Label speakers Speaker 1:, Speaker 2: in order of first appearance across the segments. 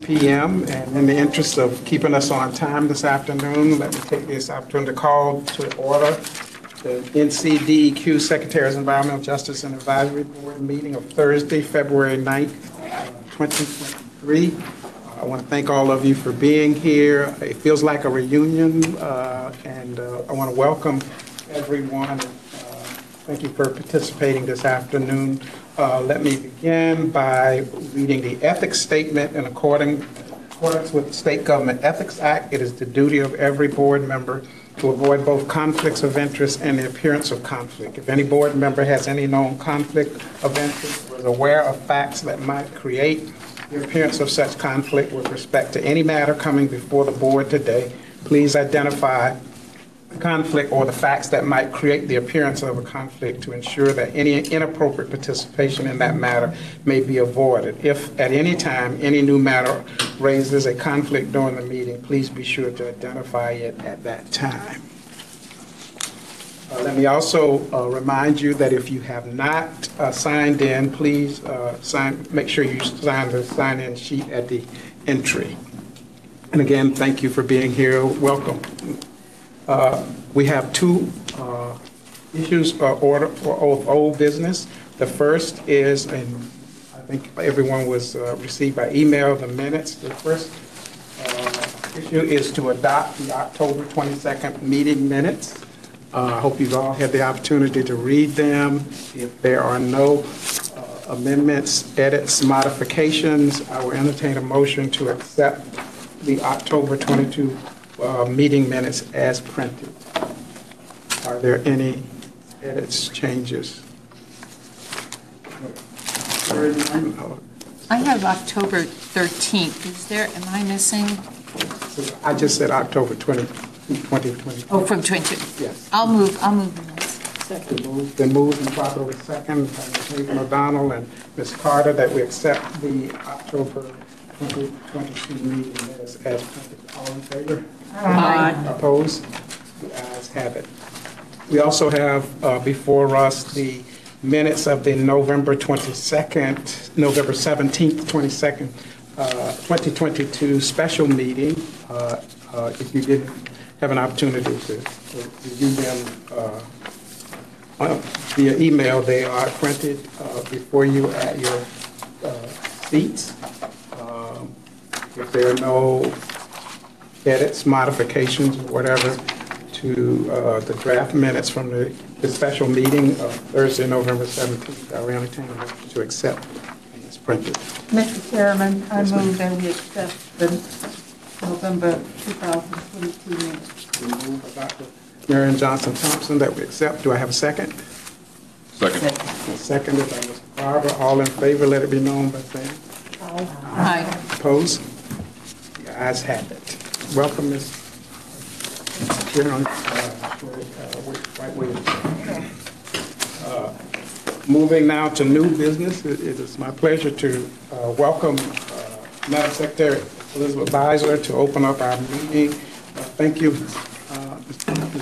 Speaker 1: p.m. and in the interest of keeping us on time this afternoon, let me take this opportunity to call to order the NCDEQ Secretary's Environmental Justice and Advisory Board meeting of Thursday, February 9th, 2023. I want to thank all of you for being here. It feels like a reunion, and I want to welcome everyone. Thank you for participating this afternoon. Let me begin by reading the ethics statement. In accordance with the State Government Ethics Act, it is the duty of every board member to avoid both conflicts of interest and the appearance of conflict. If any board member has any known conflict of interest or is aware of facts that might create the appearance of such conflict with respect to any matter coming before the board today, please identify conflict or the facts that might create the appearance of a conflict to ensure that any inappropriate participation in that matter may be avoided. If at any time any new matter raises a conflict during the meeting, please be sure to identify it at that time. Let me also remind you that if you have not signed in, please make sure you sign the sign-in sheet at the entry. And again, thank you for being here. Welcome. We have two issues of old business. The first is, and I think everyone was received by email, the minutes. The first issue is to adopt the October 22nd meeting minutes. I hope you've all had the opportunity to read them. If there are no amendments, edits, modifications, I will entertain a motion to accept the October 22 meeting minutes as printed. Are there any edits, changes?
Speaker 2: I have October 13th. Is there, am I missing?
Speaker 1: I just said October 2020.
Speaker 2: Oh, from 22.
Speaker 1: Yes.
Speaker 2: I'll move the minutes.
Speaker 1: Second. Been moved and properly second by Ms. Nathan O'Donnell and Ms. Carter that we accept the October 2022 meeting minutes as printed. All in favor?
Speaker 2: Aye.
Speaker 1: Opposed? The ayes have it. We also have before us the minutes of the November 17th, 2022 special meeting. If you didn't have an opportunity to review them via email, they are printed before you at your seats. If there are no edits, modifications, or whatever to the draft minutes from the special meeting of Thursday, November 17th, I will entertain a motion to accept as printed.
Speaker 3: Mr. Chairman, I move that we accept the November 2022 minutes.
Speaker 1: Moved by Dr. Marion Johnson Thompson that we accept. Do I have a second?
Speaker 4: Second.
Speaker 1: Seconded by Mr. Barber. All in favor, let it be known by saying
Speaker 2: Aye.
Speaker 1: opposed. The ayes have it. Welcome, Ms. Chairman. Moving now to new business, it is my pleasure to welcome Madam Secretary Elizabeth Beisler to open up our meeting. Thank you, Ms.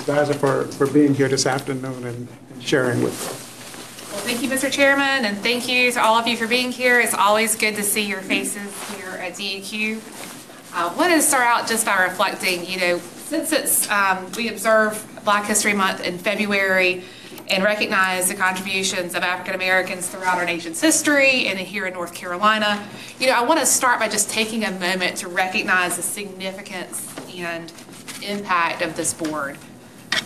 Speaker 1: Beisler, for being here this afternoon and sharing with us.
Speaker 5: Well, thank you, Mr. Chairman, and thank you to all of you for being here. It's always good to see your faces here at DEQ. I wanted to start out just by reflecting, since we observe Black History Month in February and recognize the contributions of African Americans throughout our nation's history and here in North Carolina, I want to start by just taking a moment to recognize the significance and impact of this board.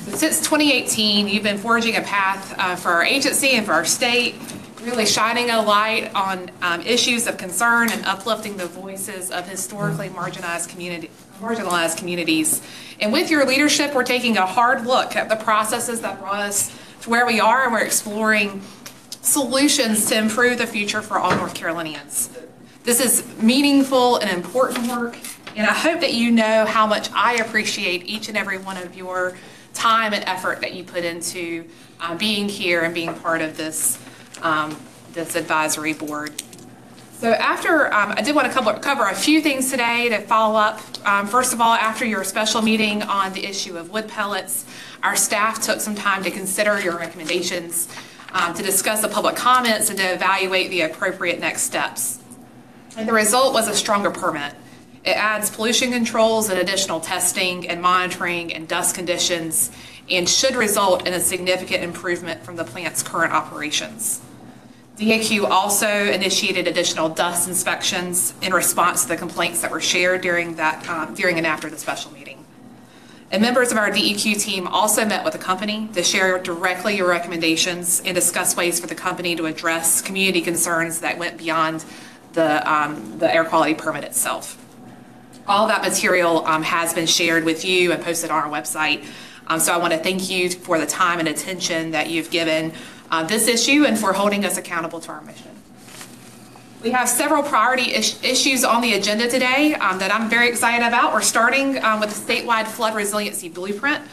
Speaker 5: So since 2018, you've been forging a path for our agency and for our state, really shining a light on issues of concern and uplifting the voices of historically marginalized communities. And with your leadership, we're taking a hard look at the processes that brought us to where we are, and we're exploring solutions to improve the future for all North Carolinians. This is meaningful and important work, and I hope that you know how much I appreciate each and every one of your time and effort that you put into being here and being part of this this advisory board. So I did want to cover a few things today to follow up. First of all, after your special meeting on the issue of wood pellets, our staff took some time to consider your recommendations, to discuss the public comments and to evaluate the appropriate next steps. And the result was a stronger permit. It adds pollution controls and additional testing and monitoring and dust conditions, and should result in a significant improvement from the plant's current operations. DAQ also initiated additional dust inspections in response to the complaints that were shared during and after the special meeting. And members of our DEQ team also met with the company to share directly your recommendations and discuss ways for the company to address community concerns that went beyond the air quality permit itself. All that material has been shared with you and posted on our website. So I want to thank you for the time and attention that you've given this issue and for holding us accountable to our mission. We have several priority issues on the agenda today that I'm very excited about. We're starting with the statewide flood resiliency blueprint.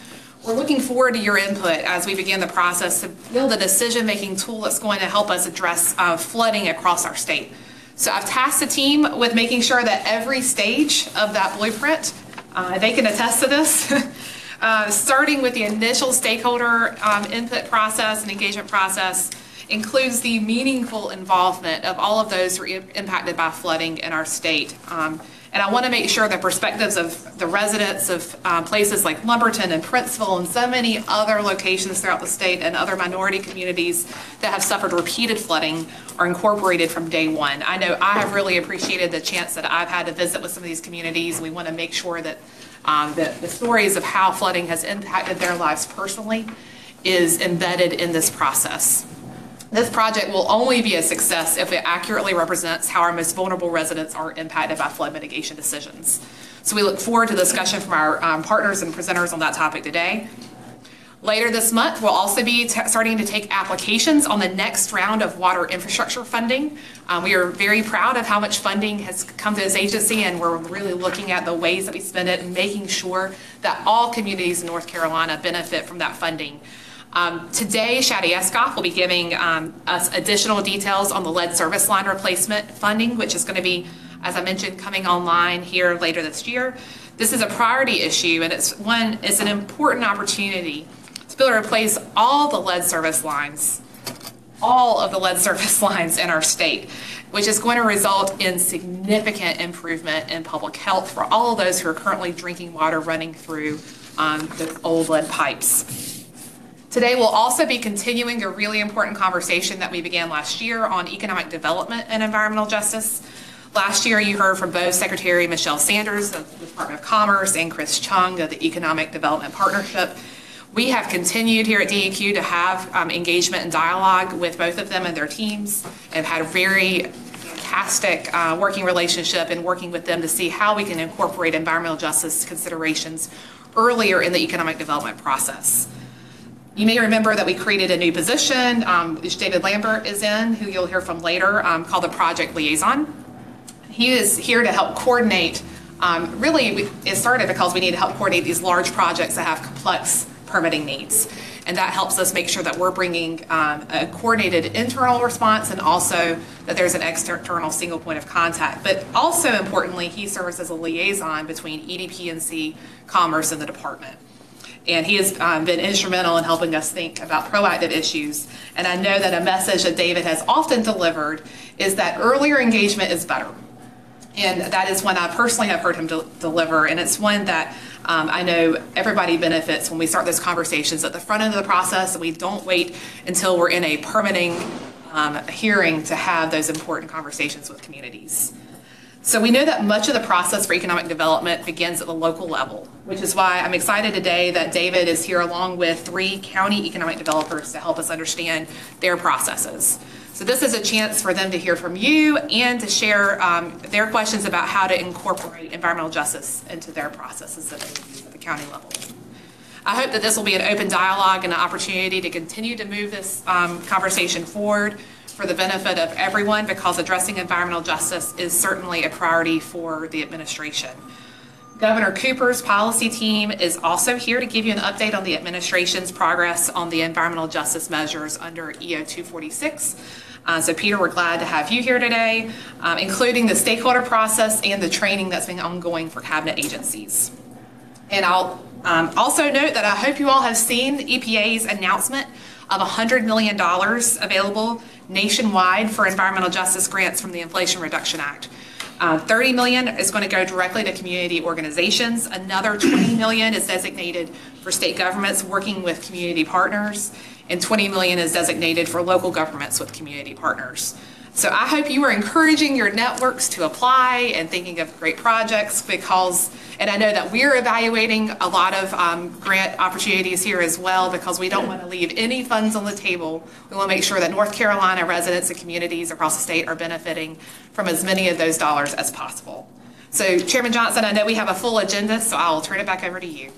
Speaker 5: We're looking forward to your input as we begin the process to build a decision-making tool that's going to help us address flooding across our state. So I've tasked the team with making sure that every stage of that blueprint, they can attest to this, starting with the initial stakeholder input process and engagement process, includes the meaningful involvement of all of those who are impacted by flooding in our state. And I want to make sure the perspectives of the residents of places like Lumberton and Princeville and so many other locations throughout the state and other minority communities that have suffered repeated flooding are incorporated from day one. I know I have really appreciated the chance that I've had to visit with some of these communities. We want to make sure that the stories of how flooding has impacted their lives personally is embedded in this process. This project will only be a success if it accurately represents how our most vulnerable residents are impacted by flood mitigation decisions. So we look forward to discussion from our partners and presenters on that topic today. Later this month, we'll also be starting to take applications on the next round of water infrastructure funding. We are very proud of how much funding has come to this agency, and we're really looking at the ways that we spend it and making sure that all communities in North Carolina benefit from that funding. Today, Shadi Escoff will be giving us additional details on the lead service line replacement funding, which is going to be, as I mentioned, coming online here later this year. This is a priority issue, and it's an important opportunity to be able to replace all the lead service lines, all of the lead service lines in our state, which is going to result in significant improvement in public health for all of those who are currently drinking water running through the old lead pipes. Today, we'll also be continuing a really important conversation that we began last year on economic development and environmental justice. Last year, you heard from both Secretary Michelle Sanders of the Department of Commerce and Chris Chung of the Economic Development Partnership. We have continued here at DEQ to have engagement and dialogue with both of them and their teams, and have had a very fantastic working relationship and working with them to see how we can incorporate environmental justice considerations earlier in the economic development process. You may remember that we created a new position, which David Lambert is in, who you'll hear from later, called the Project Liaison. He is here to help coordinate. It started because we need to help coordinate these large projects that have complex permitting needs. And that helps us make sure that we're bringing a coordinated internal response, and also that there's an external single point of contact. But also importantly, he serves as a liaison between EDP&C, Commerce, and the department. And he has been instrumental in helping us think about proactive issues. And I know that a message that David has often delivered is that earlier engagement is better. And that is one I personally have heard him deliver. And it's one that I know everybody benefits when we start those conversations at the front end of the process, and we don't wait until we're in a permitting hearing to have those important conversations with communities. So we know that much of the process for economic development begins at the local level, which is why I'm excited today that David is here along with 3 county economic developers to help us understand their processes. So this is a chance for them to hear from you and to share their questions about how to incorporate environmental justice into their processes that they use at the county level. I hope that this will be an open dialogue and an opportunity to continue to move this conversation forward for the benefit of everyone, because addressing environmental justice is certainly a priority for the administration. Governor Cooper's policy team is also here to give you an update on the administration's progress on the environmental justice measures under EO 246. So Peter, we're glad to have you here today, including the stakeholder process and the training that's been ongoing for cabinet agencies. And I'll also note that I hope you all have seen the EPA's announcement of $100 million available nationwide for environmental justice grants from the Inflation Reduction Act. $30 million is going to go directly to community organizations. Another $20 million is designated for state governments working with community partners, and $20 million is designated for local governments with community partners. So I hope you are encouraging your networks to apply and thinking of great projects because, and I know that we're evaluating a lot of grant opportunities here as well because we don't want to leave any funds on the table. We want to make sure that North Carolina residents and communities across the state are benefiting from as many of those dollars as possible. So Chairman Johnson, I know we have a full agenda, so I'll turn it back over to you.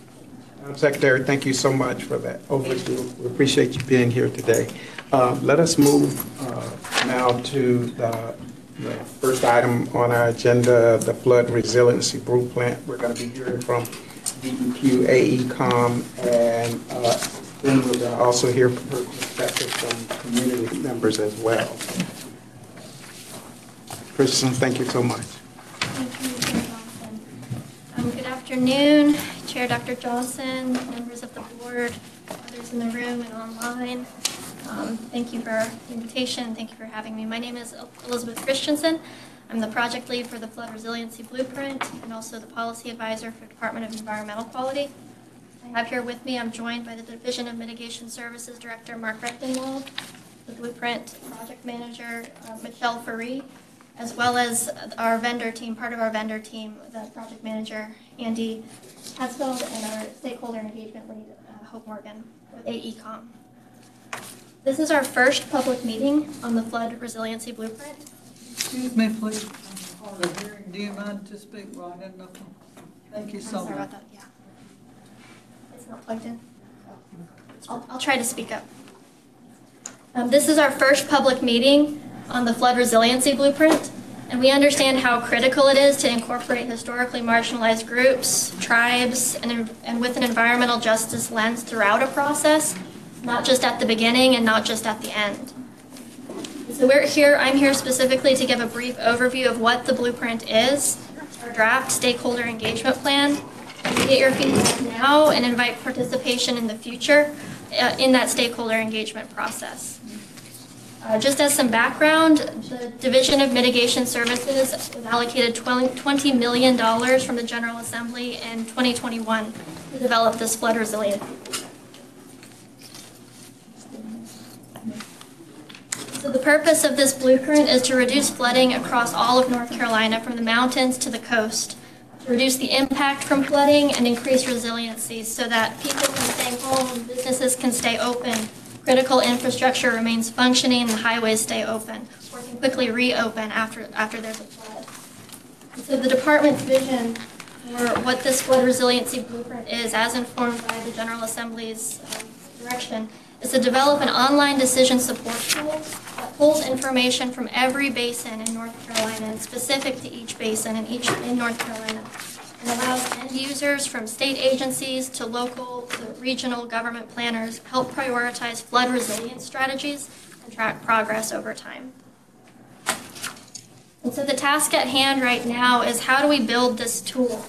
Speaker 1: Madam Secretary, thank you so much for that overview. We appreciate you being here today. Let us move now to the first item on our agenda, the Flood Resiliency Blueprint. We're going to be hearing from DEQ, AECOM, and then we're going to also hear from perspective from community members as well. Christian, thank you so much.
Speaker 4: Thank you, Chair Johnson. Good afternoon, Chair Dr. Johnson, members of the board, others in the room and online. Thank you for the invitation. Thank you for having me. My name is Elizabeth Christensen. I'm the project lead for the Flood Resiliency Blueprint and also the policy advisor for Department of Environmental Quality. I have here with me, I'm joined by the Division of Mitigation Services Director, Mark Rechtenwald, the Blueprint Project Manager, Michelle Faree, as well as our vendor team, part of our vendor team, the project manager, Andy Hadsfeld, and our stakeholder engagement lead, Hope Morgan, with AECOM. This is our first public meeting on the Flood Resiliency Blueprint.
Speaker 3: Excuse me, please. I'm hard of hearing. Do you mind to speak while I didn't know? Thank you so
Speaker 4: Sorry
Speaker 3: much.
Speaker 4: about that, yeah. It's not plugged in. I'll try to speak up. This is our first public meeting on the Flood Resiliency Blueprint, and we understand how critical it is to incorporate historically marginalized groups, tribes, and with an environmental justice lens throughout a process, not just at the beginning and not just at the end. So I'm here specifically to give a brief overview of what the blueprint is, our draft stakeholder engagement plan, and to get your feedback now and invite participation in the future in that stakeholder engagement process. Just as some background, the Division of Mitigation Services was allocated $20 million from the General Assembly in 2021 to develop this flood resiliency. So the purpose of this blueprint is to reduce flooding across all of North Carolina from the mountains to the coast, to reduce the impact from flooding and increase resiliency so that people can stay home, businesses can stay open, critical infrastructure remains functioning, and the highways stay open, or can quickly reopen after there's a flood. And so the department's vision for what this flood resiliency blueprint is, as informed by the General Assembly's direction, is to develop an online decision support tool that pulls information from every basin in North Carolina and specific to each basin in North Carolina, and allows end users from state agencies to local to regional government planners help prioritize flood resilience strategies and track progress over time. And so the task at hand right now is how do we build this tool?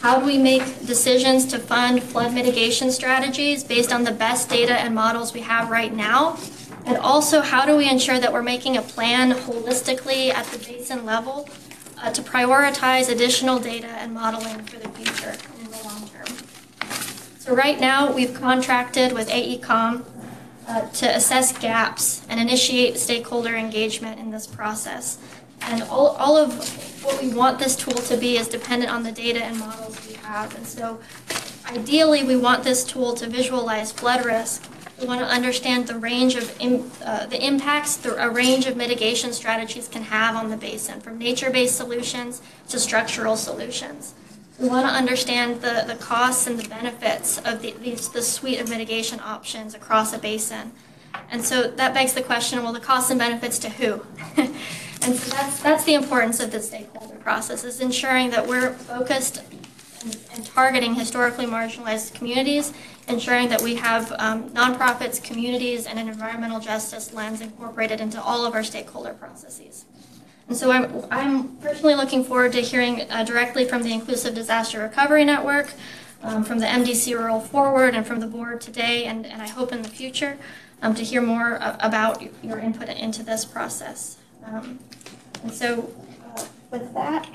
Speaker 4: How do we make decisions to fund flood mitigation strategies based on the best data and models we have right now? And also, how do we ensure that we're making a plan holistically at the basin level to prioritize additional data and modeling for the future and in the long term? So right now, we've contracted with AECOM to assess gaps and initiate stakeholder engagement in this process. And all of what we want this tool to be is dependent on the data and models we have. And so ideally, we want this tool to visualize flood risk. We want to understand the range of the impacts a range of mitigation strategies can have on the basin, from nature-based solutions to structural solutions. We want to understand the costs and the benefits of the suite of mitigation options across a basin. And so that begs the question, well, the costs and benefits to who? And so that's the importance of the stakeholder process, is ensuring that we're focused and targeting historically marginalized communities, ensuring that we have nonprofits, communities, and an environmental justice lens incorporated into all of our stakeholder processes. And so I'm personally looking forward to hearing directly from the Inclusive Disaster Recovery Network, from the MDC Rural Forward, and from the board today, and I hope in the future, to hear more about your input into this process. And so with that,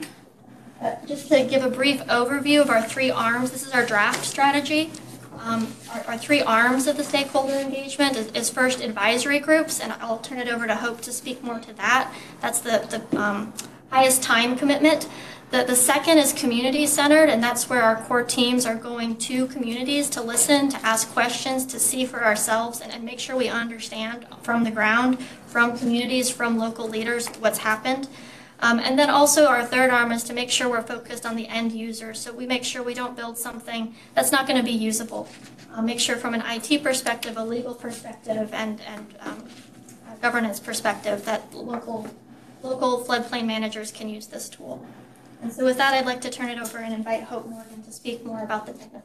Speaker 4: just to give a brief overview of our three arms, this is our draft strategy. Our three arms of the stakeholder engagement is first advisory groups, and I'll turn it over to Hope to speak more to that. That's the highest time commitment. The second is community-centered, and that's where our core teams are going to communities to listen, to ask questions, to see for ourselves, and make sure we understand from the ground, from communities, from local leaders, what's happened. And then also our third arm is to make sure we're focused on the end user. So we make sure we don't build something that's not going to be usable. Make sure from an IT perspective, a legal perspective, and a governance perspective that local floodplain managers can use this tool. And so with that, I'd like to turn it over and invite Hope Morgan to speak more about the technical.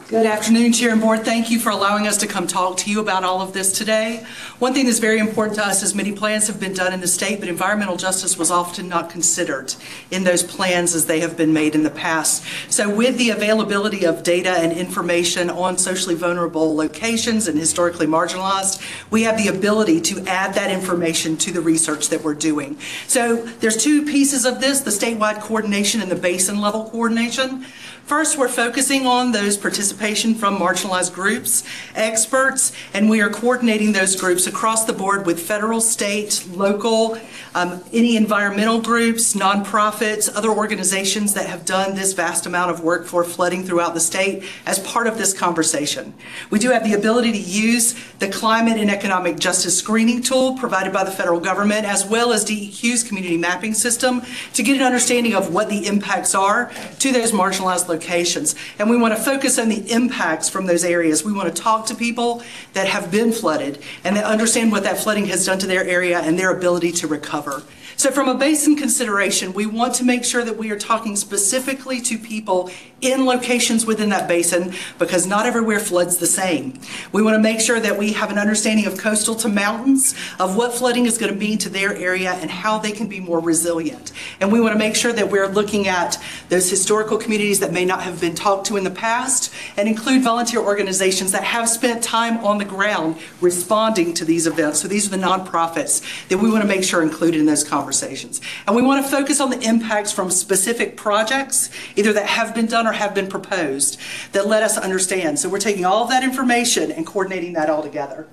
Speaker 6: Good afternoon, Chair and Board. Thank you for allowing us to come talk to you about all of this today. One thing that's very important to us is many plans have been done in the state, but environmental justice was often not considered in those plans as they have been made in the past. So with the availability of data and information on socially vulnerable locations and historically marginalized, we have the ability to add that information to the research that we're doing. So there's two pieces of this, the statewide coordination and the basin level coordination. First, we're focusing on those participation from marginalized groups, experts, and we are coordinating those groups across the board with federal, state, local, any environmental groups, nonprofits, other organizations that have done this vast amount of work for flooding throughout the state as part of this conversation. We do have the ability to use the climate and economic justice screening tool provided by the federal government, as well as DEQ's community mapping system, to get an understanding of what the impacts are to those marginalized locations. And we want to focus on the impacts from those areas. We want to talk to people that have been flooded and that understand what that flooding has done to their area and their ability to recover. So from a basin consideration, we want to make sure that we are talking specifically to people in locations within that basin, because not everywhere floods the same. We want to make sure that we have an understanding of coastal to mountains, of what flooding is going to mean to their area and how they can be more resilient. And we want to make sure that we're looking at those historical communities that may not have been talked to in the past, and include volunteer organizations that have spent time on the ground responding to these events. So these are the nonprofits that we want to make sure included in those conversations. And we want to focus on the impacts from specific projects, either that have been done or have been proposed, that let us understand. So we're taking all of that information and coordinating that all together.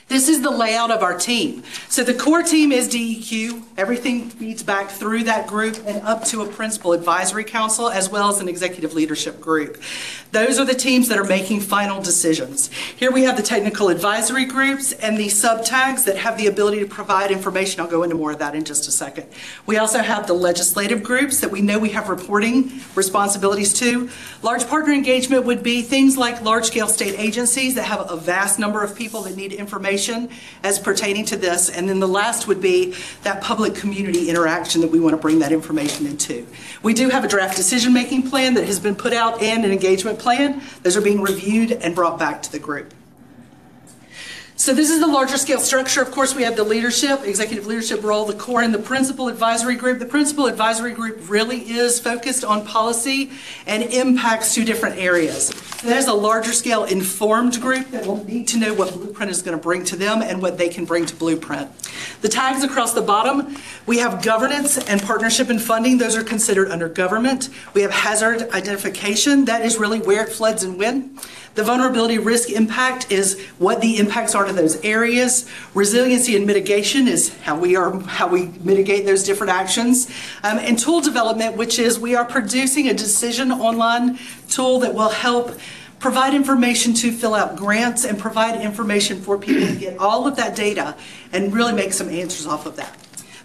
Speaker 6: This is the layout of our team. So the core team is DEQ. Everything feeds back through that group and up to a principal advisory council, as well as an executive leadership group. Those are the teams that are making final decisions. Here we have the technical advisory groups and the sub-tags that have the ability to provide information. I'll go into more of that in just a second. We also have the legislative groups that we know we have reporting responsibilities to. Large partner engagement would be things like large-scale state agencies that have a vast number of people that need information as pertaining to this. And then the last would be that public community interaction that we want to bring that information into. We do have a draft decision-making plan that has been put out and an engagement plan. Those are being reviewed and brought back to the group. So this is the larger scale structure. Of course, we have the leadership, executive leadership role, the core, and the principal advisory group. The principal advisory group really is focused on policy and impacts to different areas. So there's a larger scale informed group that will need to know what Blueprint is going to bring to them and what they can bring to Blueprint. The tags across the bottom, we have governance and partnership and funding. Those are considered under government. We have hazard identification. That is really where it floods and when. The vulnerability risk impact is what the impacts are to those areas. Resiliency and mitigation is how we mitigate those different actions. And tool development, which is we are producing a decision online tool that will help provide information to fill out grants and provide information for people to get all of that data and really make some answers off of that.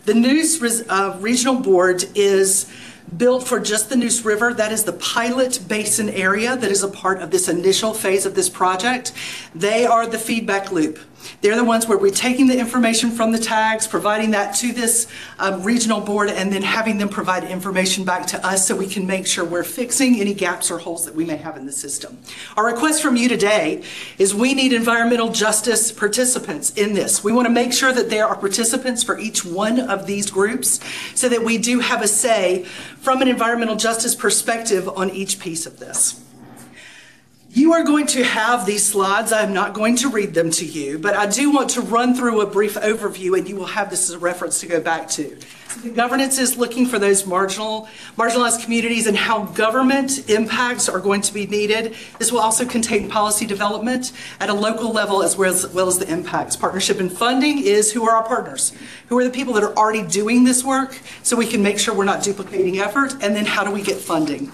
Speaker 6: The Neuse Regional Board is built for just the Neuse River. That is the pilot basin area that is a part of this initial phase of this project. They are the feedback loop. They're the ones where we're taking the information from the tags, providing that to this regional board, and then having them provide information back to us so we can make sure we're fixing any gaps or holes that we may have in the system. Our request from you today is we need environmental justice participants in this. We want to make sure that there are participants for each one of these groups so that we do have a say from an environmental justice perspective on each piece of this. You are going to have these slides. I'm not going to read them to you, but I do want to run through a brief overview, and you will have this as a reference to go back to. So the governance is looking for those marginalized communities and how government impacts are going to be needed. This will also contain policy development at a local level as well as the impacts. Partnership and funding is who are our partners? Who are the people that are already doing this work so we can make sure we're not duplicating effort? And then how do we get funding?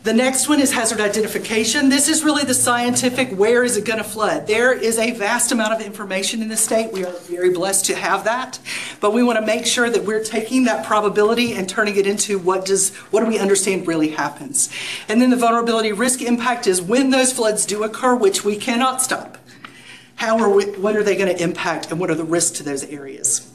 Speaker 6: The next one is hazard identification. This is really the scientific, where is it going to flood? There is a vast amount of information in the state. We are very blessed to have that, but we want to make sure that we're taking that probability and turning it into what do we understand really happens. And then the vulnerability risk impact is when those floods do occur, which we cannot stop. What are they going to impact and what are the risks to those areas?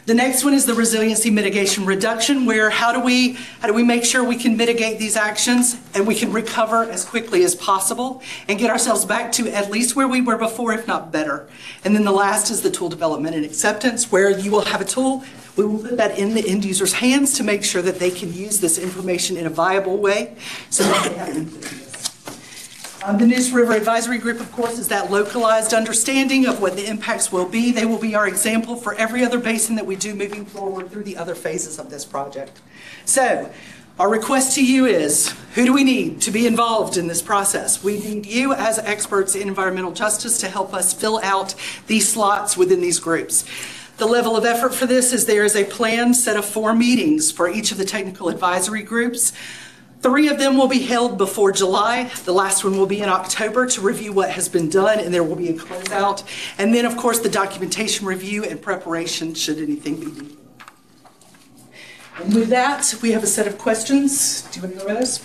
Speaker 6: The next one is the resiliency mitigation reduction, where how do we make sure we can mitigate these actions and we can recover as quickly as possible and get ourselves back to at least where we were before, if not better. And then the last is the tool development and acceptance, where you will have a tool. We will put that in the end user's hands to make sure that they can use this information in a viable way so that they have input in this. The Neuse River Advisory Group, of course, is that localized understanding of what the impacts will be. They will be our example for every other basin that we do moving forward through the other phases of this project. So, our request to you is, who do we need to be involved in this process? We need you as experts in environmental justice to help us fill out these slots within these groups. The level of effort for this is there is a planned set of 4 meetings for each of the technical advisory groups. 3 of them will be held before July. The last one will be in October to review what has been done, and there will be a closeout. And then, of course, the documentation review and preparation should anything be needed. And with that, we have a set of questions. Do you want to go over those?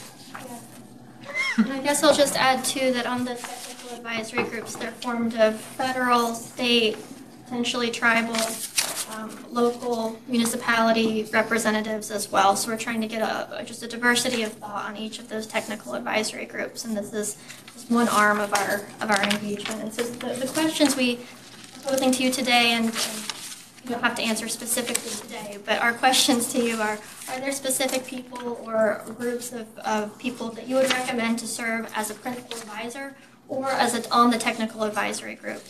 Speaker 4: And I guess I'll just add too that on the technical advisory groups, they're formed of federal, state, potentially tribal, local municipality representatives as well. So we're trying to get just a diversity of thought on each of those technical advisory groups, and this is just one arm of our engagement. And so the questions we are posing to you today, and you don't have to answer specifically today, but our questions to you are there specific people or groups of people that you would recommend to serve as a principal advisor or on the technical advisory group?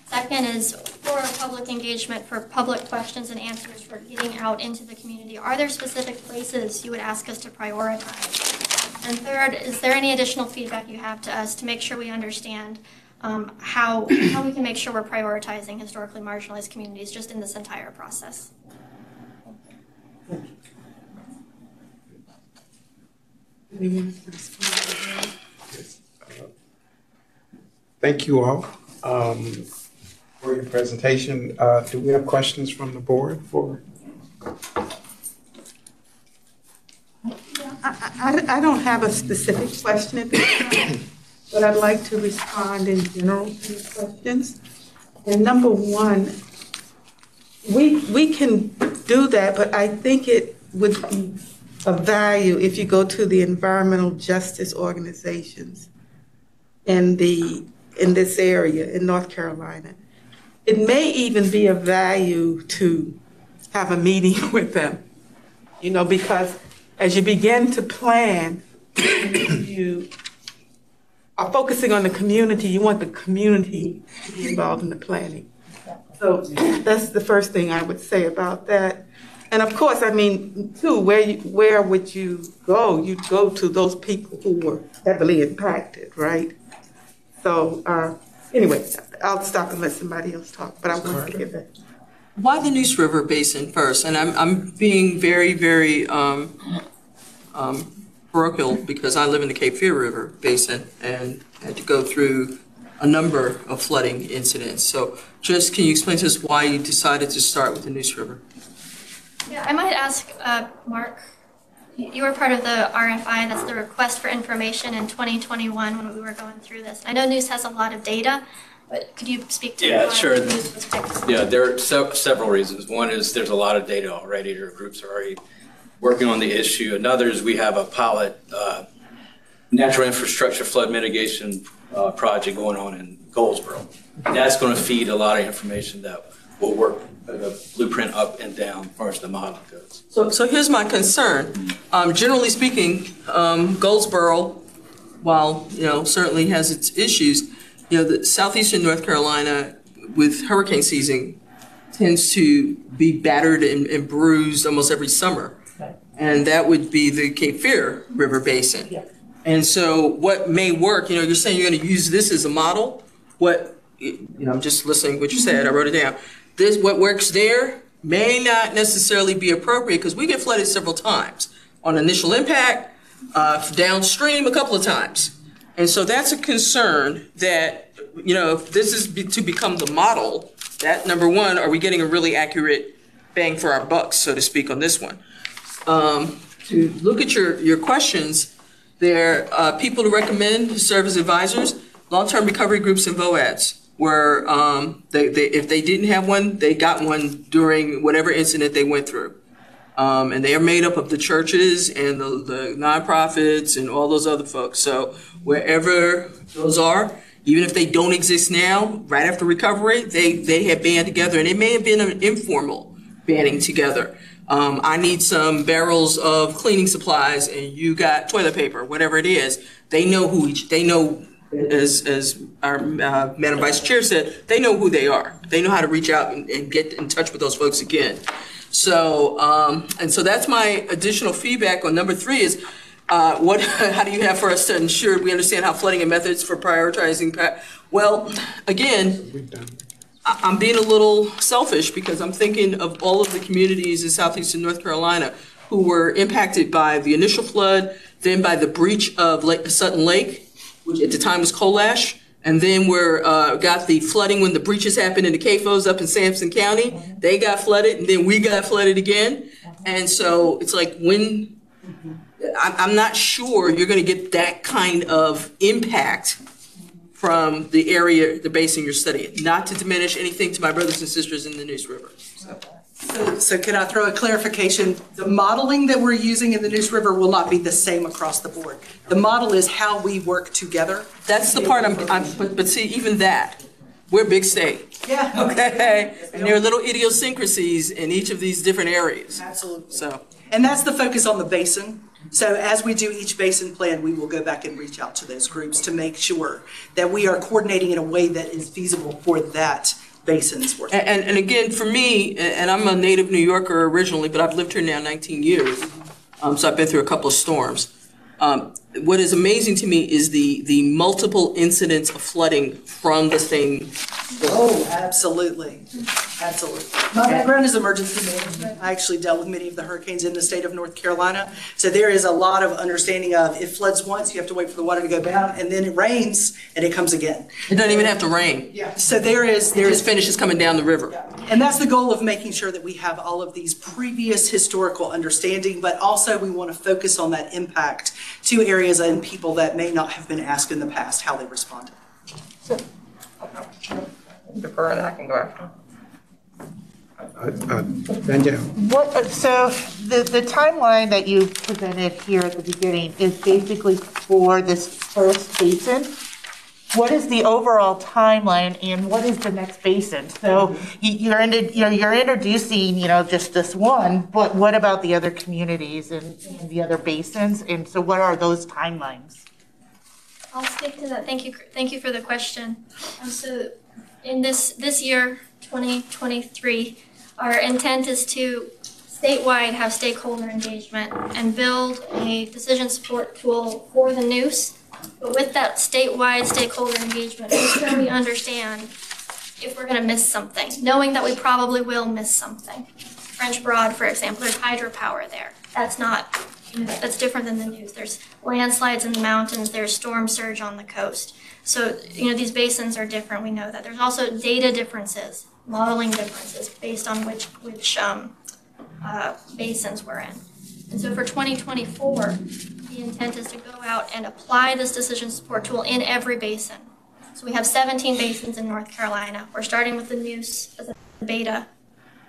Speaker 4: Second is for public engagement, for public questions and answers, for getting out into the community. Are there specific places you would ask us to prioritize? And third, is there any additional feedback you have to us to make sure we understand how we can make sure we're prioritizing historically marginalized communities just in this entire process?
Speaker 1: Thank you all for your presentation. Do we have questions from the board for?
Speaker 3: I don't have a specific question at this time, but I'd like to respond in general to the questions. And number one, we can do that, but I think it would be of value if you go to the environmental justice organizations in this area in North Carolina. It may even be of value to have a meeting with them, because as you begin to plan, you are focusing on the community. You want the community to be involved in the planning. So that's the first thing I would say about that. And of course, too, where would you go? You'd go to those people who were heavily impacted, right? So anyway, I'll stop and let somebody else talk, but I want to give that.
Speaker 7: Why the Neuse River Basin first? And I'm being very, very parochial because I live in the Cape Fear River Basin and had to go through a number of flooding incidents. So just can you explain to us why you decided to start with the Neuse River?
Speaker 4: Yeah, I might ask Mark. You were part of the RFI, that's the request for information in 2021 when we were going through this. I know Neuse has a lot of data, but could you speak to
Speaker 8: Yeah, sure.
Speaker 4: Neuse was picked?
Speaker 8: Yeah, there are several reasons. One is there's a lot of data already. There are groups are already working on the issue. Another is we have a pilot natural infrastructure flood mitigation project going on in Goldsboro. That's going to feed a lot of information that will work the blueprint up and down as far as the model goes.
Speaker 7: So here's my concern. Generally speaking, Goldsboro while, certainly has its issues, the southeastern North Carolina with hurricane season tends to be battered and bruised almost every summer. And that would be the Cape Fear River Basin. Yeah. And so what may work, you're saying you're going to use this as a model. I'm just listening to what you said, I wrote it down. What works there may not necessarily be appropriate because we get flooded several times on initial impact, downstream a couple of times. And so that's a concern that, if this is to become the model, that number one, are we getting a really accurate bang for our bucks, so to speak, on this one? To look at your questions, there are people to recommend to serve as advisors, long-term recovery groups and VOADs, where if they didn't have one, they got one during whatever incident they went through. And they are made up of the churches and the nonprofits and all those other folks. So wherever those are, even if they don't exist now, right after recovery, they have band together, and it may have been an informal banding together. I need some barrels of cleaning supplies, and you got toilet paper, whatever it is. They know as our Madam Vice Chair said, they know who they are. They know how to reach out and get in touch with those folks again. So, and so that's my additional feedback on number 3 is, how do you have for us to ensure we understand how flooding and methods for prioritizing? Well, again, I'm being a little selfish because I'm thinking of all of the communities in southeastern North Carolina who were impacted by the initial flood, then by the breach of Sutton Lake, which at the time was coal ash, and then got the flooding when the breaches happened in the CAFOs up in Sampson County. They got flooded, and then we got flooded again. And so it's like I'm not sure you're going to get that kind of impact from the area, the basin you're studying. Not to diminish anything to my brothers and sisters in the Neuse River.
Speaker 6: So can I throw a clarification? The modeling that we're using in the Neuse River will not be the same across the board. The model is how we work together.
Speaker 7: That's the part but see, even that, we're a big state.
Speaker 6: Yeah.
Speaker 7: Okay. And there are little idiosyncrasies in each of these different areas.
Speaker 6: Absolutely.
Speaker 7: So.
Speaker 6: And that's the focus on the basin. So as we do each basin plan, we will go back and reach out to those groups to make sure that we are coordinating in a way that is feasible for that basin's work.
Speaker 7: And again, for me, and I'm a native New Yorker originally, but I've lived here now 19 years, so I've been through a couple of storms. What is amazing to me is the multiple incidents of flooding from the same storm.
Speaker 6: Oh, absolutely. Absolutely. My background is emergency management. I actually dealt with many of the hurricanes in the state of North Carolina. So there is a lot of understanding of it floods once, you have to wait for the water to go down, and then it rains and it comes again.
Speaker 7: It doesn't even have to rain.
Speaker 6: Yeah. So there is
Speaker 7: finishes coming down the river.
Speaker 6: Yeah. And that's the goal of making sure that we have all of these previous historical understanding, but also we want to focus on that impact to areas and people that may not have been asked in the past how they responded.
Speaker 9: Defer and I can go after.
Speaker 1: Danielle.
Speaker 9: So the timeline that you presented here at the beginning is basically for this first basin. What is the overall timeline, and what is the next basin? So you're introducing just this one, but what about the other communities and the other basins? And so what are those timelines?
Speaker 4: I'll speak to that. Thank you for the question. So in this year, 2023, our intent is to statewide have stakeholder engagement and build a decision support tool for the Neuse. But with that statewide stakeholder engagement, make sure we understand if we're going to miss something, knowing that we probably will miss something. French Broad, for example, there's hydropower there. That's not, that's different than the Neuse. There's landslides in the mountains, there's storm surge on the coast. So, these basins are different, we know that. There's also data differences, modeling differences based on which basins we're in. And so for 2024, the intent is to go out and apply this decision support tool in every basin. So we have 17 basins in North Carolina. We're starting with the Neuse as a beta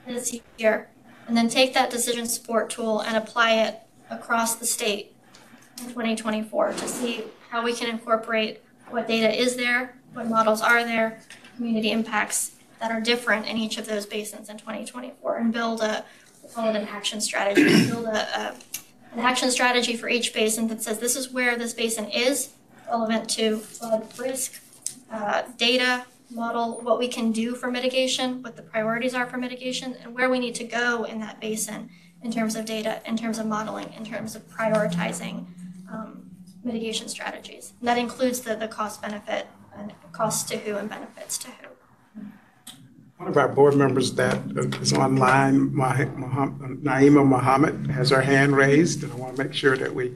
Speaker 4: this year, and then take that decision support tool and apply it across the state in 2024 to see how we can incorporate what data is there, what models are there, community impacts that are different in each of those basins in 2024, and build an action strategy, build an action strategy for each basin that says this is where this basin is, relevant to flood risk, data, model what we can do for mitigation, what the priorities are for mitigation, and where we need to go in that basin in terms of data, in terms of modeling, in terms of prioritizing mitigation strategies. And that includes the cost benefit and costs to who and benefits to who.
Speaker 1: One of our board members that is online, Naima Muhammad, has her hand raised, and I want to make sure that we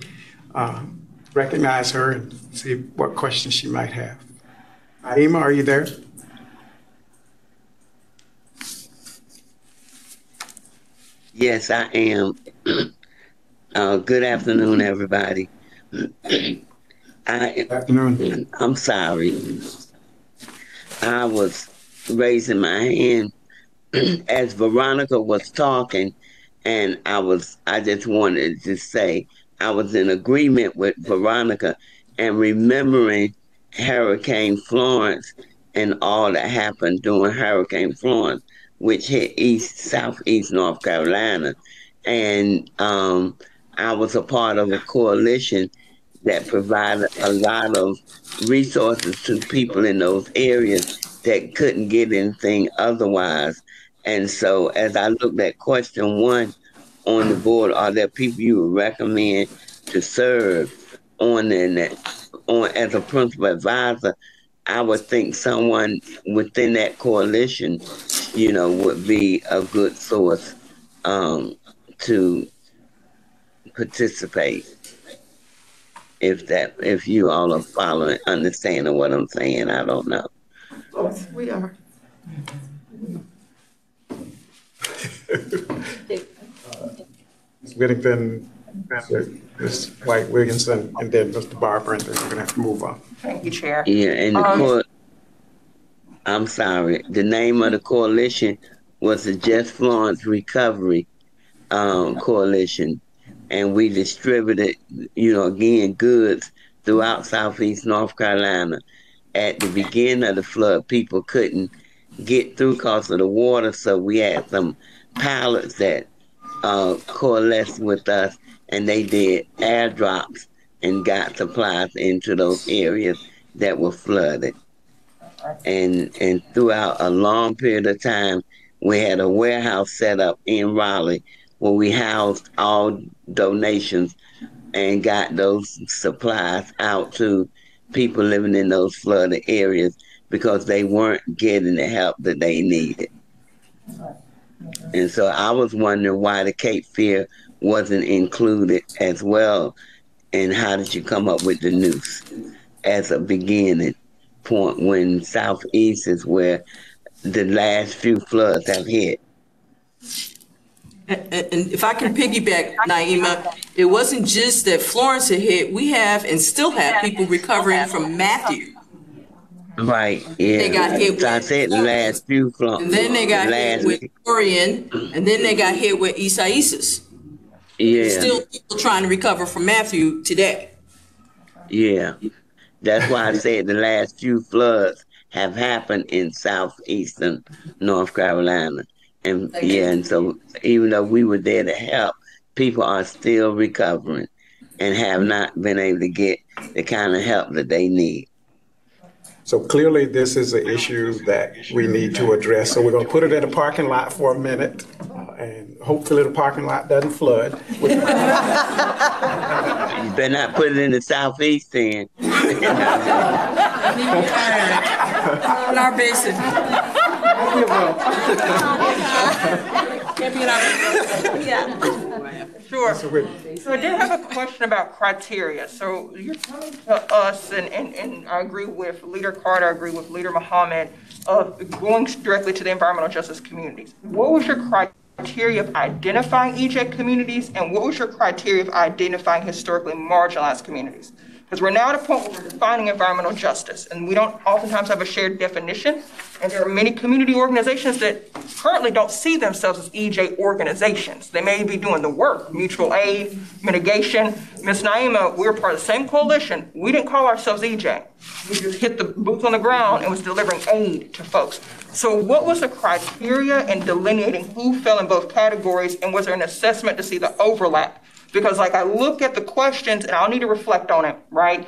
Speaker 1: recognize her and see what questions she might have. Naima, are you there?
Speaker 10: Yes, I am. Good afternoon, everybody.
Speaker 1: Good afternoon.
Speaker 10: I'm sorry. I was raising my hand as Veronica was talking, and I just wanted to say I was in agreement with Veronica and remembering Hurricane Florence and all that happened during Hurricane Florence, which hit southeast North Carolina. And I was a part of a coalition that provided a lot of resources to people in those areas that couldn't get anything otherwise. And so as I looked at question 1 on the board, are there people you would recommend to serve as a principal advisor? I would think someone within that coalition, would be a good source to participate. If you all are following, understanding what I'm saying, I don't know.
Speaker 3: Yes, we are.
Speaker 1: Ms. Whittington, Ms. White Williamson, and then Mr. Barber, and then we're going to have to move on.
Speaker 11: Thank you, Chair.
Speaker 10: Yeah, and I'm sorry. The name of the coalition was the Just Florence Recovery Coalition. And we distributed, again, goods throughout southeast North Carolina. At the beginning of the flood, people couldn't get through because of the water, so we had some pilots that coalesced with us, and they did airdrops and got supplies into those areas that were flooded. And throughout a long period of time, we had a warehouse set up in Raleigh where we housed all donations and got those supplies out to people living in those flooded areas because they weren't getting the help that they needed. And so I was wondering why the Cape Fear wasn't included as well, and how did you come up with the noose as a beginning point when Southeast is where the last few floods have hit?
Speaker 7: And if I can piggyback, Naima, it wasn't just that Florence had hit. We have and still have people recovering from Matthew.
Speaker 10: Right, yeah.
Speaker 7: They got hit with,
Speaker 10: I said the last few floods.
Speaker 7: and then they got hit with Dorian, and then they got hit with Isaias.
Speaker 10: Yeah.
Speaker 7: Still people trying to recover from Matthew today.
Speaker 10: Yeah. That's why I said the last few floods have happened in southeastern North Carolina. And and so even though we were there to help, people are still recovering and have not been able to get the kind of help that they need.
Speaker 1: So clearly this is an issue that we need to address. So we're going to put it in a parking lot for a minute, and hopefully the parking lot doesn't flood.
Speaker 10: You better not put it in the southeast then.
Speaker 7: In our basin.
Speaker 11: Sure. So I did have a question about criteria. So you're telling to us, and I agree with Leader Carter, I agree with Leader Muhammad, of going directly to the environmental justice communities. What was your criteria of identifying EJ communities, and what was your criteria of identifying historically marginalized communities? Because we're now at a point where we're defining environmental justice, and we don't oftentimes have a shared definition. And there are many community organizations that currently don't see themselves as EJ organizations. They may be doing the work, mutual aid, mitigation. Ms. Naima, we were part of the same coalition. We didn't call ourselves EJ. We just hit the boots on the ground and was delivering aid to folks. So what was the criteria in delineating who fell in both categories, and was there an assessment to see the overlap? Because like I look at the questions and I'll need to reflect on it, right?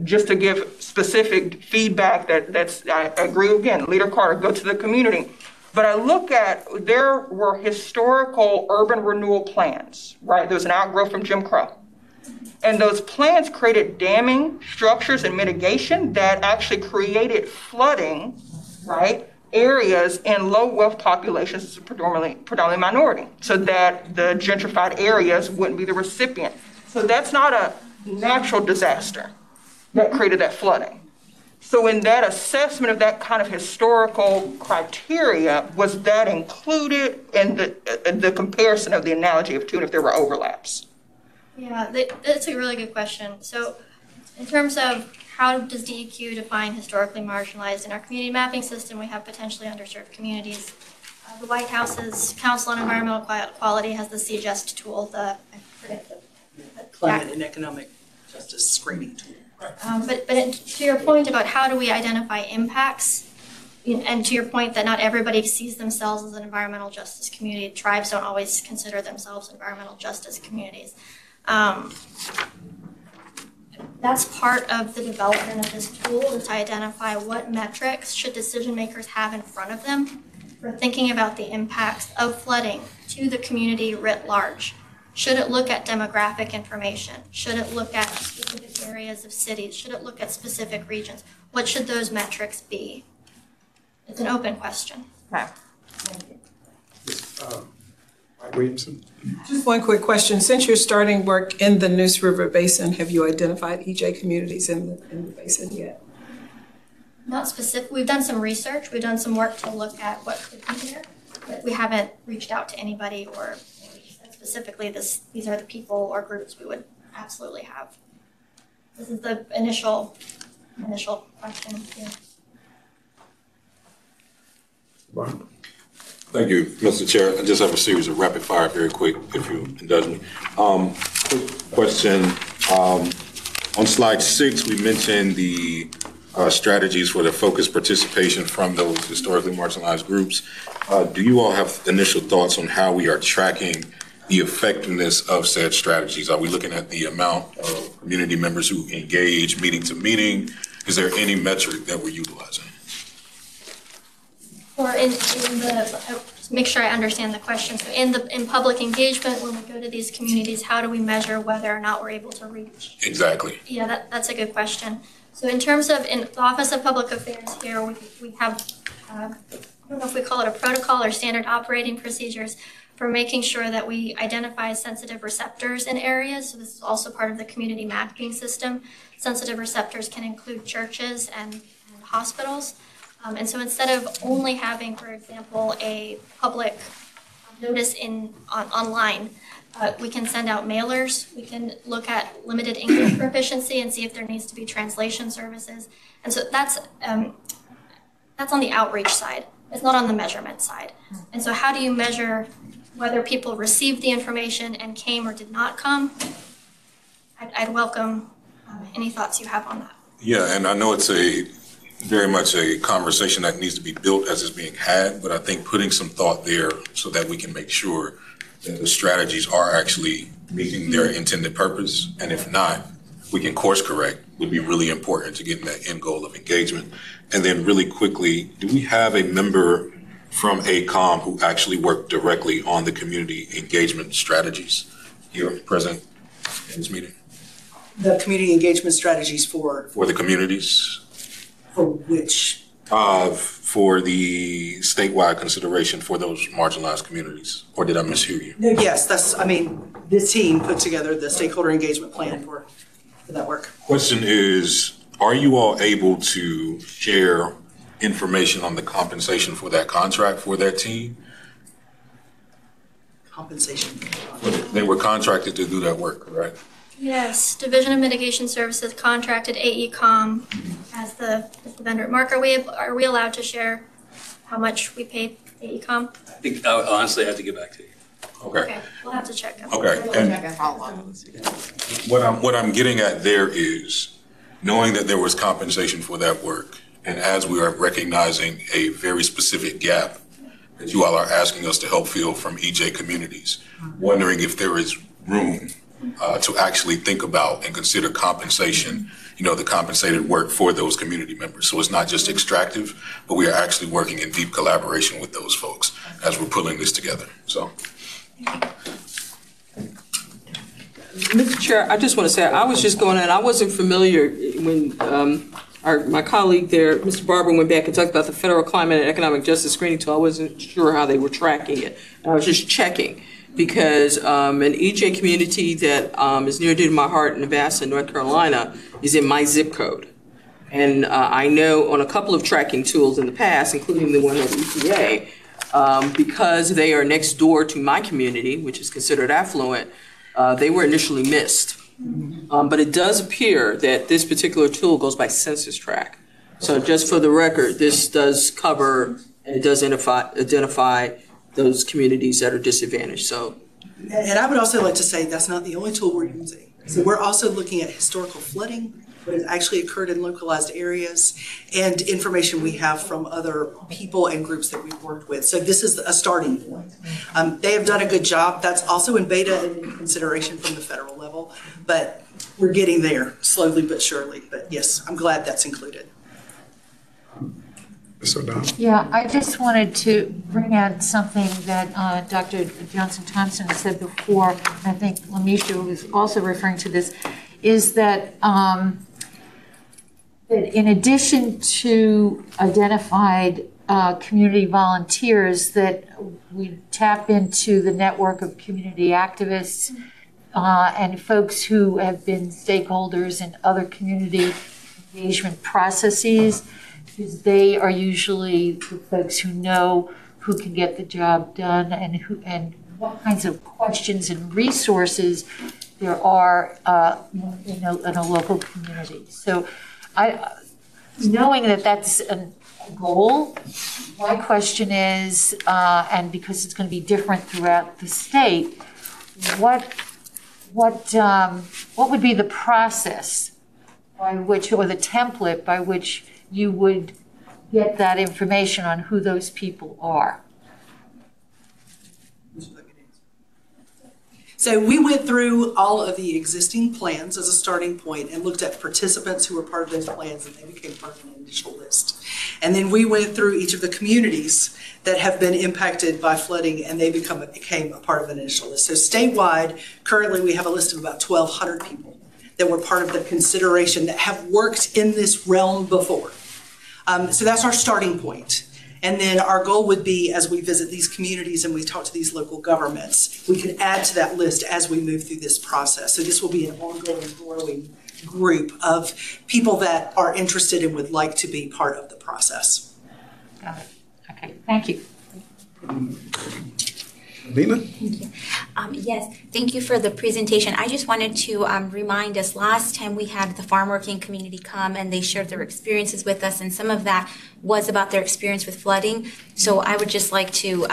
Speaker 11: just to give specific feedback I agree again, Leader Carter, go to the community. But I look at, there were historical urban renewal plans, right? There was an outgrowth from Jim Crow. And those plans created damming structures and mitigation that actually created flooding, right? Areas in low wealth populations, predominantly minority, so that the gentrified areas wouldn't be the recipient. So that's not a natural disaster that created that flooding. So in that assessment of that kind of historical criteria, was that included in the comparison of the analogy of two, and if there were overlaps?
Speaker 4: Yeah, that's a really good question. So in terms of how does DEQ define historically marginalized? In our community mapping system, we have potentially underserved communities. The White House's Council on Environmental Quality has the CGEST tool, I forget the
Speaker 6: Climate and Economic Justice Screening Tool.
Speaker 4: But to your point about how do we identify impacts, and to your point that not everybody sees themselves as an environmental justice community, tribes don't always consider themselves environmental justice communities. That's part of the development of this tool, is to identify what metrics should decision makers have in front of them for thinking about the impacts of flooding to the community writ large. Should it look at demographic information? Should it look at specific areas of cities? Should it look at specific regions? What should those metrics be? It's an open question.
Speaker 11: Okay.
Speaker 1: Mike Williamson.
Speaker 12: Just one quick question. Since you're starting work in the Neuse River Basin, have you identified EJ communities in the basin yet?
Speaker 4: Not specific. We've done some research. We've done some work to look at what could be there, but we haven't reached out to anybody or specifically these are the people or groups we would absolutely have. This is the initial question. Yeah.
Speaker 1: Wow.
Speaker 13: Thank you, Mr. Chair. I just have a series of rapid fire, very quick, if you indulge me. Quick question. On slide 6, we mentioned the strategies for the focused participation from those historically marginalized groups. Do you all have initial thoughts on how we are tracking the effectiveness of said strategies? Are we looking at the amount of community members who engage meeting to meeting? Is there any metric that we're utilizing?
Speaker 4: Or in the, make sure I understand the question. So in public engagement, when we go to these communities, how do we measure whether or not we're able to reach?
Speaker 13: Exactly.
Speaker 4: Yeah, that's a good question. So in terms of, in the Office of Public Affairs here, we have, I don't know if we call it a protocol or standard operating procedures for making sure that we identify sensitive receptors in areas. So this is also part of the community mapping system. Sensitive receptors can include churches and hospitals. And so instead of only having, for example, a public notice online, we can send out mailers. We can look at limited English proficiency and see if there needs to be translation services. And so that's on the outreach side. It's not on the measurement side. And so how do you measure whether people received the information and came or did not come? I'd welcome any thoughts you have on that.
Speaker 13: Yeah, and I know it's very much a conversation that needs to be built as it's being had, but I think putting some thought there so that we can make sure that the strategies are actually meeting their intended purpose, and if not, we can course correct, would be really important to getting that end goal of engagement. And then really quickly, do we have a member from ACOM who actually worked directly on the community engagement strategies here present in this meeting?
Speaker 6: The community engagement strategies for
Speaker 13: the communities?
Speaker 6: For which?
Speaker 13: For the statewide consideration for those marginalized communities, or did I mishear you?
Speaker 6: No, yes, this team put together the stakeholder engagement plan for that work.
Speaker 13: Question is, are you all able to share information on the compensation for that contract for that team?
Speaker 6: Compensation.
Speaker 13: They were contracted to do that work, correct?
Speaker 4: Yes, Division of Mitigation Services contracted AECOM as the vendor. Mark, are we allowed to share how much we paid AECOM?
Speaker 8: I think I'll honestly have to get back to you.
Speaker 13: Okay.
Speaker 4: We'll have to check.
Speaker 13: Okay. And what I'm getting at there is knowing that there was compensation for that work, and as we are recognizing a very specific gap that you all are asking us to help fill from EJ communities, wondering if there is room to actually think about and consider compensation, the compensated work for those community members. So it's not just extractive, but we are actually working in deep collaboration with those folks as we're pulling this together. So.
Speaker 7: Mr. Chair, I just want to say, I was just going in, I wasn't familiar when my colleague there, Mr. Barber, went back and talked about the Federal Climate and Economic Justice Screening Tool. I wasn't sure how they were tracking it. And I was just checking because an EJ community that is near and dear to my heart in Nevaeh, North Carolina, is in my zip code. And I know on a couple of tracking tools in the past, including the one at EPA, because they are next door to my community, which is considered affluent, they were initially missed. But it does appear that this particular tool goes by census tract. So just for the record, this does cover and it does identify those communities that are disadvantaged. So,
Speaker 6: and I would also like to say that's not the only tool we're using. So we're also looking at historical flooding, what has actually occurred in localized areas, and information we have from other people and groups that we've worked with. So this is a starting point. They have done a good job. That's also in beta and in consideration from the federal level, but we're getting there slowly but surely. But yes, I'm glad that's included.
Speaker 1: Ms. O'Donnell.
Speaker 2: Yeah, I just wanted to bring out something that Dr. Johnson-Thompson said before, and I think Lamisha was also referring to this, is that that in addition to identified community volunteers, that we tap into the network of community activists and folks who have been stakeholders in other community engagement processes, because they are usually the folks who know who can get the job done and what kinds of questions and resources there are in a local community. So knowing that that's a goal, my question is, and because it's going to be different throughout the state, what would be the process by which, or the template by which you would get that information on who those people are?
Speaker 6: So we went through all of the existing plans as a starting point and looked at participants who were part of those plans, and they became part of an initial list. And then we went through each of the communities that have been impacted by flooding, and they became a part of an initial list. So statewide, currently we have a list of about 1,200 people that were part of the consideration that have worked in this realm before. So that's our starting point. And then our goal would be, as we visit these communities and we talk to these local governments, we can add to that list as we move through this process. So this will be an ongoing, growing group of people that are interested and would like to be part of the process.
Speaker 2: Got it. Okay, thank you.
Speaker 1: Lena?
Speaker 14: Thank you. Yes, thank you for the presentation. I just wanted to remind us, last time we had the farm working community come and they shared their experiences with us, and some of that was about their experience with flooding. So I would just like to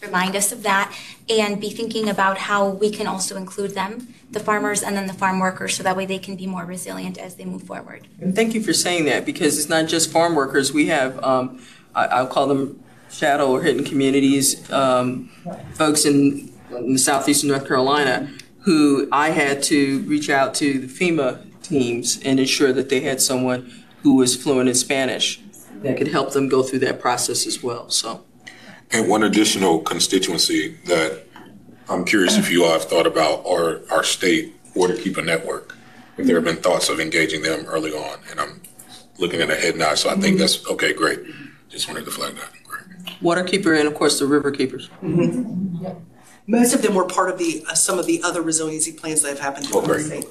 Speaker 14: remind us of that and be thinking about how we can also include them, the farmers and then the farm workers, so that way they can be more resilient as they move forward.
Speaker 7: And thank you for saying that, because it's not just farm workers. We have, I'll call them shadow or hidden communities, folks in the southeastern North Carolina, who I had to reach out to the FEMA teams and ensure that they had someone who was fluent in Spanish that could help them go through that process as well. So,
Speaker 13: and one additional constituency that I'm curious if you all have thought about are our state Waterkeeper Network, if there have been thoughts of engaging them early on. And I'm looking at a head nod, so I think that's okay, great. Just wanted to flag that.
Speaker 7: Waterkeeper and, of course, the River Keepers.
Speaker 6: Mm-hmm. Yeah. Most of them were part of the some of the other resiliency plans that have happened throughout the state.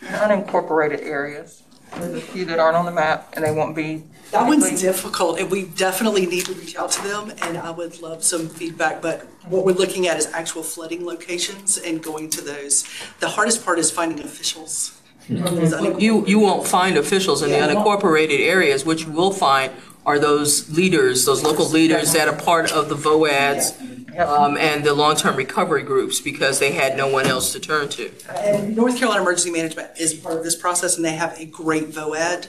Speaker 11: Unincorporated areas. There's a few that aren't on the map, and they won't be.
Speaker 6: That one's difficult, and we definitely need to reach out to them, and I would love some feedback. But what we're looking at is actual flooding locations and going to those. The hardest part is finding officials.
Speaker 7: You won't find officials in the unincorporated areas. What you will find are those leaders, those local leaders that are part of the VOADs and the long-term recovery groups, because they had no one else to turn to.
Speaker 6: And North Carolina Emergency Management is part of this process, and they have a great VOAD.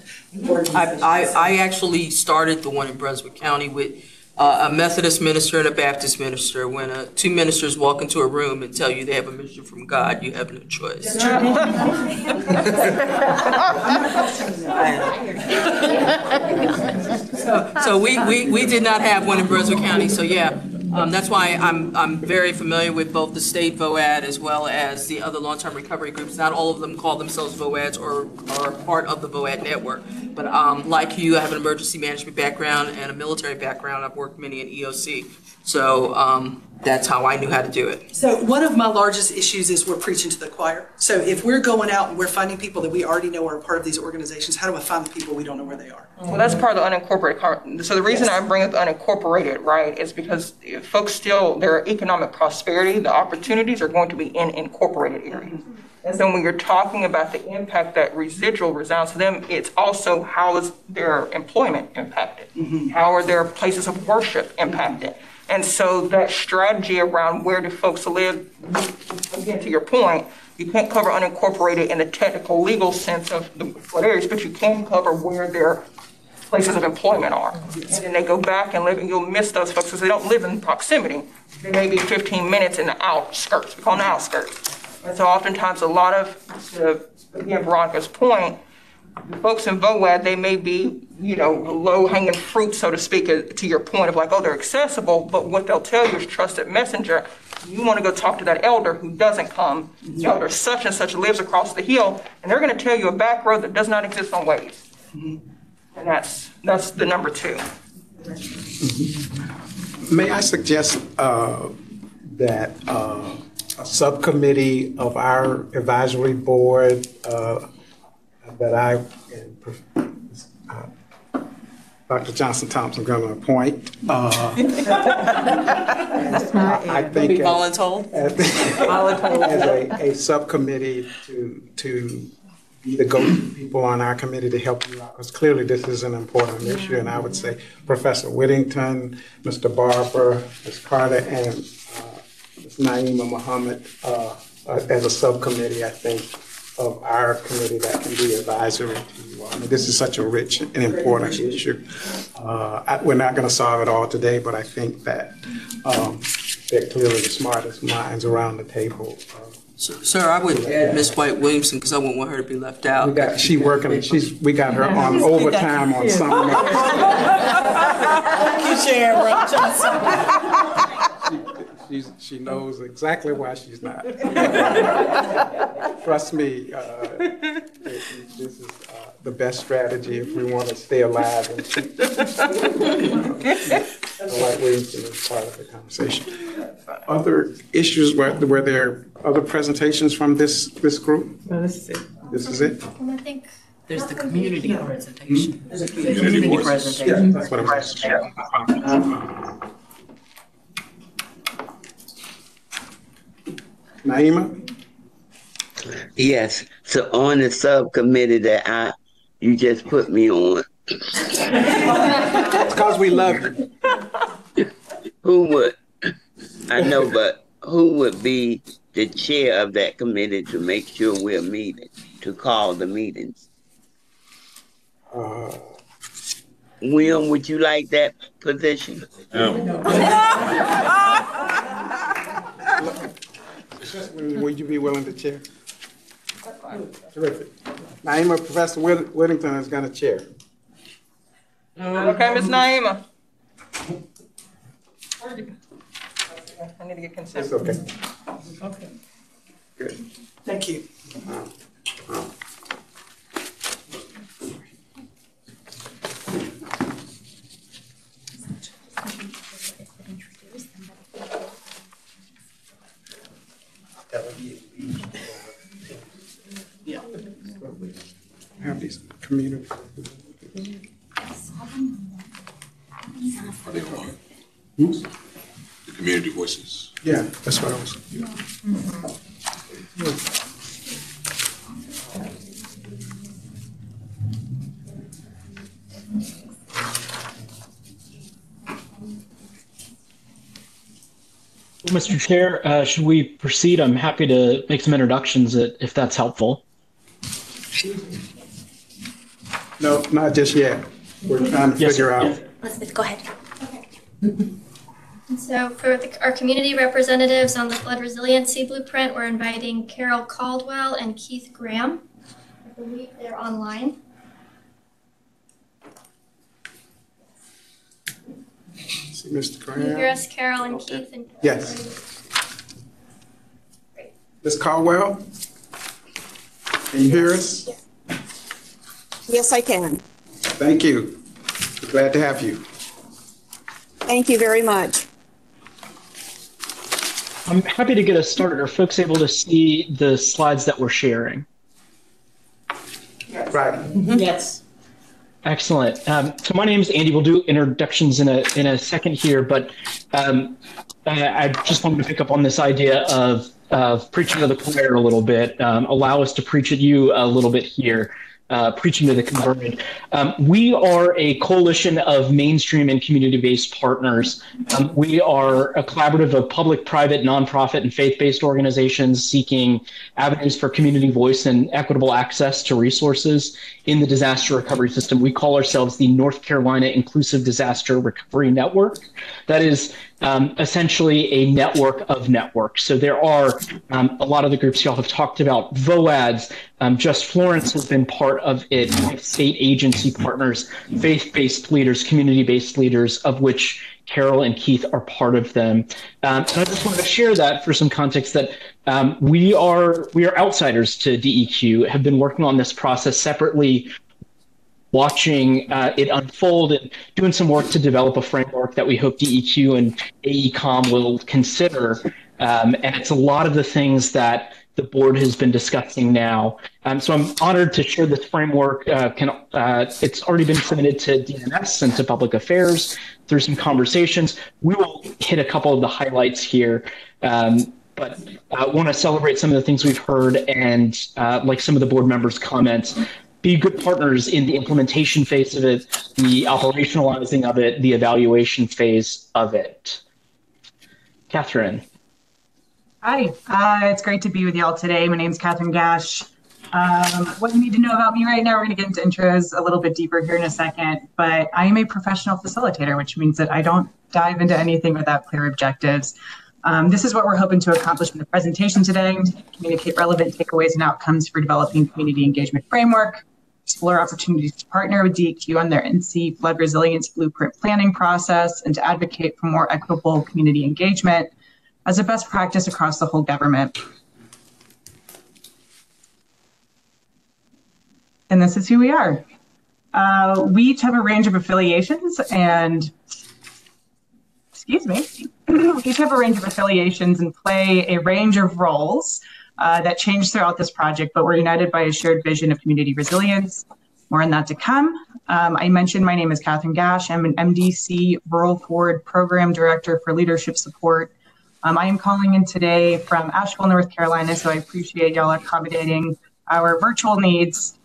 Speaker 7: I actually started the one in Brunswick County with a Methodist minister and a Baptist minister. When two ministers walk into a room and tell you they have a mission from God, you have no choice. So we did not have one in Brunswick County. So yeah, that's why I'm very familiar with both the state VOAD as well as the other long-term recovery groups. Not all of them call themselves VOADs or are part of the VOAD network. But like you, I have an emergency management background and a military background. I've worked many in EOC. So that's how I knew how to do it.
Speaker 6: So one of my largest issues is we're preaching to the choir. So if we're going out and we're finding people that we already know are a part of these organizations, how do I find the people we don't know where they are?
Speaker 11: Well, that's part of the unincorporated. So the reason I bring up the unincorporated, right, is because folks still, their economic prosperity, the opportunities are going to be in incorporated areas. And so when you're talking about the impact that residual resounds to them, it's also how is their employment impacted? How are their places of worship impacted? And so that strategy around where do folks live, again, to your point, you can't cover unincorporated in the technical legal sense of the flood areas, but you can cover where their places of employment are. And then they go back and live, and you'll miss those folks because they don't live in proximity. They may be 15 minutes in the outskirts. We call them outskirts. And so oftentimes a lot of, again, Veronica's point, the folks in VOAD, they may be, low-hanging fruit, so to speak, to your point of like, oh, they're accessible, but what they'll tell you is trusted messenger. You want to go talk to that elder who doesn't come. Elder such and such lives across the hill, and they're going to tell you a back road that does not exist on Waze. And that's the number 2.
Speaker 1: May I suggest that a subcommittee of our advisory board that I and Dr. Johnson Thompson going to appoint. I think as a subcommittee to be the go-to people on our committee to help you out, because clearly this is an important issue, and I would say Professor Whittington, Mr. Barber, Ms. Carter, and Ms. Naima Muhammad as a subcommittee, I think, of our committee that can be advisory to you all. I mean, this is such a rich and important issue. We're not going to solve it all today, but I think that they're clearly the smartest minds around the table.
Speaker 7: Sir, I would add Ms. White Williamson because I wouldn't want her to be left out.
Speaker 1: We got her on overtime on something else.
Speaker 6: Thank you, Sharon Johnson.
Speaker 1: She knows exactly why she's not. Trust me, this is the best strategy if we want to stay alive. And White Williamson is part of the conversation. Other issues, were there other presentations from this group?
Speaker 12: No, this is it.
Speaker 1: This is it?
Speaker 4: And I think
Speaker 7: there's the community presentation.
Speaker 1: There's a community presentation. Yeah, that's what I'm saying. Naima?
Speaker 10: Yes. So on the subcommittee that you just put me on.
Speaker 1: It's because we love you.
Speaker 10: Who would, I know, but who would be the chair of that committee to make sure we're meeting, to call the meetings? William, would you like that position?
Speaker 13: No.
Speaker 1: Would you be willing to chair? Terrific. Naima, Professor Whittington is going to chair.
Speaker 11: Okay, Ms. Naima. I need to get consent.
Speaker 1: It's okay.
Speaker 12: Okay.
Speaker 1: Good.
Speaker 6: Thank you.
Speaker 1: Yeah. Have these community.
Speaker 13: Are they on? The community voices.
Speaker 1: Yeah, that's what I was.
Speaker 15: Well, Mr. Chair, should we proceed? I'm happy to make some introductions if that's helpful.
Speaker 1: No, not just yet. We're trying to figure out.
Speaker 14: Elizabeth, go ahead.
Speaker 4: And so for our community representatives on the flood resiliency blueprint, we're inviting Carol Caldwell and Keith Graham. I believe they're online.
Speaker 1: See Mr.
Speaker 4: Can you hear
Speaker 1: Graham?
Speaker 4: us, Carol and Keith? And
Speaker 1: Yes. Ms. Caldwell? Can you hear us?
Speaker 16: Yes, I can.
Speaker 1: Thank you. We're glad to have you.
Speaker 16: Thank you very much.
Speaker 15: I'm happy to get us started. Are folks able to see the slides that we're sharing?
Speaker 1: Right.
Speaker 6: Yes.
Speaker 15: Excellent. So my name is Andy. We'll do introductions in a second here, but I just wanted to pick up on this idea of preaching to the choir a little bit. Allow us to preach at you a little bit here. Preaching to the converted. We are a coalition of mainstream and community-based partners. We are a collaborative of public, private, nonprofit, and faith-based organizations seeking avenues for community voice and equitable access to resources in the disaster recovery system. We call ourselves the North Carolina Inclusive Disaster Recovery Network. That is essentially a network of networks. So there are a lot of the groups y'all have talked about. VOADS, Just Florence has been part of it, state agency partners, faith-based leaders, community-based leaders, of which Carol and Keith are part of them. And I just wanted to share that for some context that we are outsiders to DEQ, have been working on this process separately, watching it unfold and doing some work to develop a framework that we hope DEQ and AECOM will consider. And it's a lot of the things that the board has been discussing now. So I'm honored to share this framework. It's already been submitted to DNS and to Public Affairs through some conversations. We will hit a couple of the highlights here. But I want to celebrate some of the things we've heard and like some of the board members' comments. Be good partners in the implementation phase of it, the operationalizing of it, the evaluation phase of it. Catherine.
Speaker 17: Hi, it's great to be with y'all today. My name is Catherine Gash. What you need to know about me right now, we're going to get into intros a little bit deeper here in a second, but I am a professional facilitator, which means that I don't dive into anything without clear objectives. This is what we're hoping to accomplish in the presentation today: communicate relevant takeaways and outcomes for developing community engagement framework, explore opportunities to partner with DEQ on their NC flood resilience blueprint planning process, and to advocate for more equitable community engagement as a best practice across the whole government. And this is who we are. We each have a range of affiliations and, we each have a range of affiliations and play a range of roles that change throughout this project, but we're united by a shared vision of community resilience. More on that to come. I mentioned my name is Catherine Gash. I'm an MDC Rural Forward Program Director for Leadership Support. I am calling in today from Asheville, North Carolina, so I appreciate y'all accommodating our virtual needs.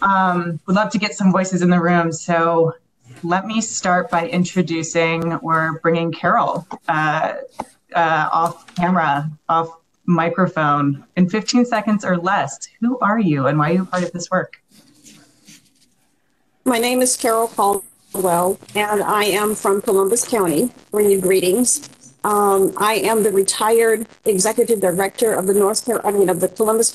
Speaker 17: Would love to get some voices in the room, so let me start by introducing or bringing Carol off camera, off microphone in 15 seconds or less. Who are you and why are you part of this work?
Speaker 16: My name is Carol Caldwell, and I am from Columbus County. Bring you greetings. I am the retired executive director of the the Columbus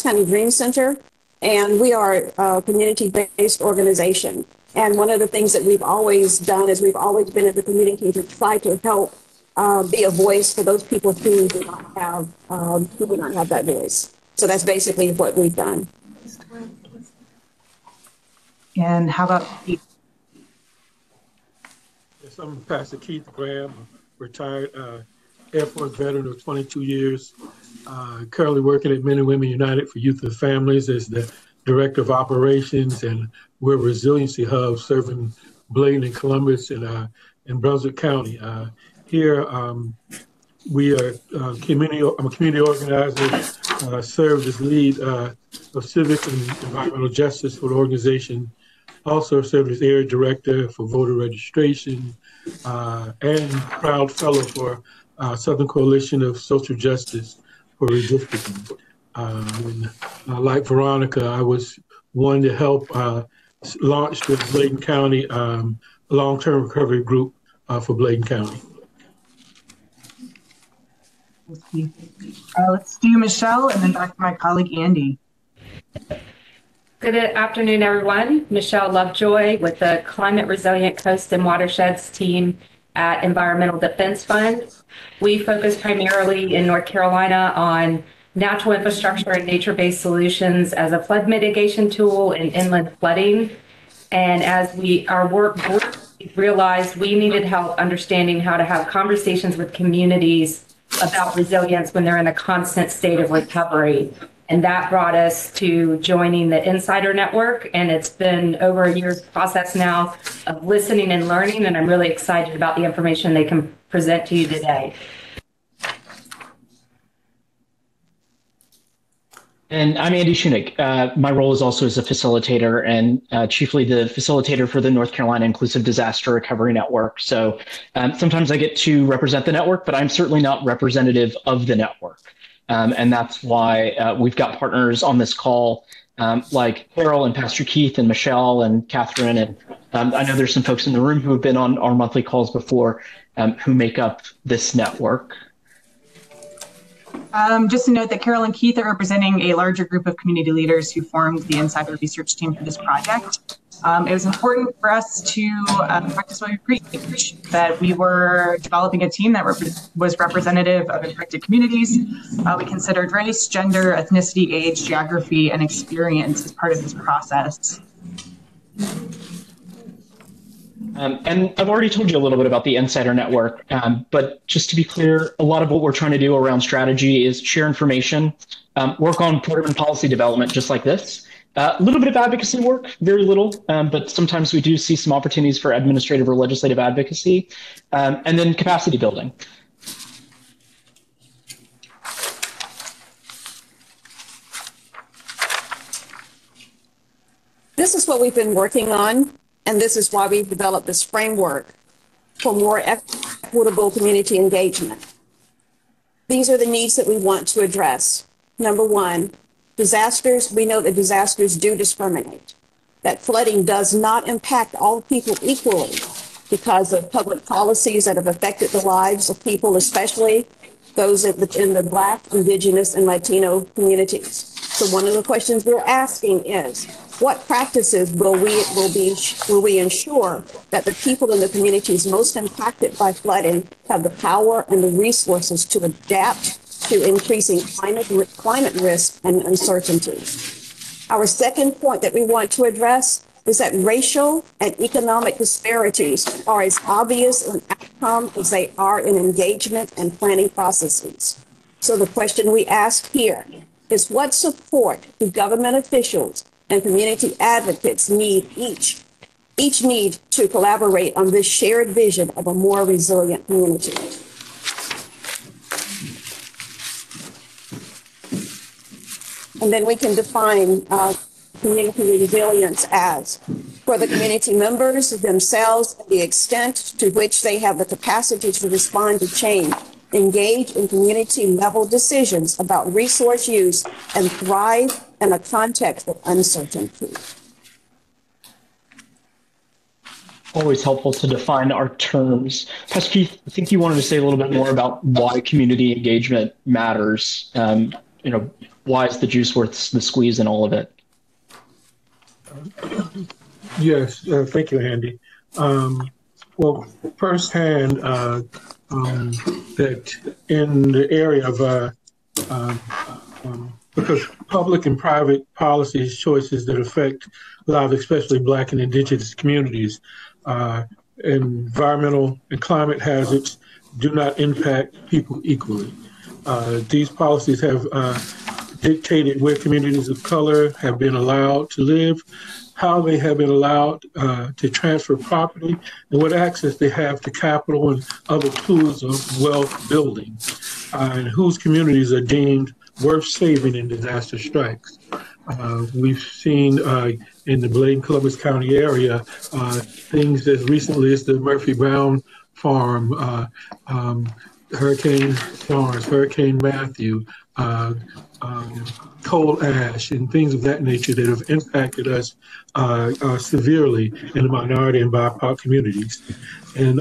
Speaker 16: County Dream Center, and we are a community-based organization. And one of the things that we've always done is we've always been at the community to try to help be a voice for those people who do not have that voice. So that's basically what we've done.
Speaker 17: And how about Keith?
Speaker 18: Yes, I'm Pastor Keith Graham, retired Air Force veteran of 22 years, currently working at Men and Women United for Youth and Families as the Director of Operations, and we're a resiliency hub serving Bladen and Columbus and Brunswick County. Here, we are I'm a community organizer, served as lead of civic and environmental justice for the organization. Also served as area director for voter registration and proud fellow for Southern Coalition of Social Justice for Redistricting. Like Veronica, I was one to help launch the Bladen County long-term recovery group for Bladen County.
Speaker 17: Let's do Michelle and then back to my colleague Andy.
Speaker 19: Good afternoon, everyone. Michelle Lovejoy with the Climate Resilient Coast and Watersheds team at Environmental Defense Fund. We focus primarily in North Carolina on natural infrastructure and nature-based solutions as a flood mitigation tool in inland flooding. And as our work grew, we realized we needed help understanding how to have conversations with communities about resilience when they're in a constant state of recovery. And that brought us to joining the Insider Network. And it's been over a year's process now of listening and learning. And I'm really excited about the information they can present to you today.
Speaker 15: And I'm Andy Schunig. My role is also as a facilitator and chiefly the facilitator for the North Carolina Inclusive Disaster Recovery Network. So sometimes I get to represent the network, but I'm certainly not representative of the network. And that's why we've got partners on this call like Carol and Pastor Keith and Michelle and Catherine. And I know there's some folks in the room who have been on our monthly calls before who make up this network.
Speaker 17: Just to note that Carol and Keith are representing a larger group of community leaders who formed the Insider research team for this project. It was important for us to practice what we preach, that we were developing a team that was representative of impacted communities. We considered race, gender, ethnicity, age, geography, and experience as part of this process.
Speaker 15: And I've already told you a little bit about the Insider Network, but just to be clear, a lot of what we're trying to do around strategy is share information, work on program and policy development just like this. A little bit of advocacy work, very little, but sometimes we do see some opportunities for administrative or legislative advocacy, and then capacity building.
Speaker 16: This is what we've been working on, and this is why we've developed this framework for more equitable community engagement. These are the needs that we want to address. Number one, disasters. We know that disasters do discriminate, that flooding does not impact all people equally because of public policies that have affected the lives of people, especially those in the Black, Indigenous, and Latino communities. So one of the questions we're asking is, what practices will we ensure that the people in the communities most impacted by flooding have the power and the resources to adapt to increasing climate risk and uncertainty? Our second point that we want to address is that racial and economic disparities are as obvious in outcome as they are in engagement and planning processes. So the question we ask here is, what support do government officials and community advocates need each need to collaborate on this shared vision of a more resilient community? And then we can define community resilience as, for the community members themselves, the extent to which they have the capacity to respond to change, engage in community-level decisions about resource use, and thrive in a context of uncertainty.
Speaker 15: Always helpful to define our terms. Pastor Keith, I think you wanted to say a little bit more about why community engagement matters. Why is the juice worth the squeeze in all of it?
Speaker 18: Yes, thank you, Andy. Well, firsthand, that in the area of, because public and private policies choices that affect a lot of especially Black and Indigenous communities, environmental and climate hazards do not impact people equally. These policies have dictated where communities of color have been allowed to live, how they have been allowed to transfer property, and what access they have to capital and other tools of wealth building, and whose communities are deemed worth saving in disaster strikes. We've seen in the Bladen-Columbus County area things as recently as the Murphy Brown Farm, Hurricane Florence, Hurricane Matthew, coal ash and things of that nature that have impacted us severely in the minority and BIPOC communities. And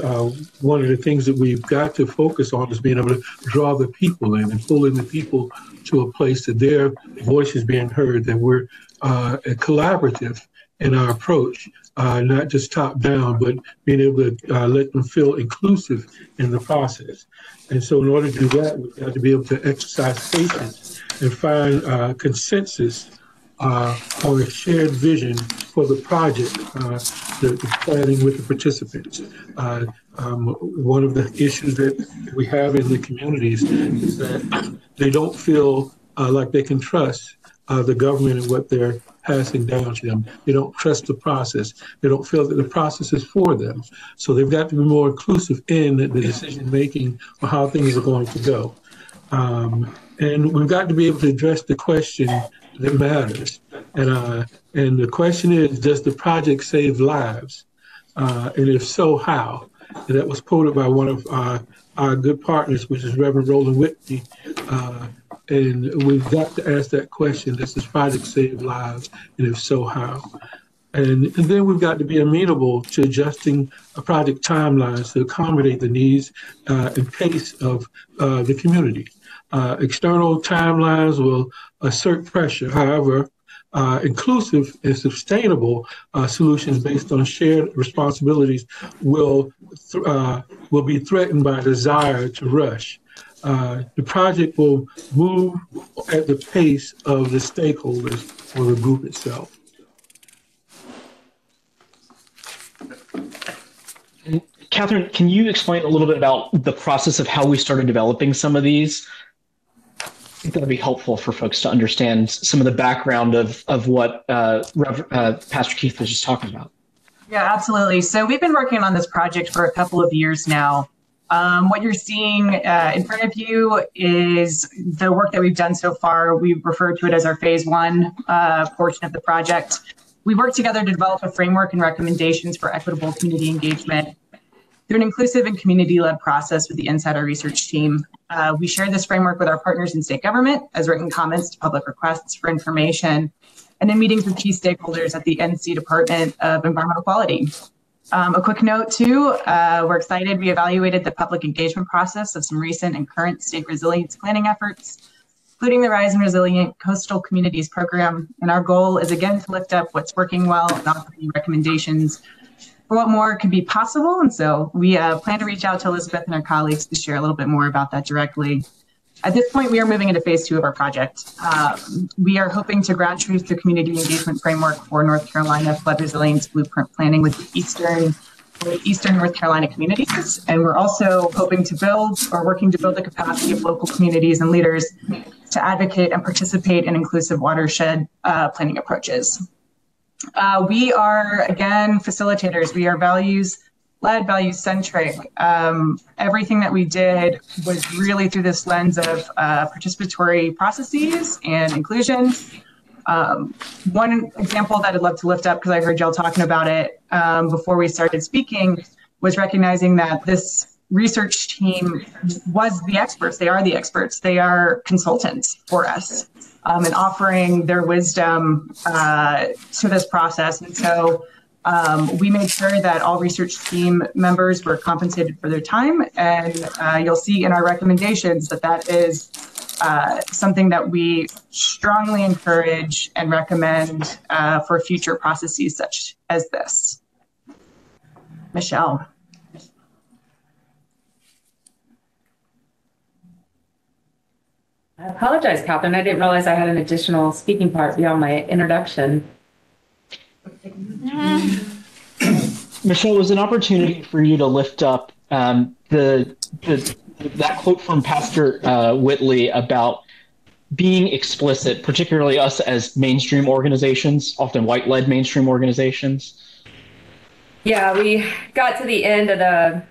Speaker 18: one of the things that we've got to focus on is being able to draw the people in and pull in the people to a place that their voice is being heard, that we're collaborative in our approach, not just top down, but being able to let them feel inclusive in the process. And so in order to do that, we've got to be able to exercise patience and find consensus or a shared vision for the project, the planning with the participants. One of the issues that we have in the communities is that they don't feel like they can trust the government and what they're passing down to them. They don't trust the process. They don't feel that the process is for them. So they've got to be more inclusive in the decision-making for how things are going to go. And we've got to be able to address the question that matters. And the question is, does the project save lives? And if so, how? And that was quoted by one of our good partners, which is Reverend Roland Whitney. And we've got to ask that question, does this project save lives? And if so, how? And then we've got to be amenable to adjusting a project timelines to accommodate the needs and pace of the community. External timelines will assert pressure. However, inclusive and sustainable solutions based on shared responsibilities will be threatened by a desire to rush. The project will move at the pace of the stakeholders or the group itself.
Speaker 15: Catherine, can you explain a little bit about the process of how we started developing some of these? I think that'd be helpful for folks to understand some of the background of what Pastor Keith was just talking about.
Speaker 17: Yeah, absolutely. So we've been working on this project for a couple of years now. What you're seeing in front of you is the work that we've done so far. We refer to it as our phase one portion of the project. We worked together to develop a framework and recommendations for equitable community engagement through an inclusive and community-led process with the Insider Research team. We shared this framework with our partners in state government as written comments to public requests for information and in meetings with key stakeholders at the NC Department of Environmental Quality. A quick note too, we're excited we evaluated the public engagement process of some recent and current state resilience planning efforts, including the Rise and Resilient Coastal Communities program. And our goal is again to lift up what's working well and offer you recommendations for what more could be possible. And so we plan to reach out to Elizabeth and her colleagues to share a little bit more about that directly. At this point, we are moving into phase two of our project. We are hoping to ground truth the community engagement framework for North Carolina flood resilience blueprint planning with Eastern North Carolina communities. And we're also hoping to build or working to build the capacity of local communities and leaders to advocate and participate in inclusive watershed planning approaches. We are, again, facilitators. We are values-led, values-centric. Everything that we did was really through this lens of participatory processes and inclusion. One example that I'd love to lift up, because I heard y'all talking about it before we started speaking, was recognizing that this research team was the experts. They are the experts. They are consultants for us and offering their wisdom to this process. And so we made sure that all research team members were compensated for their time. And you'll see in our recommendations that that is something that we strongly encourage and recommend for future processes such as this. Michelle.
Speaker 19: I apologize, Catherine. I didn't realize I had an additional speaking part beyond my introduction.
Speaker 15: Michelle, it was an opportunity for you to lift up that quote from Pastor Whitley about being explicit, particularly us as mainstream organizations, often white-led mainstream organizations.
Speaker 19: Yeah, we got to the end of the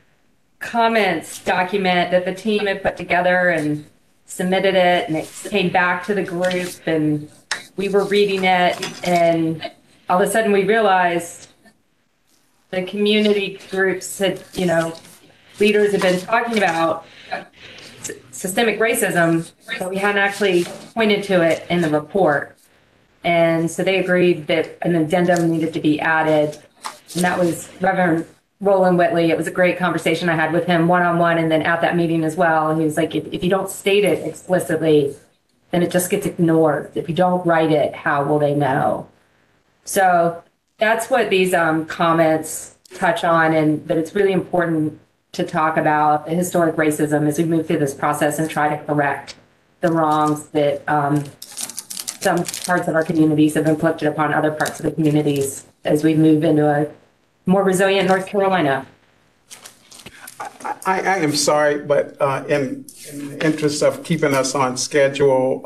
Speaker 19: comments document that the team had put together and submitted it, and it came back to the group, and we were reading it, and all of a sudden we realized the community groups had, leaders had been talking about systemic racism, but we hadn't actually pointed to it in the report. And so they agreed that an addendum needed to be added. And that was Reverend Roland Whitley. It was a great conversation I had with him one-on-one and then at that meeting as well. And he was like, if you don't state it explicitly, then it just gets ignored. If you don't write it, how will they know? So that's what these comments touch on, and that it's really important to talk about historic racism as we move through this process and try to correct the wrongs that some parts of our communities have inflicted upon other parts of the communities as we move into a more resilient North Carolina.
Speaker 1: I am sorry, but in the interest of keeping us on schedule,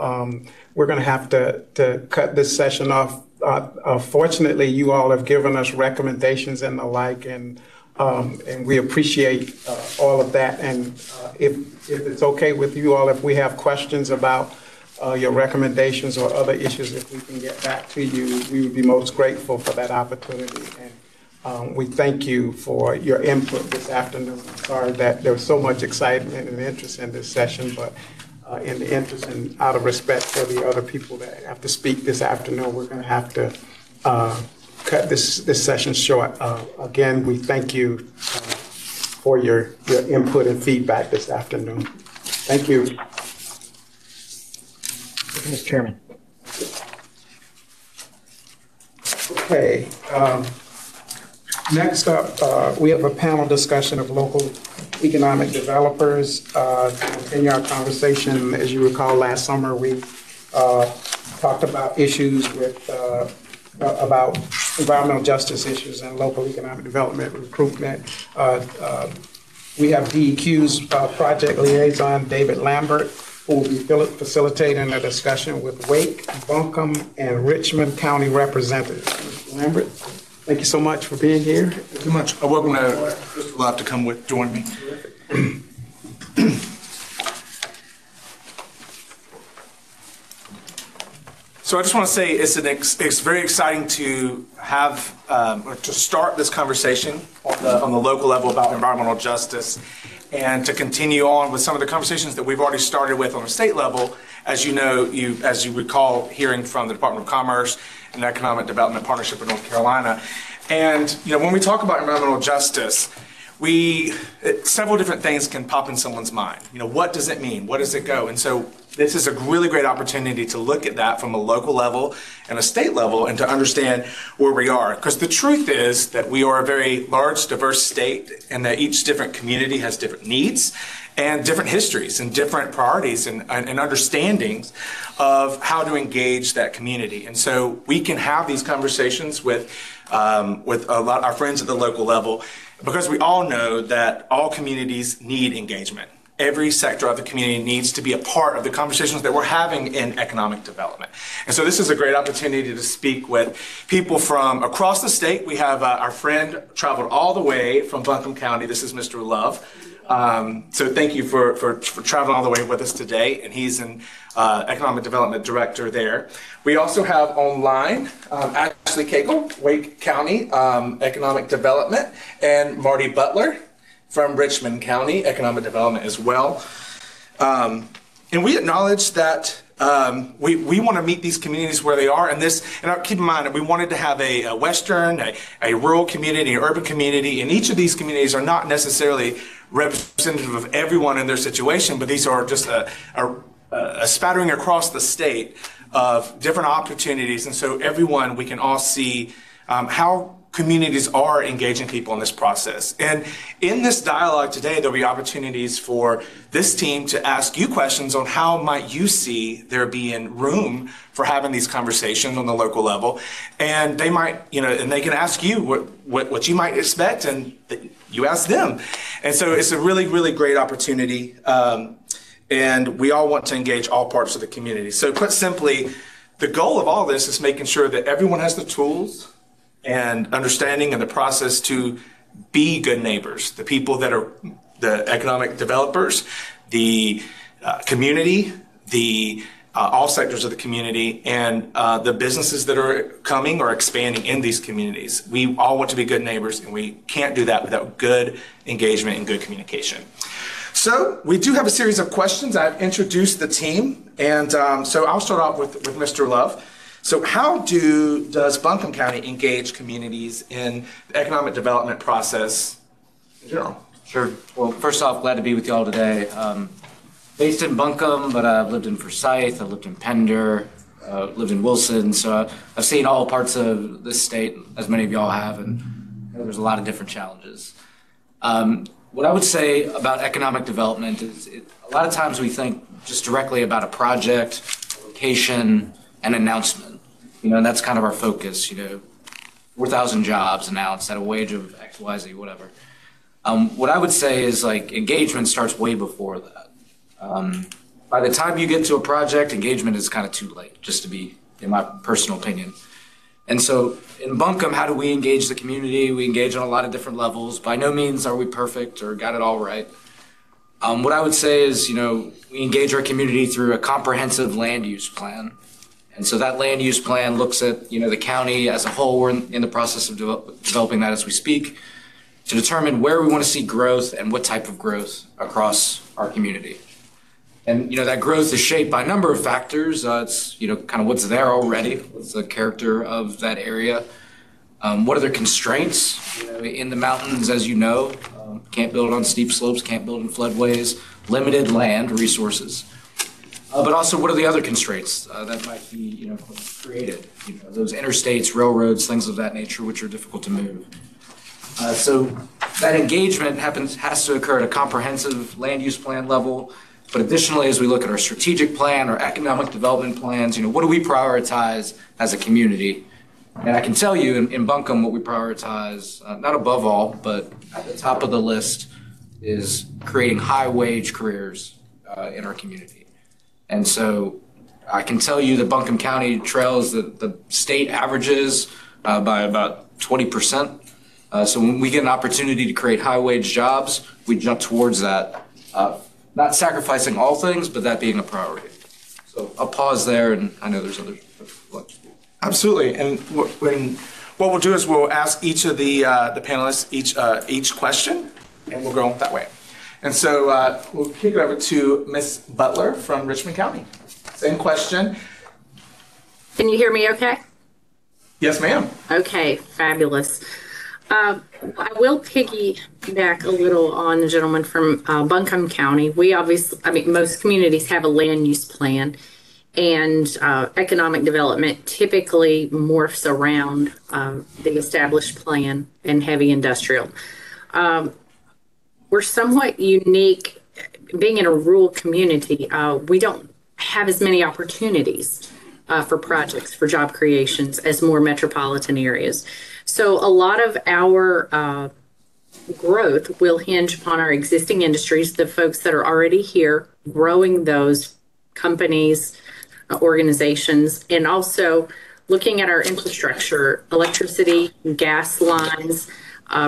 Speaker 1: we're going to have to cut this session off. Fortunately, you all have given us recommendations and the like, and we appreciate all of that. And if it's okay with you all, if we have questions about your recommendations or other issues, if we can get back to you, we would be most grateful for that opportunity. And we thank you for your input this afternoon. I'm sorry that there was so much excitement and interest in this session, but in the interest and out of respect for the other people that have to speak this afternoon, we're going to have to cut this session short. Again, we thank you for your input and feedback this afternoon. Thank you.
Speaker 15: Mr. Chairman.
Speaker 1: Okay. Next up, we have a panel discussion of local economic developers. To continue our conversation, as you recall, last summer we talked about issues with about environmental justice issues and local economic development recruitment. We have DEQ's project liaison, David Lambert, who will be facilitating a discussion with Wake, Buncombe, and Richmond County representatives. Mr. Lambert, thank you so much for being here.
Speaker 20: Thank you much. I welcome Mr. Love to come join me. So I just want to say it's very exciting to have to start this conversation on the local level about environmental justice, and to continue on with some of the conversations that we've already started with on the state level. As you know, as you recall, hearing from the Department of Commerce and the Economic Development Partnership of North Carolina. And when we talk about environmental justice, several different things can pop in someone's mind. What does it mean? What does it go? And so this is a really great opportunity to look at that from a local level and a state level, and to understand where we are. Because the truth is that we are a very large, diverse state, and that each different community has different needs and different histories and different priorities and understandings of how to engage that community. And so we can have these conversations with a lot of our friends at the local level, because we all know that all communities need engagement. Every sector of the community needs to be a part of the conversations that we're having in economic development. And so this is a great opportunity to speak with people from across the state. We have our friend traveled all the way from Buncombe County. This is Mr. Love. So thank you for traveling all the way with us today. And he's an economic development director there. We also have online Ashley Cagle, Wake County Economic Development, and Marty Butler from Richmond County Economic Development as well. And we acknowledge that we want to meet these communities where they are. And keep in mind that we wanted to have a Western, a rural community, an urban community, and each of these communities are not necessarily representative of everyone in their situation, but these are just a spattering across the state of different opportunities. And so we can all see how communities are engaging people in this process. And in this dialogue today, there'll be opportunities for this team to ask you questions on how might you see there being room for having these conversations on the local level. And they might, and they can ask you what you might expect, and you ask them. And so it's a really, really great opportunity. And we all want to engage all parts of the community. So put simply, the goal of all this is making sure that everyone has the tools and understanding and the process to be good neighbors. The people that are the economic developers, the community, all sectors of the community, and the businesses that are coming or expanding in these communities. We all want to be good neighbors, and we can't do that without good engagement and good communication. So we do have a series of questions. I've introduced the team, and so I'll start off with Mr. Love. So how does Buncombe County engage communities in the economic development process in general?
Speaker 21: Sure. Well, first off, glad to be with you all today. Based in Buncombe, but I've lived in Forsyth, I've lived in Pender, lived in Wilson, so I've seen all parts of this state, as many of y'all have, and there's a lot of different challenges. What I would say about economic development is a lot of times we think just directly about a project, location, and announcement. And that's kind of our focus, 4,000 jobs announced at a wage of X, Y, Z, whatever. What I would say is engagement starts way before that. By the time you get to a project, engagement is kind of too late, just to be, in my personal opinion. And so in Buncombe, how do we engage the community? We engage on a lot of different levels. By no means are we perfect or got it all right. What I would say is, we engage our community through a comprehensive land use plan. And so that land use plan looks at, the county as a whole. We're in the process of developing that as we speak to determine where we want to see growth and what type of growth across our community. And, that growth is shaped by a number of factors. It's, kind of what's there already, what's the character of that area. What are the constraints in the mountains, as you know? Can't build on steep slopes, can't build in floodways, limited land resources. But also, what are the other constraints that might be, created? Those interstates, railroads, things of that nature, which are difficult to move. So that engagement has to occur at a comprehensive land use plan level. But additionally, as we look at our strategic plan, our economic development plans, what do we prioritize as a community? And I can tell you in Buncombe what we prioritize, not above all, but at the top of the list is creating high wage careers in our community. And so I can tell you that Buncombe County trails the state averages by about 20%. So when we get an opportunity to create high wage jobs, we jump towards that, not sacrificing all things, but that being a priority. So I'll pause there, and I know there's others.
Speaker 20: Absolutely. And what we'll do is we'll ask each of the panelists each question, and we'll go that way. And so we'll kick it over to Ms. Butler from Richmond County. Same question.
Speaker 22: Can you hear me okay?
Speaker 20: Yes, ma'am.
Speaker 22: Okay, fabulous. I will piggyback a little on the gentleman from Buncombe County. We obviously, most communities have a land use plan, and economic development typically morphs around the established plan and heavy industrial. We're somewhat unique being in a rural community. We don't have as many opportunities for projects, for job creations as more metropolitan areas. So a lot of our growth will hinge upon our existing industries, the folks that are already here, growing those companies, organizations, and also looking at our infrastructure, electricity, gas lines,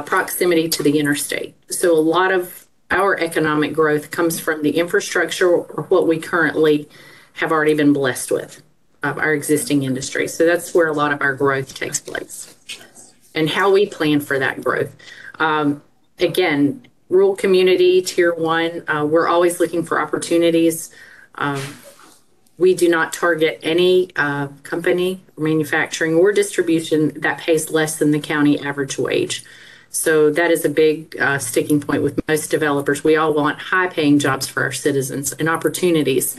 Speaker 22: proximity to the interstate. So a lot of our economic growth comes from the infrastructure or what we currently have already been blessed with, our existing industry. So that's where a lot of our growth takes place and how we plan for that growth. Again, rural community, tier 1, we're always looking for opportunities. We do not target any company, manufacturing, or distribution that pays less than the county average wage. So that is a big sticking point with most developers. We all want high-paying jobs for our citizens and opportunities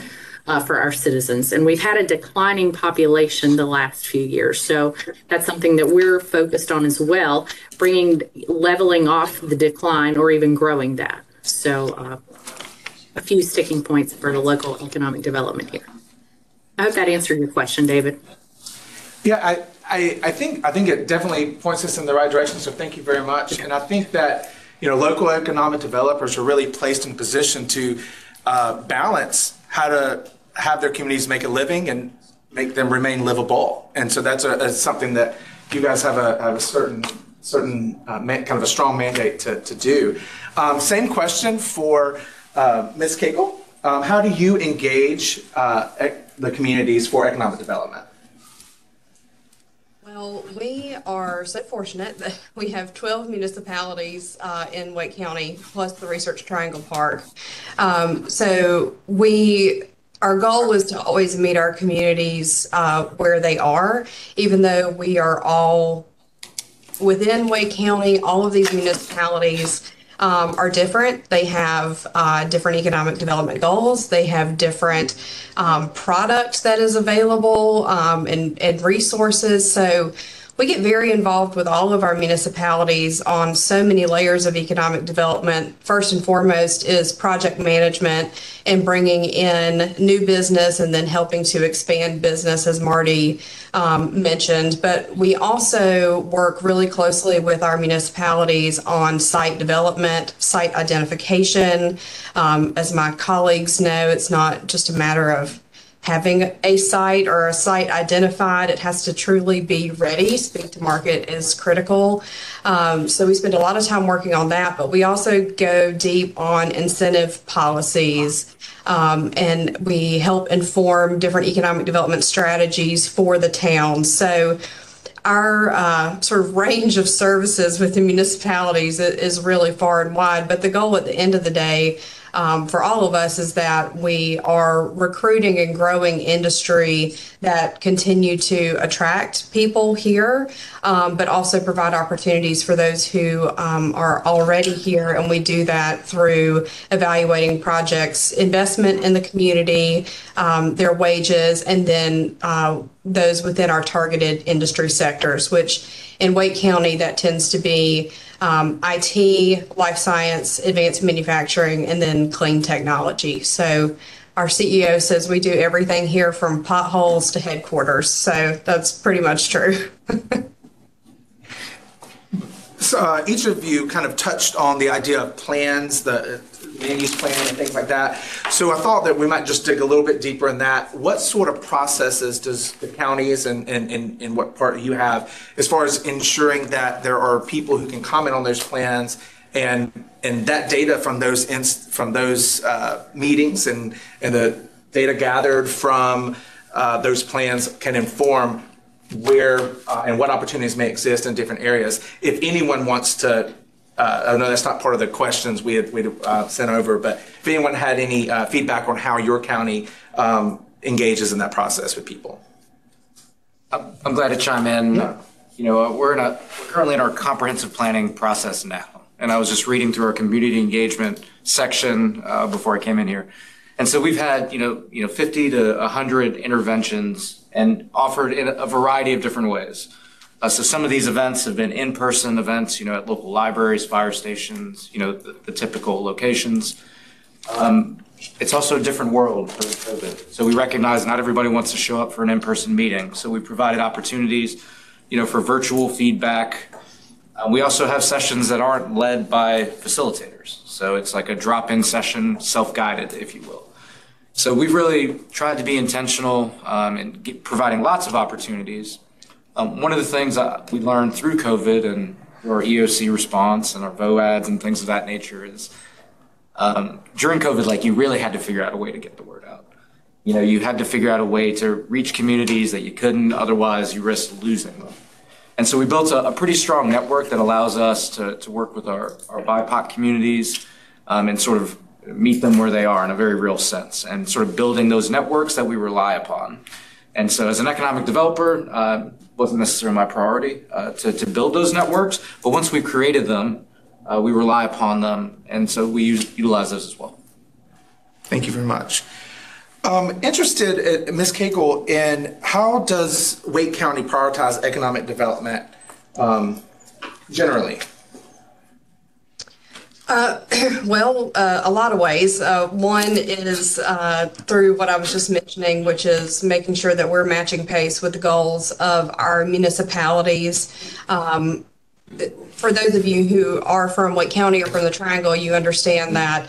Speaker 22: for our citizens. And we've had a declining population the last few years. So that's something that we're focused on as well, leveling off the decline or even growing that. So a few sticking points for the local economic development here. I hope that answered your question, David.
Speaker 20: Yeah, I think it definitely points us in the right direction, so thank you very much. And I think that, local economic developers are really placed in position to balance how to have their communities make a living and make them remain livable. And so that's something that you guys have a certain kind of a strong mandate to do. Same question for Ms. Cagle. How do you engage the communities for economic development?
Speaker 23: Well,
Speaker 5: Well, we are so fortunate that we have 12 municipalities in Wake County, plus the Research Triangle Park. Our goal is to always meet our communities where they are, even though we are all within Wake County. All of these municipalities are different. They have different economic development goals. They have different products that is available and resources. So we get very involved with all of our municipalities on so many layers of economic development. First and foremost is project management and bringing in new business and then helping to expand business, as Marty mentioned. But we also work really closely with our municipalities on site development, site identification. As my colleagues know, it's not just a matter of having a site or a site identified. It has to truly be ready. Speed to market is critical. So we spend a lot of time working on that, but we also go deep on incentive policies, and we help inform different economic development strategies for the town. So our sort of range of services within municipalities is really far and wide, but the goal at the end of the day for all of us is that we are recruiting and growing industry that continue to attract people here, but also provide opportunities for those who are already here. And we do that through evaluating projects, investment in the community, their wages, and then those within our targeted industry sectors, which in Wake County, that tends to be IT, life science, advanced manufacturing, and then clean technology. So our CEO says we do everything here from potholes to headquarters. So that's pretty much true.
Speaker 20: So each of you kind of touched on the idea of plans, the land use plan and things like that. So I thought that we might just dig a little bit deeper in that. What sort of processes does the counties and what part you have as far as ensuring that there are people who can comment on those plans and that data from those meetings and the data gathered from those plans can inform where and what opportunities may exist in different areas. If anyone wants to, I know that's not part of the questions we had sent over, but if anyone had any feedback on how your county engages in that process with people.
Speaker 21: I'm glad to chime in. Yeah. You know, we're currently in our comprehensive planning process now, and I was just reading through our community engagement section before I came in here, and so we've had 50 to 100 interventions and offered in a variety of different ways. So some of these events have been in-person events, at local libraries, fire stations, the typical locations. It's also a different world for COVID. So we recognize not everybody wants to show up for an in-person meeting. So we provided opportunities, for virtual feedback. We also have sessions that aren't led by facilitators. So it's like a drop-in session, self-guided, if you will. So we've really tried to be intentional in providing lots of opportunities. One of the things that we learned through COVID and through our EOC response and our VOADs and things of that nature is during COVID, you really had to figure out a way to get the word out. You had to figure out a way to reach communities that you couldn't, otherwise you risked losing them. And so we built a pretty strong network that allows us to work with our BIPOC communities and sort of meet them where they are in a very real sense, and sort of building those networks that we rely upon. And so as an economic developer, wasn't necessarily my priority to build those networks, but once we created them, we rely upon them, and so we utilize those as well.
Speaker 20: Thank you very much. Interested, Ms. Cagle, in how does Wake County prioritize economic development generally?
Speaker 5: A lot of ways. One is through what I was just mentioning, which is making sure that we're matching pace with the goals of our municipalities. For those of you who are from Wake County or from the Triangle, you understand that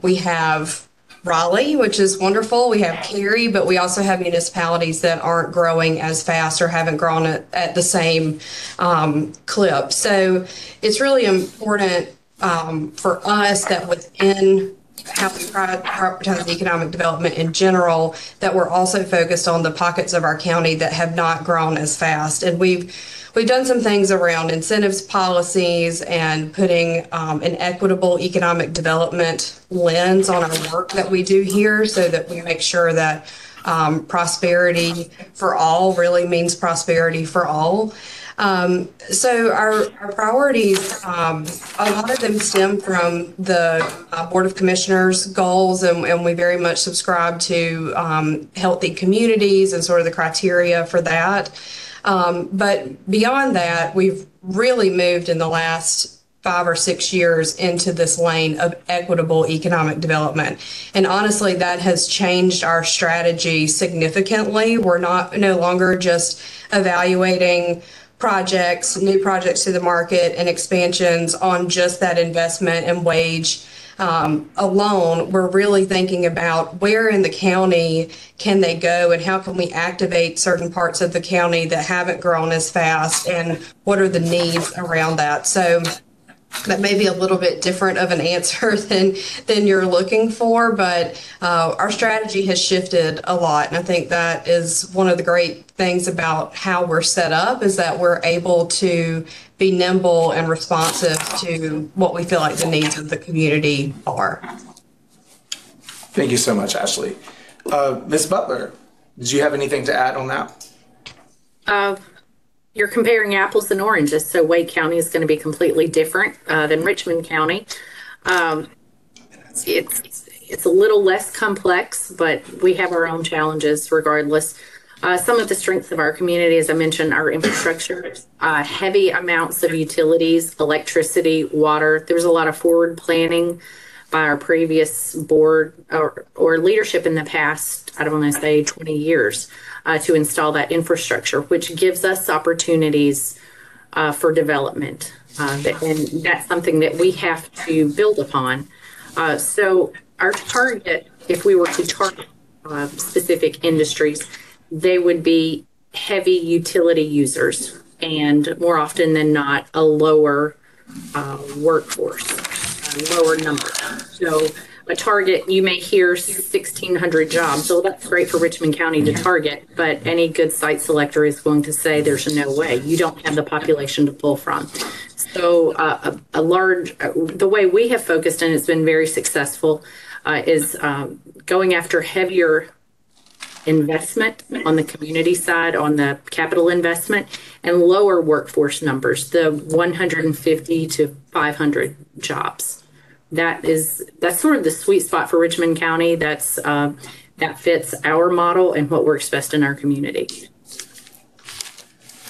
Speaker 5: we have Raleigh, which is wonderful. We have Cary, but we also have municipalities that aren't growing as fast or haven't grown at the same clip. So it's really important for us that within how we prioritize economic development in general, that we're also focused on the pockets of our county that have not grown as fast. And we've done some things around incentives policies and putting an equitable economic development lens on our work that we do here, so that we make sure that prosperity for all really means prosperity for all. So our priorities, a lot of them stem from the Board of Commissioners goals, and we very much subscribe to healthy communities and sort of the criteria for that. But beyond that, we've really moved in the last 5 or 6 years into this lane of equitable economic development. And honestly, that has changed our strategy significantly. We're no longer just evaluating new projects to the market and expansions on just that investment and wage alone. We're really thinking about where in the county can they go, and how can we activate certain parts of the county that haven't grown as fast, and what are the needs around that. So that may be a little bit different of an answer than you're looking for, but our strategy has shifted a lot. And I think that is one of the great things about how we're set up, is that we're able to be nimble and responsive to what we feel like the needs of the community are.
Speaker 20: Thank you so much, Ashley. Ms. Butler, did you have anything to add on that?
Speaker 22: You're comparing apples and oranges, so Wake County is going to be completely different than Richmond County. It's a little less complex, but we have our own challenges regardless. Some of the strengths of our community, as I mentioned, our infrastructure, heavy amounts of utilities, electricity, water. There's a lot of forward planning by our previous board or leadership in the past, I don't want to say 20 years, to install that infrastructure, which gives us opportunities for development. And that's something that we have to build upon. So our target, if we were to target specific industries, they would be heavy utility users, and more often than not, a lower workforce, lower number. So a target, you may hear 1,600 jobs. So that's great for Richmond County to target, but any good site selector is going to say there's no way. You don't have the population to pull from. So the way we have focused, and it's been very successful, is going after heavier investment on the community side, on the capital investment, and lower workforce numbers, the 150 to 500 jobs. That's sort of the sweet spot for Richmond County. That fits our model and what works best in our community.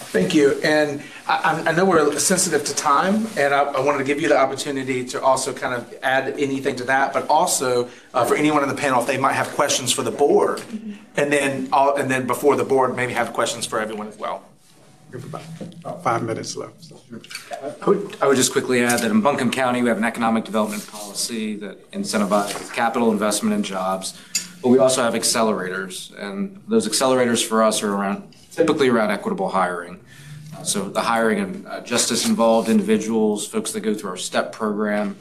Speaker 20: Thank you. And I know we're sensitive to time, and I wanted to give you the opportunity to also kind of add anything to that, but also for anyone on the panel, if they might have questions for the board, and then before the board, maybe have questions for everyone as well.
Speaker 1: About 5 minutes left. So.
Speaker 21: I would just quickly add that in Buncombe County, we have an economic development policy that incentivizes capital investment and jobs, but we also have accelerators, and those accelerators for us are typically around equitable hiring. So the hiring of justice-involved individuals, folks that go through our STEP program,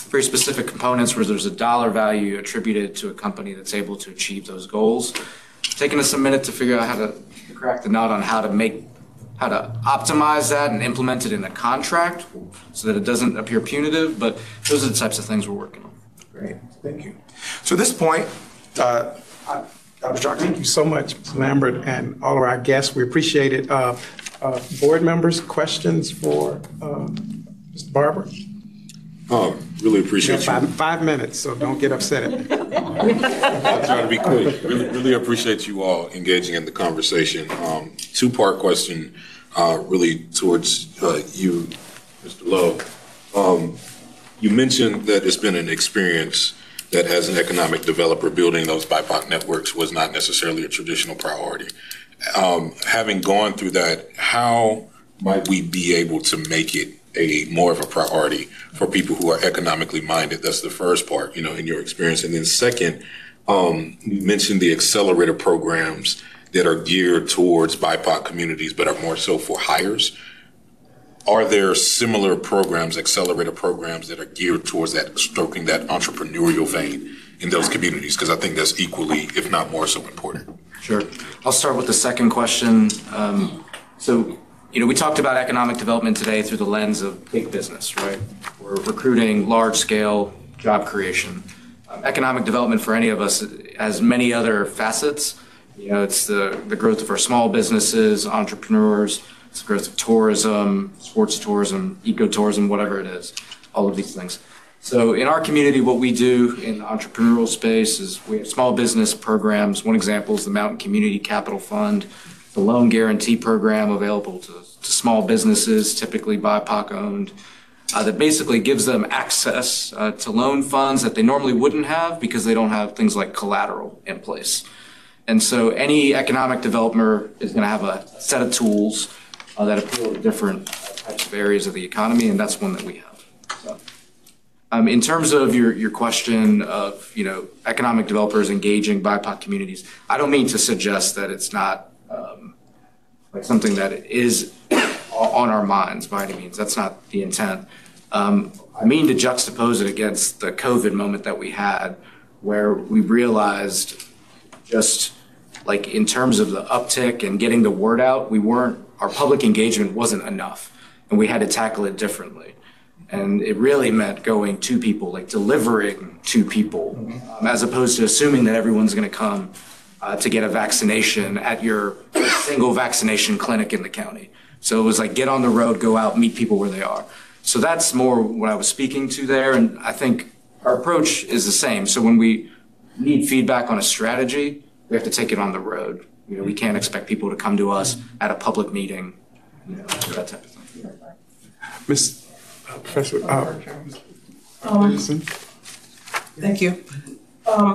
Speaker 21: very specific components where there's a dollar value attributed to a company that's able to achieve those goals. It's taken us a minute to figure out how to crack the nut on how to optimize that and implement it in a contract so that it doesn't appear punitive, but those are the types of things we're working on.
Speaker 20: Great, thank you. So at this point, Dr. Johnson.
Speaker 1: Thank you so much, Ms. Lambert, and all of our guests. We appreciate it. Board members, questions for Mr. Barber?
Speaker 13: Really appreciate you.
Speaker 1: 5 minutes, so don't get upset at me.
Speaker 13: I'll try to be quick. Really appreciate you all engaging in the conversation. Two-part question, really towards you, Mr. Love. You mentioned that it's been an experience that as an economic developer, building those BIPOC networks was not necessarily a traditional priority. Having gone through that, how might we be able to make it more of a priority for people who are economically minded? That's the first part, in your experience. And then second, you mentioned the accelerator programs that are geared towards BIPOC communities, but are more so for hires. are there similar programs, accelerator programs that are geared towards that, stroking that entrepreneurial vein in those communities? Because I think that's equally, if not more so, important.
Speaker 21: Sure. I'll start with the second question. We talked about economic development today through the lens of big business, right? We're recruiting large-scale job creation. Economic development for any of us has many other facets. It's the growth of our small businesses, entrepreneurs, it's the growth of tourism, sports tourism, ecotourism, whatever it is, all of these things. So in our community, what we do in the entrepreneurial space is we have small business programs. One example is the Mountain Community Capital Fund, the loan guarantee program available to small businesses, typically BIPOC owned, that basically gives them access to loan funds that they normally wouldn't have because they don't have things like collateral in place. And so any economic developer is going to have a set of tools that appeal to different types of areas of the economy, and that's one that we have. So, in terms of your question of economic developers engaging BIPOC communities, I don't mean to suggest that it's not like something that is on our minds by any means. That's not the intent. I mean to juxtapose it against the COVID moment that we had, where we realized just like in terms of the uptick and getting the word out, our public engagement wasn't enough, and we had to tackle it differently. And it really meant going to people, like delivering to people, as opposed to assuming that everyone's going to come to get a vaccination at your single vaccination clinic in the county. So it was like, get on the road, go out, meet people where they are. So that's more what I was speaking to there. And I think our approach is the same. So when we need feedback on a strategy, we have to take it on the road. We can't expect people to come to us at a public meeting, that type of thing.
Speaker 1: Ms. Professor
Speaker 12: Thank you.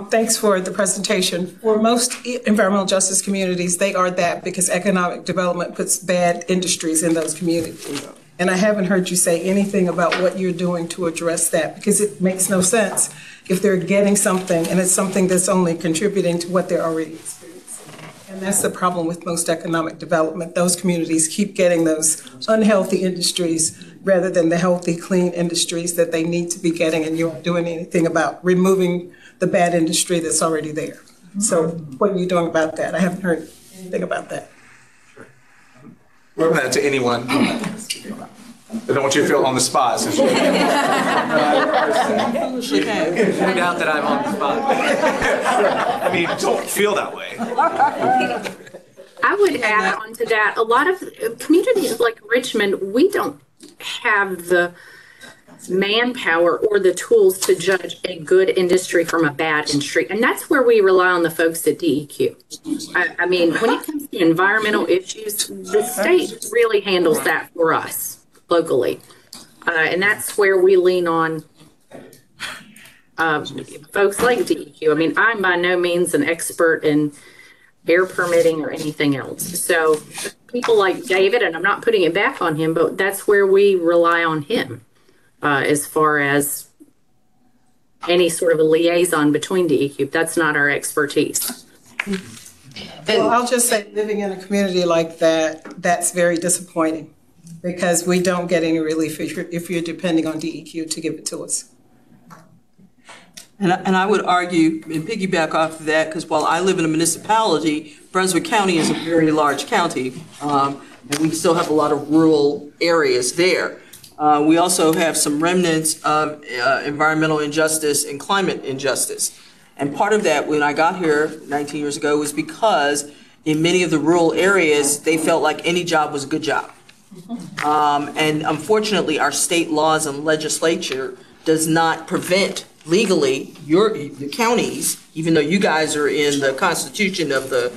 Speaker 12: Thanks for the presentation. For most environmental justice communities, they are that because economic development puts bad industries in those communities. And I haven't heard you say anything about what you're doing to address that, because it makes no sense if they're getting something and it's something that's only contributing to what they're already experiencing. And that's the problem with most economic development. Those communities keep getting those unhealthy industries rather than the healthy, clean industries that they need to be getting, and you aren't doing anything about removing the bad industry that's already there. So what are you doing about that? I haven't heard anything about that.
Speaker 20: We're open that to anyone. I don't want you to feel on the spot. Since you point out that I'm on the spot. I mean, don't feel that way.
Speaker 19: I would add on to that, a lot of communities like Richmond, we don't have the manpower or the tools to judge a good industry from a bad industry. And that's where we rely on the folks at DEQ. I mean, when it comes to environmental issues, the state really handles that for us locally. And that's where we lean on folks like DEQ. I mean, I'm by no means an expert in air permitting or anything else. So people like David, and I'm not putting it back on him, but that's where we rely on him as far as any sort of a liaison between DEQ. That's not our expertise.
Speaker 12: Well, I'll just say, living in a community like that, that's very disappointing, because we don't get any relief if you're depending on DEQ to give it to us.
Speaker 7: And I would argue and piggyback off of that, because while I live in a municipality, Brunswick County is a very large county, and we still have a lot of rural areas there. We also have some remnants of environmental injustice and climate injustice. And part of that, when I got here 19 years ago, was because in many of the rural areas, they felt like any job was a good job. And unfortunately, our state laws and legislature does not prevent legally the counties, even though you guys are in the constitution of the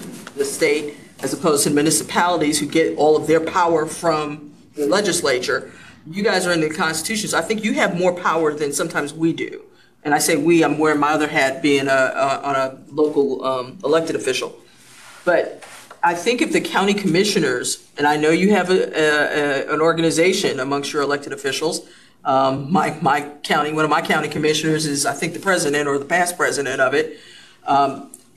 Speaker 7: state, as opposed to municipalities who get all of their power from the legislature. You guys are in the constitution, so I think you have more power than sometimes we do. And I say we, I'm wearing my other hat being on a local elected official. But I think if the county commissioners, and I know you have an organization amongst your elected officials, my county, one of my county commissioners is, I think, the president or the past president of it.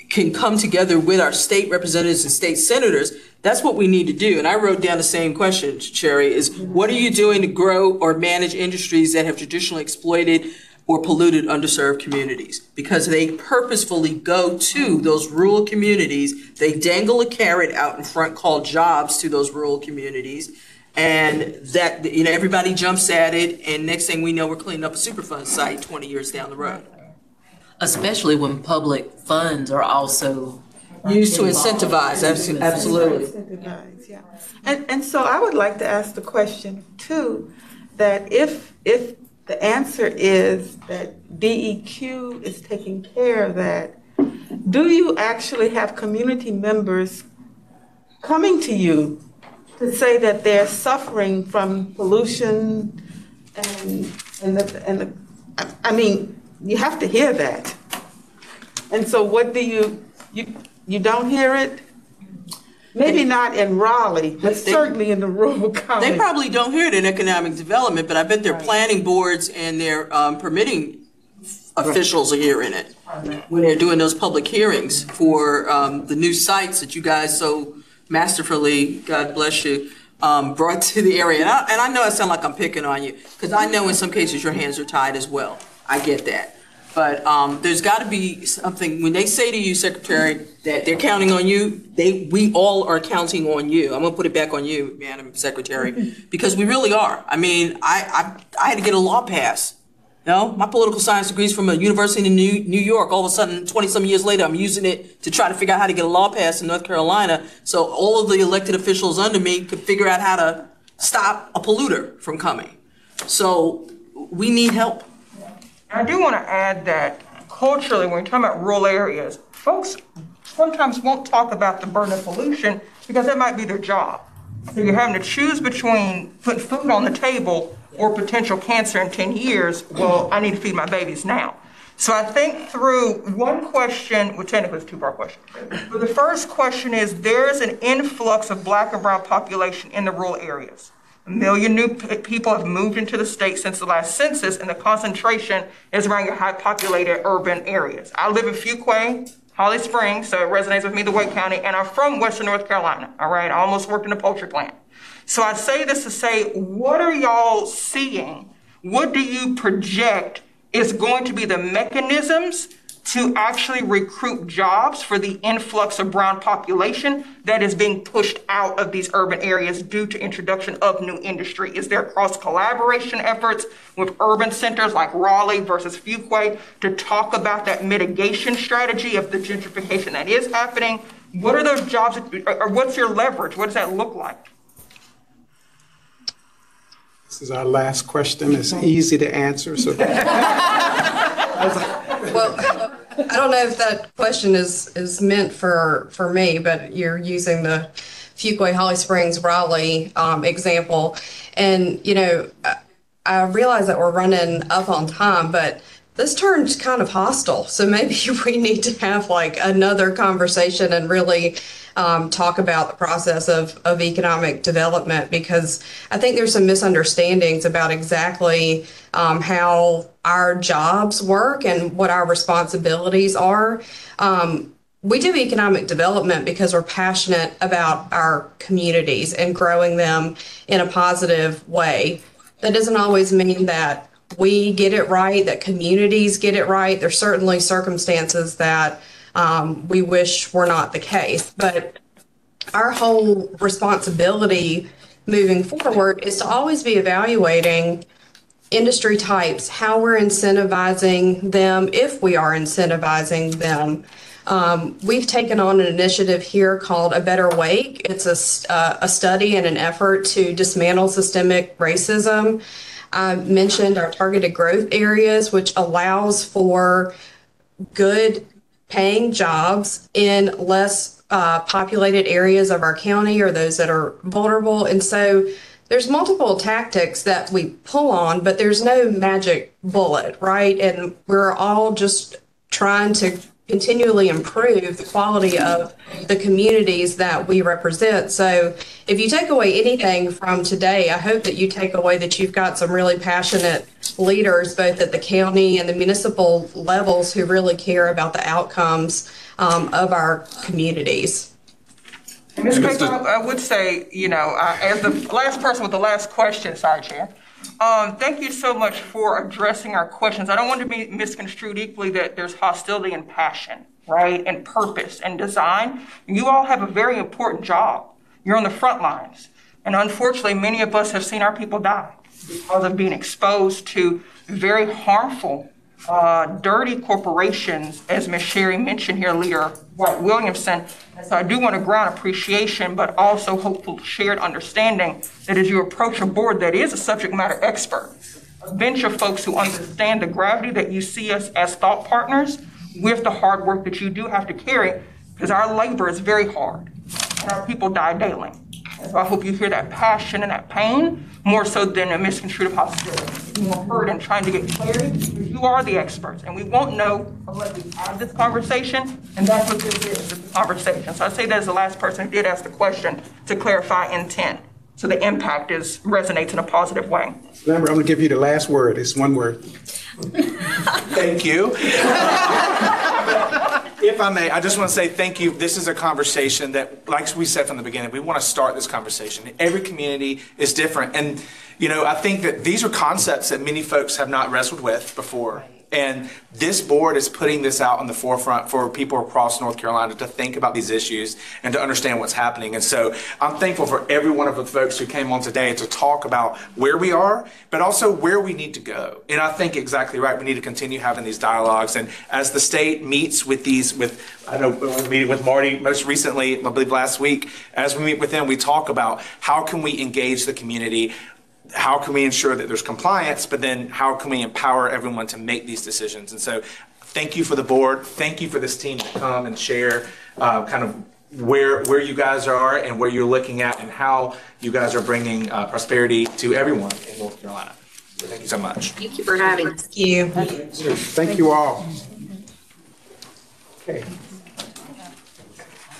Speaker 7: can come together with our state representatives and state senators, that's what we need to do. And I wrote down the same question, Sherry, is what are you doing to grow or manage industries that have traditionally exploited or polluted underserved communities? Because they purposefully go to those rural communities. They dangle a carrot out in front called jobs to those rural communities. And that, everybody jumps at it. And next thing we know, we're cleaning up a Superfund site 20 years down the road.
Speaker 3: Especially when public funds are also
Speaker 7: used to incentivize. Absolutely.
Speaker 9: Incentivize, yeah. And so I would like to ask the question too, that if the answer is that DEQ is taking care of that, do you actually have community members coming to you to say that they're suffering from pollution I mean, you have to hear that. And so what do you don't hear it? Maybe not in Raleigh, but certainly in the rural counties.
Speaker 7: They probably don't hear it in economic development, but I bet their planning boards and their permitting officials are hearing it when they're doing those public hearings for the new sites that you guys so masterfully, God bless you, brought to the area. And I know I sound like I'm picking on you, because I know in some cases your hands are tied as well. I get that. But there's got to be something, when they say to you, Secretary, that they're counting on you, we all are counting on you. I'm going to put it back on you, Madam Secretary, because we really are. I mean, I had to get a law passed. My political science degree's from a university in New York. All of a sudden, 20-some years later, I'm using it to try to figure out how to get a law passed in North Carolina so all of the elected officials under me could figure out how to stop a polluter from coming. So we need help.
Speaker 11: I do want to add that culturally, when we're talking about rural areas, folks sometimes won't talk about the burden of pollution because that might be their job. So you're having to choose between putting food on the table or potential cancer in 10 years. Well, I need to feed my babies now. So I think through one question, well, technically it's a two-part question. But the first question is, there's an influx of Black and brown population in the rural areas. 1 million new people have moved into the state since the last census, and the concentration is around your high-populated urban areas. I live in Fuquay, Holly Springs, so it resonates with me, the Wake County, and I'm from Western North Carolina, all right? I almost worked in a poultry plant. So I say this to say, what are y'all seeing? What do you project is going to be the mechanisms to actually recruit jobs for the influx of brown population that is being pushed out of these urban areas due to introduction of new industry? Is there cross-collaboration efforts with urban centers like Raleigh versus Fuquay to talk about that mitigation strategy of the gentrification that is happening? What are those jobs, or what's your leverage? What does that look like?
Speaker 1: This is our last question. It's easy to answer. So.
Speaker 5: Well, I don't know if that question is meant for me, but you're using the Fuquay, Holly Springs, Raleigh example. And, I realize that we're running up on time, but this turned kind of hostile. So maybe we need to have like another conversation and really talk about the process of economic development, because I think there's some misunderstandings about exactly how our jobs work and what our responsibilities are. We do economic development because we're passionate about our communities and growing them in a positive way. That doesn't always mean that we get it right, that communities get it right. There's certainly circumstances that we wish were not the case. But our whole responsibility moving forward is to always be evaluating industry types, how we're incentivizing them, if we are incentivizing them. We've taken on an initiative here called A Better Wake. It's a study and an effort to dismantle systemic racism. I mentioned our targeted growth areas, which allows for good paying jobs in less populated areas of our county or those that are vulnerable. And so there's multiple tactics that we pull on, but there's no magic bullet, right? And we're all just trying to continually improve the quality of the communities that we represent. So if you take away anything from today, I hope that you take away that you've got some really passionate leaders, both at the county and the municipal levels, who really care about the outcomes of our communities.
Speaker 11: Ms. Craig, I would say, as the last person with the last question, sorry, Chair, thank you so much for addressing our questions. I don't want to be misconstrued equally that there's hostility and passion, right, and purpose and design. You all have a very important job. You're on the front lines. And unfortunately, many of us have seen our people die because of being exposed to very harmful, dirty corporations, as Ms. Sherry mentioned here, Leader White Williamson. And so I do want to ground appreciation, but also hopeful shared understanding that as you approach a board that is a subject matter expert, a bench of folks who understand the gravity that you see us as thought partners with the hard work that you do have to carry, because our labor is very hard and our people die daily. And so I hope you hear that passion and that pain more so than a misconstrued hostility. More heard and trying to get clarity, because you are the experts, and we won't know unless we have this conversation, and that's what this is, a conversation. So I say that as the last person who did ask the question to clarify intent, so the impact resonates in a positive way.
Speaker 1: Remember, I'm going to give you the last word. It's one word.
Speaker 20: Thank you. If I may, I just want to say thank you. This is a conversation that, like we said from the beginning, we want to start this conversation. Every community is different. And, I think that these are concepts that many folks have not wrestled with before. And this board is putting this out on the forefront for people across North Carolina to think about these issues and to understand what's happening. And so I'm thankful for every one of the folks who came on today to talk about where we are, but also where we need to go. And I think exactly right. We need to continue having these dialogues. And as the state meets with I know we're meeting with Marty most recently, I believe last week, as we meet with them, we talk about how can we engage the community. How can we ensure that there's compliance, but then how can we empower everyone to make these decisions? And so thank you for the board. Thank you for this team to come and share kind of where you guys are and where you're looking at and how you guys are bringing prosperity to everyone in North Carolina. So thank you so much.
Speaker 22: Thank you for having us.
Speaker 5: Thank you.
Speaker 1: Thank you all. Okay.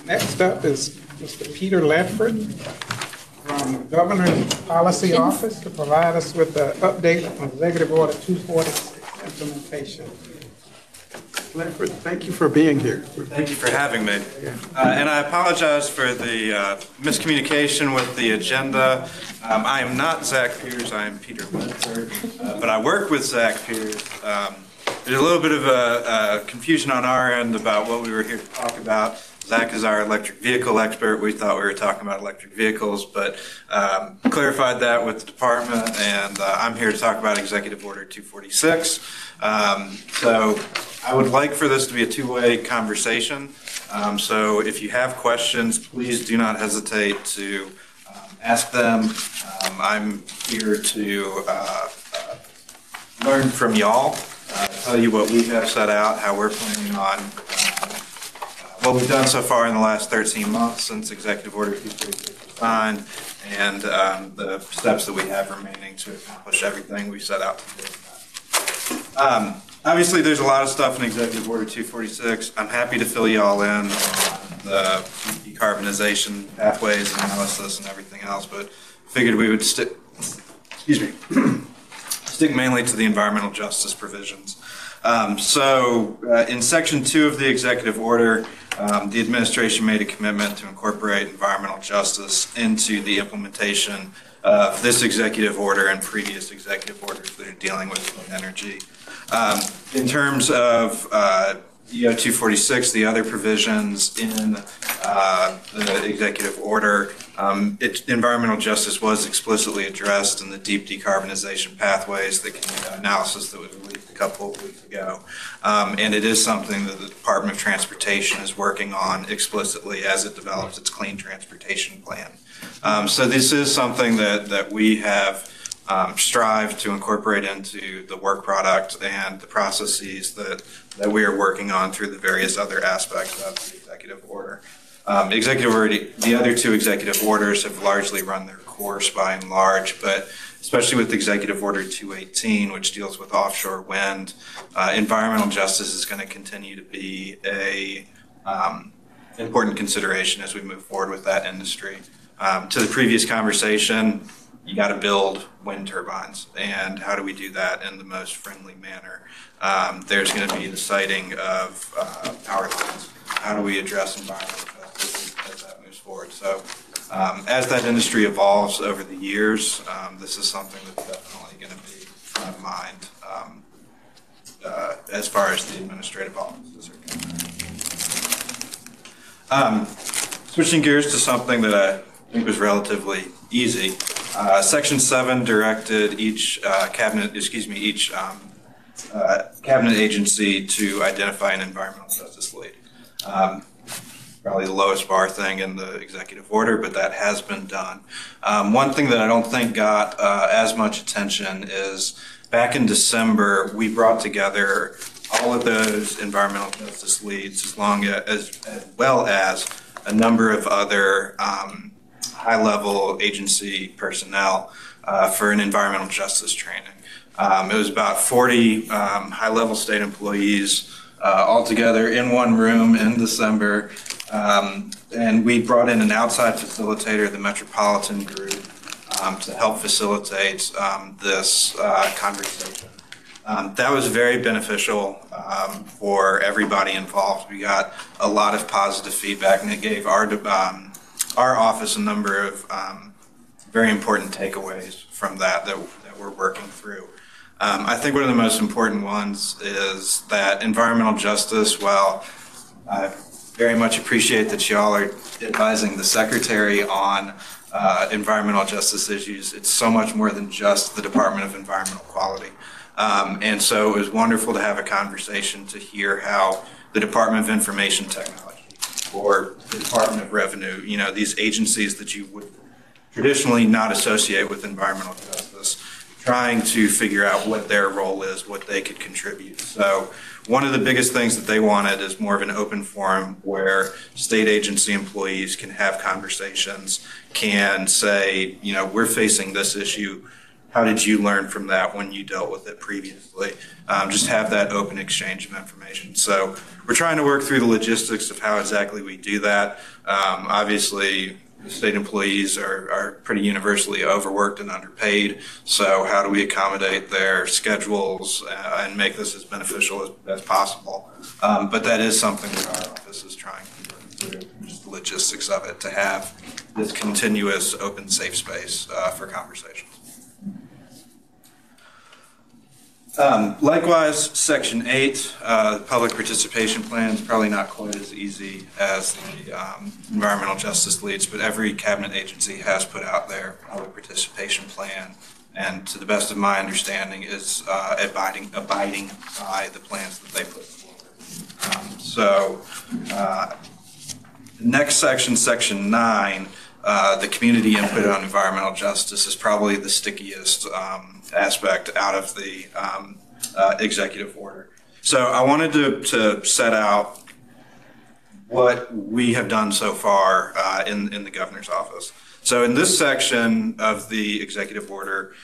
Speaker 1: Next up is Mr. Peter Ledford from the Governor's Policy Office to provide us with an update on Executive Order 246 implementation. Ledford, thank you for being here.
Speaker 2: Thank you for having me. And I apologize for the miscommunication with the agenda. I am not Zach Peters, I am Peter Ledford, but I work with Zach Peters. There's a little bit of a confusion on our end about what we were here to talk about. Zach is our electric vehicle expert. We thought we were talking about electric vehicles, but clarified that with the department, and I'm here to talk about Executive Order 246. So I would like for this to be a two-way conversation. So if you have questions, please do not hesitate to ask them. I'm here to learn from y'all, tell you what we have set out, how we're planning on what we've done so far in the last 13 months since Executive Order 246 was signed, and the steps that we have remaining to accomplish everything we set out to do. Obviously, there's a lot of stuff in Executive Order 246. I'm happy to fill you all in on the decarbonization pathways analysis and everything else, but figured we would stick mainly to the environmental justice provisions. In Section 2 of the Executive Order, the administration made a commitment to incorporate environmental justice into the implementation of this executive order and previous executive orders that are dealing with clean energy. In terms of EO 246, the other provisions in the executive order, environmental justice was explicitly addressed in the deep decarbonization pathways, the analysis that was released a couple of weeks ago. And it is something that the Department of Transportation is working on explicitly as it develops its clean transportation plan. So this is something that we have strive to incorporate into the work product and the processes that we are working on through the various other aspects of the executive order. The other two executive orders have largely run their course by and large, but especially with Executive Order 218, which deals with offshore wind. Environmental justice is going to continue to be a important consideration as we move forward with that industry. To the previous conversation, you got to build wind turbines, and how do we do that in the most friendly manner? There's going to be the siting of power lines. How do we address environmental justice as that moves forward? So as that industry evolves over the years, this is something that's definitely going to be front of mind as far as the administrative offices are concerned. Switching gears to something that I think was relatively easy. Section 7 directed each cabinet agency to identify an environmental justice lead. Probably the lowest bar thing in the executive order, but that has been done. One thing that I don't think got as much attention is back in December, we brought together all of those environmental justice leads as well as a number of other high-level agency personnel for an environmental justice training. It was about 40 high-level state employees all together in one room in December, and we brought in an outside facilitator, the Metropolitan Group, to help facilitate this conversation. That was very beneficial for everybody involved. We got a lot of positive feedback, and it gave our office a number of very important takeaways from that we're working through. I think one of the most important ones is that environmental justice, while I very much appreciate that y'all are advising the Secretary on environmental justice issues, it's so much more than just the Department of Environmental Quality. And so it was wonderful to have a conversation to hear how the Department of Information Technology or the Department of Revenue, these agencies that you would traditionally not associate with environmental justice, trying to figure out what their role is, what they could contribute. So one of the biggest things that they wanted is more of an open forum where state agency employees can have conversations, can say, we're facing this issue. How did you learn from that when you dealt with it previously? Just have that open exchange of information. So we're trying to work through the logistics of how exactly we do that. Obviously, the state employees are pretty universally overworked and underpaid. So how do we accommodate their schedules and make this as beneficial as possible? But that is something that our office is trying to work through, just the logistics of it, to have this continuous open, safe space for conversations. Likewise, Section 8, public participation plan is probably not quite as easy as the environmental justice leads, but every cabinet agency has put out their public participation plan, and to the best of my understanding is abiding by the plans that they put forward. Next section, Section 9, the community input on environmental justice is probably the stickiest aspect out of the executive order. So I wanted to set out what we have done so far in the governor's office. So in this section of the executive order,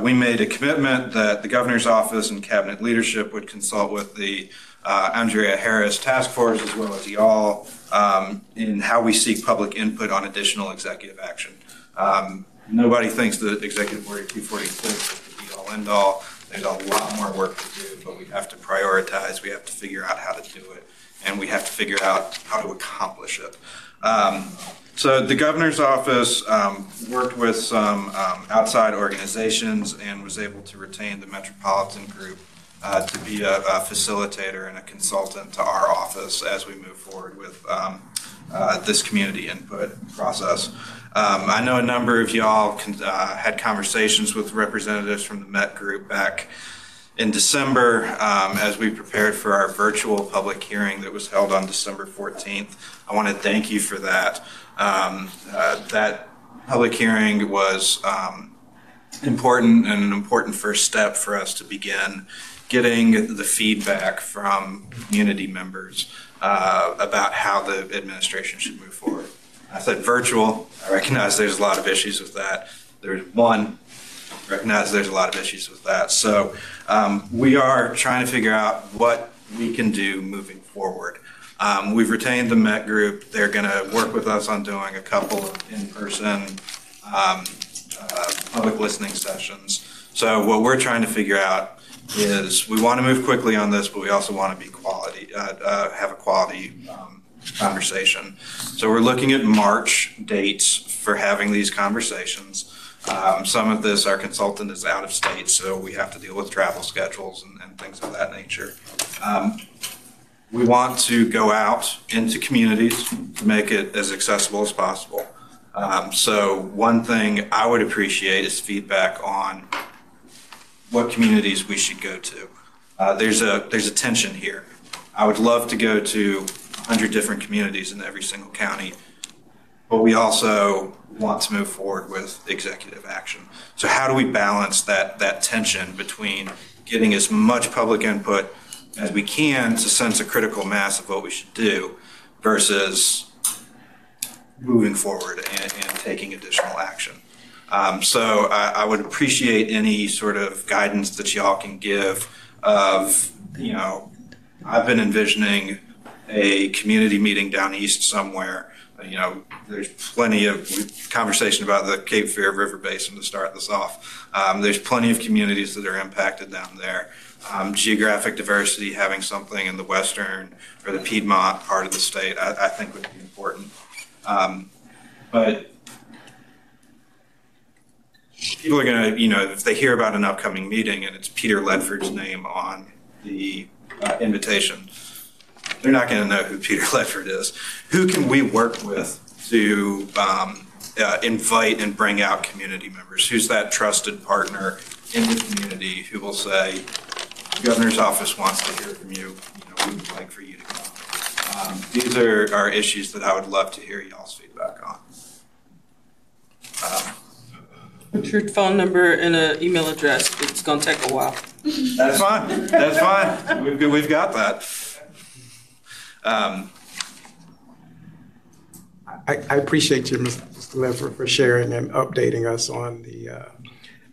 Speaker 2: we made a commitment that the governor's office and cabinet leadership would consult with the Andrea Harris task force as well as y'all in how we seek public input on additional executive action. Nobody thinks that Executive Order 246 is the be-all, end-all. There's a lot more work to do, but we have to prioritize. We have to figure out how to do it, and we have to figure out how to accomplish it. So the governor's office worked with some outside organizations and was able to retain the Metropolitan Group to be a facilitator and a consultant to our office as we move forward with this community input process. I know a number of y'all had conversations with representatives from the Met Group back in December as we prepared for our virtual public hearing that was held on December 14th. I want to thank you for that. That public hearing was important and an important first step for us to begin getting the feedback from community members about how the administration should move forward. I said virtual. I recognize there's a lot of issues with that. There's one, recognize there's a lot of issues with that. So we are trying to figure out what we can do moving forward. We've retained the Met Group. They're going to work with us on doing a couple of in-person public listening sessions. So what we're trying to figure out is we want to move quickly on this, but we also want to be quality, have a quality conversation. So we're looking at March dates for having these conversations. Some of this, our consultant is out of state, so we have to deal with travel schedules and things of that nature. We want to go out into communities to make it as accessible as possible. So one thing I would appreciate is feedback on what communities we should go to. There's a tension here. I would love to go to 100 different communities in every single county, but we also want to move forward with executive action. So how do we balance that tension between getting as much public input as we can to sense a critical mass of what we should do versus moving forward and taking additional action? So I would appreciate any sort of guidance that y'all can give of, I've been envisioning a community meeting down east somewhere. There's plenty of conversation about the Cape Fear River Basin to start this off. There's plenty of communities that are impacted down there. Geographic diversity, having something in the western or the Piedmont part of the state, I think would be important. But people are going to, if they hear about an upcoming meeting and it's Peter Ledford's name on the invitation, they're not going to know who Peter Ledford is. Who can we work with to invite and bring out community members? Who's that trusted partner in the community who will say, the governor's office wants to hear from you, we would like for you to come. These are issues that I would love to hear y'all's feedback on.
Speaker 7: Put your phone number and an email address. It's going to take a while.
Speaker 2: That's fine. That's fine. We've got that.
Speaker 1: I appreciate you, Mr. Ledford, for sharing and updating us on the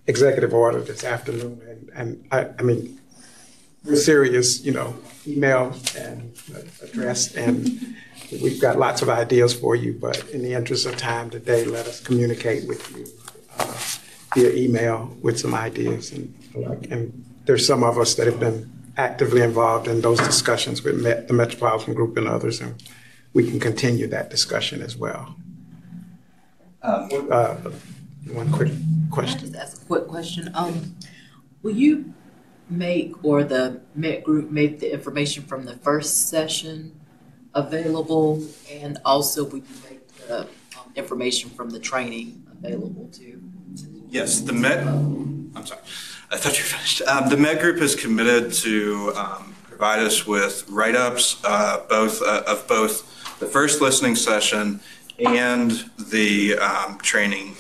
Speaker 1: executive order this afternoon. And I mean, we're serious, email and address, and we've got lots of ideas for you, but in the interest of time today, let us communicate with you via email with some ideas. And there's some of us that have been actively involved in those discussions with the Metropolitan Group and others, and we can continue that discussion as well. One quick question.
Speaker 3: Can I just ask a quick question? Will you make, or the Met Group make, the information from the first session available, and also will you make the information from the training available too?
Speaker 2: Yes, the Met, I'm sorry, I thought you were finished. The Met Group is committed to provide us with write-ups both the first listening session and the training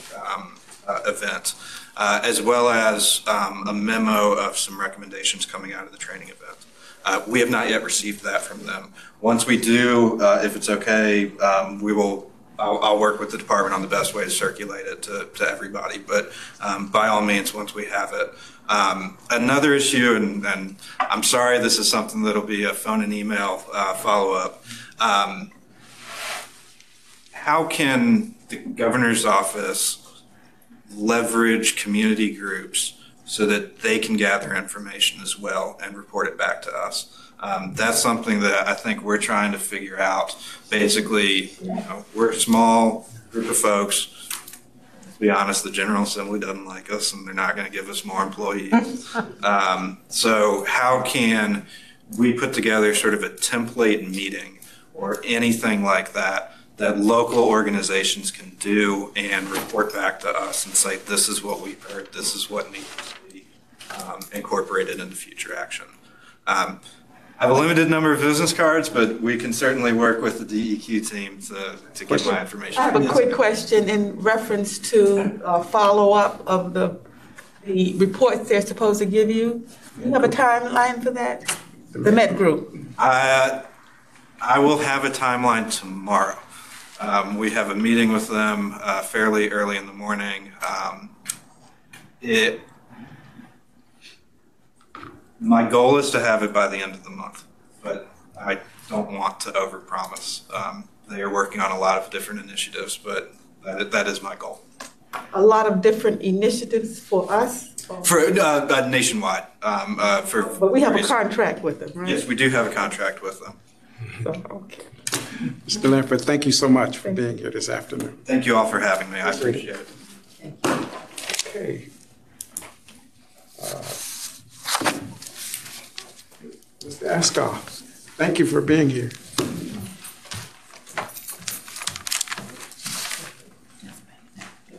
Speaker 2: event, as well as a memo of some recommendations coming out of the training event. We have not yet received that from them. Once we do, if it's okay, I'll work with the department on the best way to circulate it to everybody. But by all means, once we have it. Another issue, and I'm sorry, this is something that'll be a phone and email follow-up. How can the governor's office leverage community groups so that they can gather information as well and report it back to us? That's something that I think we're trying to figure out. Basically, we're a small group of folks. To be honest, the General Assembly doesn't like us and they're not going to give us more employees. So how can we put together sort of a template meeting or anything like that local organizations can do and report back to us and say, this is what we've heard, this is what needs to be incorporated into future action. I have a limited number of business cards, but we can certainly work with the DEQ team to get my information.
Speaker 9: I have a quick question in reference to follow-up of the reports they're supposed to give you. Do you have a timeline for that? The Met Group.
Speaker 2: I will have a timeline tomorrow. We have a meeting with them fairly early in the morning. My goal is to have it by the end of the month, but I don't want to overpromise. They are working on a lot of different initiatives, but that is my goal.
Speaker 9: A lot of different initiatives for us?
Speaker 2: For nationwide.
Speaker 9: But we have a contract with them, right?
Speaker 2: Yes, we do have a contract with them.
Speaker 9: So, okay.
Speaker 1: Mr. Linford, thank you so much for being here this afternoon.
Speaker 2: Thank you all for having me. I appreciate it.
Speaker 1: Okay. Mr. Askoff, thank you for being here.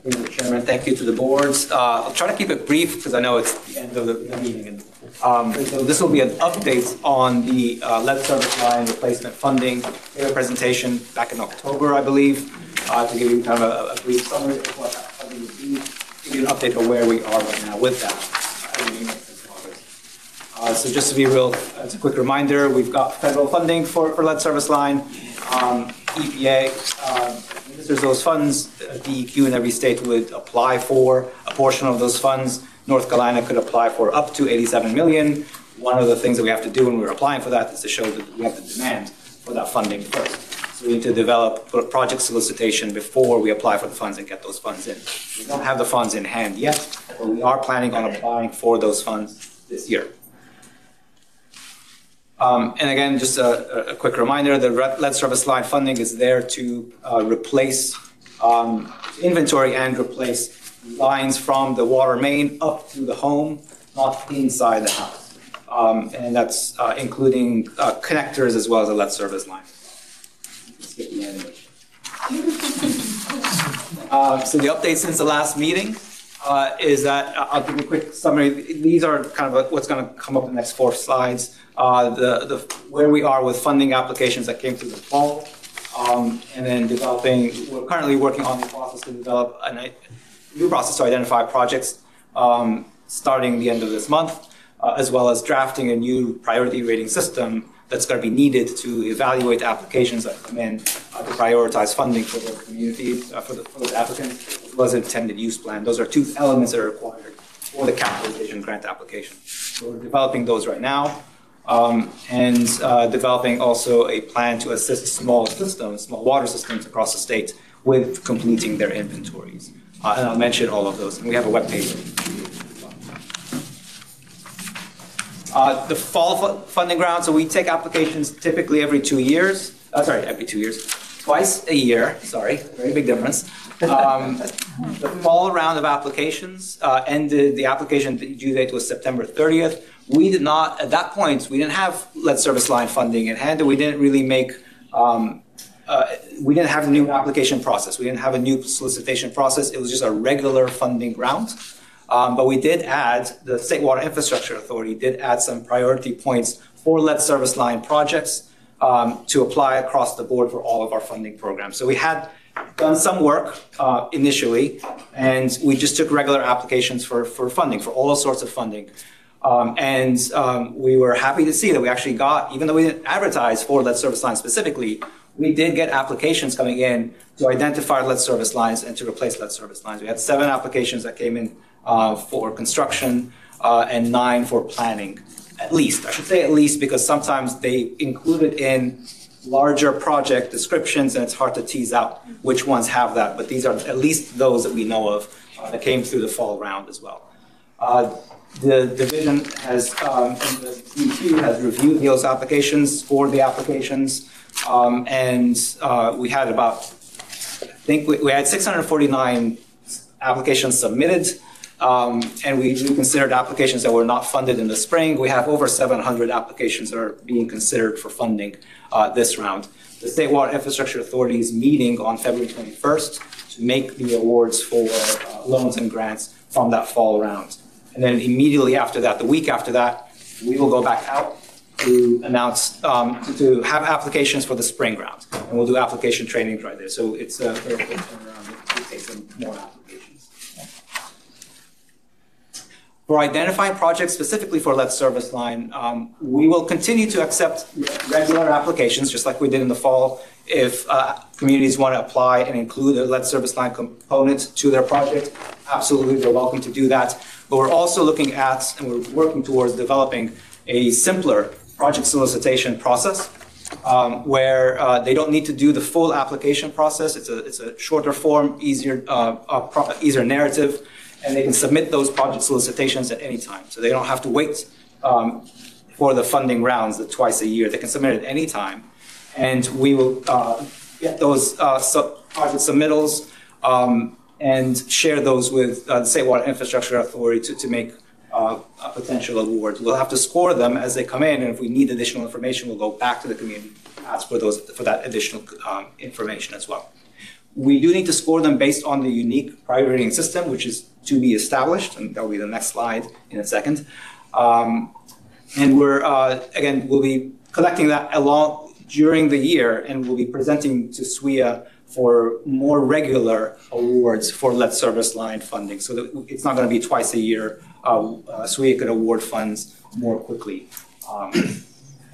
Speaker 8: Mr. Chairman, thank you to the boards. I'll try to keep it brief because I know it's the end of the meeting. So this will be an update on the lead service line replacement funding. We had a presentation back in October, I believe, to give you kind of a brief summary of what that funding would be, give you an update of where we are right now with that. So just to be real, as a quick reminder, we've got federal funding for lead service line. EPA administers those funds. DEQ in every state would apply for a portion of those funds. North Carolina could apply for up to $87 million. One of the things that we have to do when we're applying for that is to show that we have the demand for that funding first. So we need to develop project solicitation before we apply for the funds and get those funds in. We don't have the funds in hand yet, but we are planning on applying for those funds this year. And again, just a quick reminder, the lead service line funding is there to replace inventory and replace lines from the water main up to the home, not inside the house. And that's including connectors as well as a lead service line. Skip the animation. So the update since the last meeting is that, I'll give you a quick summary. These are kind of what's going to come up in the next 4 slides. Where we are with funding applications that came through the fall, and then we're currently working on the process to develop a new process to identify projects starting the end of this month, as well as drafting a new priority rating system that's going to be needed to evaluate applications that come in to prioritize funding for the community, for the applicants, as well as intended use plan. Those are 2 elements that are required for the capitalization grant application. So we're developing those right now. And developing also a plan to assist small water systems across the state with completing their inventories. And I'll mention all of those. And we have a webpage. The fall funding round, so we take applications typically every 2 years. Twice a year, very big difference. The fall round of applications ended, the application due date was September 30th. We did not, at that point, we didn't have lead service line funding in hand, and we didn't really make, we didn't have a new application process. We didn't have a new solicitation process. It was just a regular funding round. But we did add, the State Water Infrastructure Authority did add some priority points for lead service line projects to apply across the board for all of our funding programs. So we had done some work initially, and we just took regular applications for funding, for all sorts of funding. We were happy to see that we actually got, even though we didn't advertise for lead service lines specifically, we did get applications coming in to identify lead service lines and to replace lead service lines. We had 7 applications that came in for construction and 9 for planning, at least. I should say at least because sometimes they included in larger project descriptions and it's hard to tease out which ones have that, but these are at least those that we know of that came through the fall round as well. The division has, and the DEQ has reviewed those applications, scored the applications, and we had about, I think we had 649 applications submitted, and we considered applications that were not funded in the spring. We have over 700 applications that are being considered for funding this round. The State Water Infrastructure Authority is meeting on February 21st to make the awards for loans and grants from that fall round. And then immediately after that, the week after that, we will go back out to announce, to have applications for the spring round. And we'll do application training right there. So it's a very quick turnaround. It takes some more applications. For identifying projects specifically for lead service line, we will continue to accept regular applications, just like we did in the fall. If communities want to apply and include a lead service line component to their project, absolutely, they're welcome to do that. But we're also looking at, and we're working towards developing a simpler project solicitation process where they don't need to do the full application process. It's a shorter form, easier narrative, and they can submit those project solicitations at any time. So they don't have to wait for the funding rounds twice a year. They can submit at any time, and we will get those project submittals and share those with the State Water Infrastructure Authority to make a potential award. We'll have to score them as they come in, and if we need additional information, we'll go back to the community, ask for that additional information as well. We do need to score them based on the unique priority rating system, which is to be established, and that will be the next slide in a second. And we're, again, we'll be collecting that along during the year, and we'll be presenting to SWIA for more regular awards for lead service line funding. So that it's not going to be twice a year. SWIA could award funds more quickly.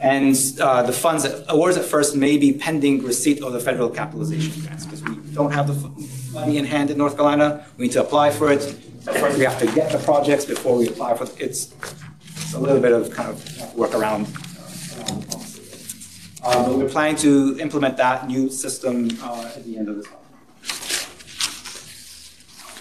Speaker 8: And the funds, awards at first may be pending receipt of the federal capitalization grants, because we don't have the money in hand in North Carolina. We need to apply for it. First, we have to get the projects before we apply for it. It's a little bit of kind of work around. But we're planning to implement that new system at the end of this month.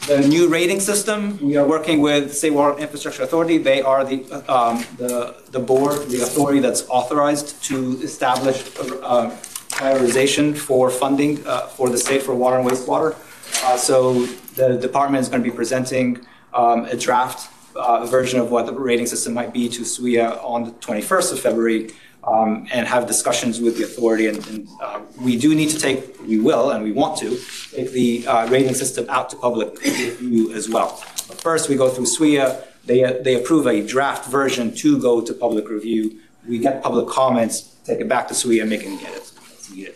Speaker 8: The new rating system, we are working with State Water Infrastructure Authority. They are the board, the authority that's authorized to establish prioritization for funding for the state for water and wastewater. So the department is going to be presenting a draft version of what the rating system might be to SWIA on the 21st of February. And have discussions with the authority. And we do need to we will, and we want to, take the rating system out to public review as well. But first, we go through SWIA. They approve a draft version to go to public review. We get public comments, take it back to SWIA, and make it get it as needed.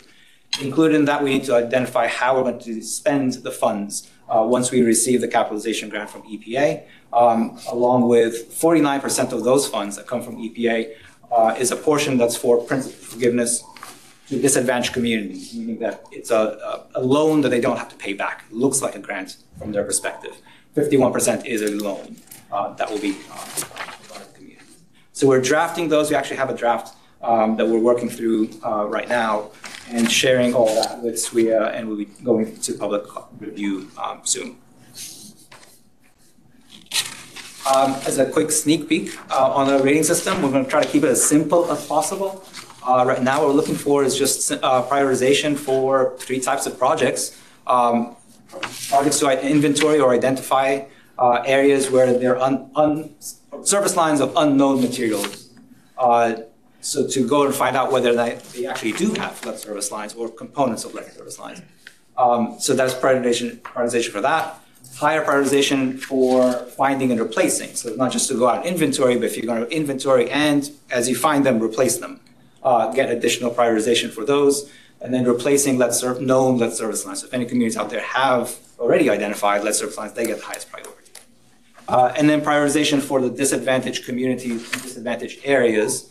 Speaker 8: Included in that, we need to identify how we're going to spend the funds once we receive the capitalization grant from EPA, along with 49% of those funds that come from EPA is a portion that's for principal forgiveness to disadvantaged communities, meaning that it's a loan that they don't have to pay back. It looks like a grant from their perspective. 51% is a loan that will be provided to the community. So we're drafting those. We actually have a draft that we're working through right now and sharing all that with SWIA, and we'll be going to public review soon. As a quick sneak peek on the rating system, we're going to try to keep it as simple as possible. Right now, what we're looking for is just prioritization for 3 types of projects. Projects to inventory or identify areas where there are service lines of unknown materials. So to go and find out whether they actually do have lead service lines or components of lead service lines. So that's prioritization for that. Higher prioritization for finding and replacing. So not just to go out and inventory, but if you're going to inventory and as you find them, replace them. Get additional prioritization for those. And then replacing known lead service lines. So if any communities out there have already identified lead service lines, they get the highest priority. And then prioritization for the disadvantaged communities and disadvantaged areas.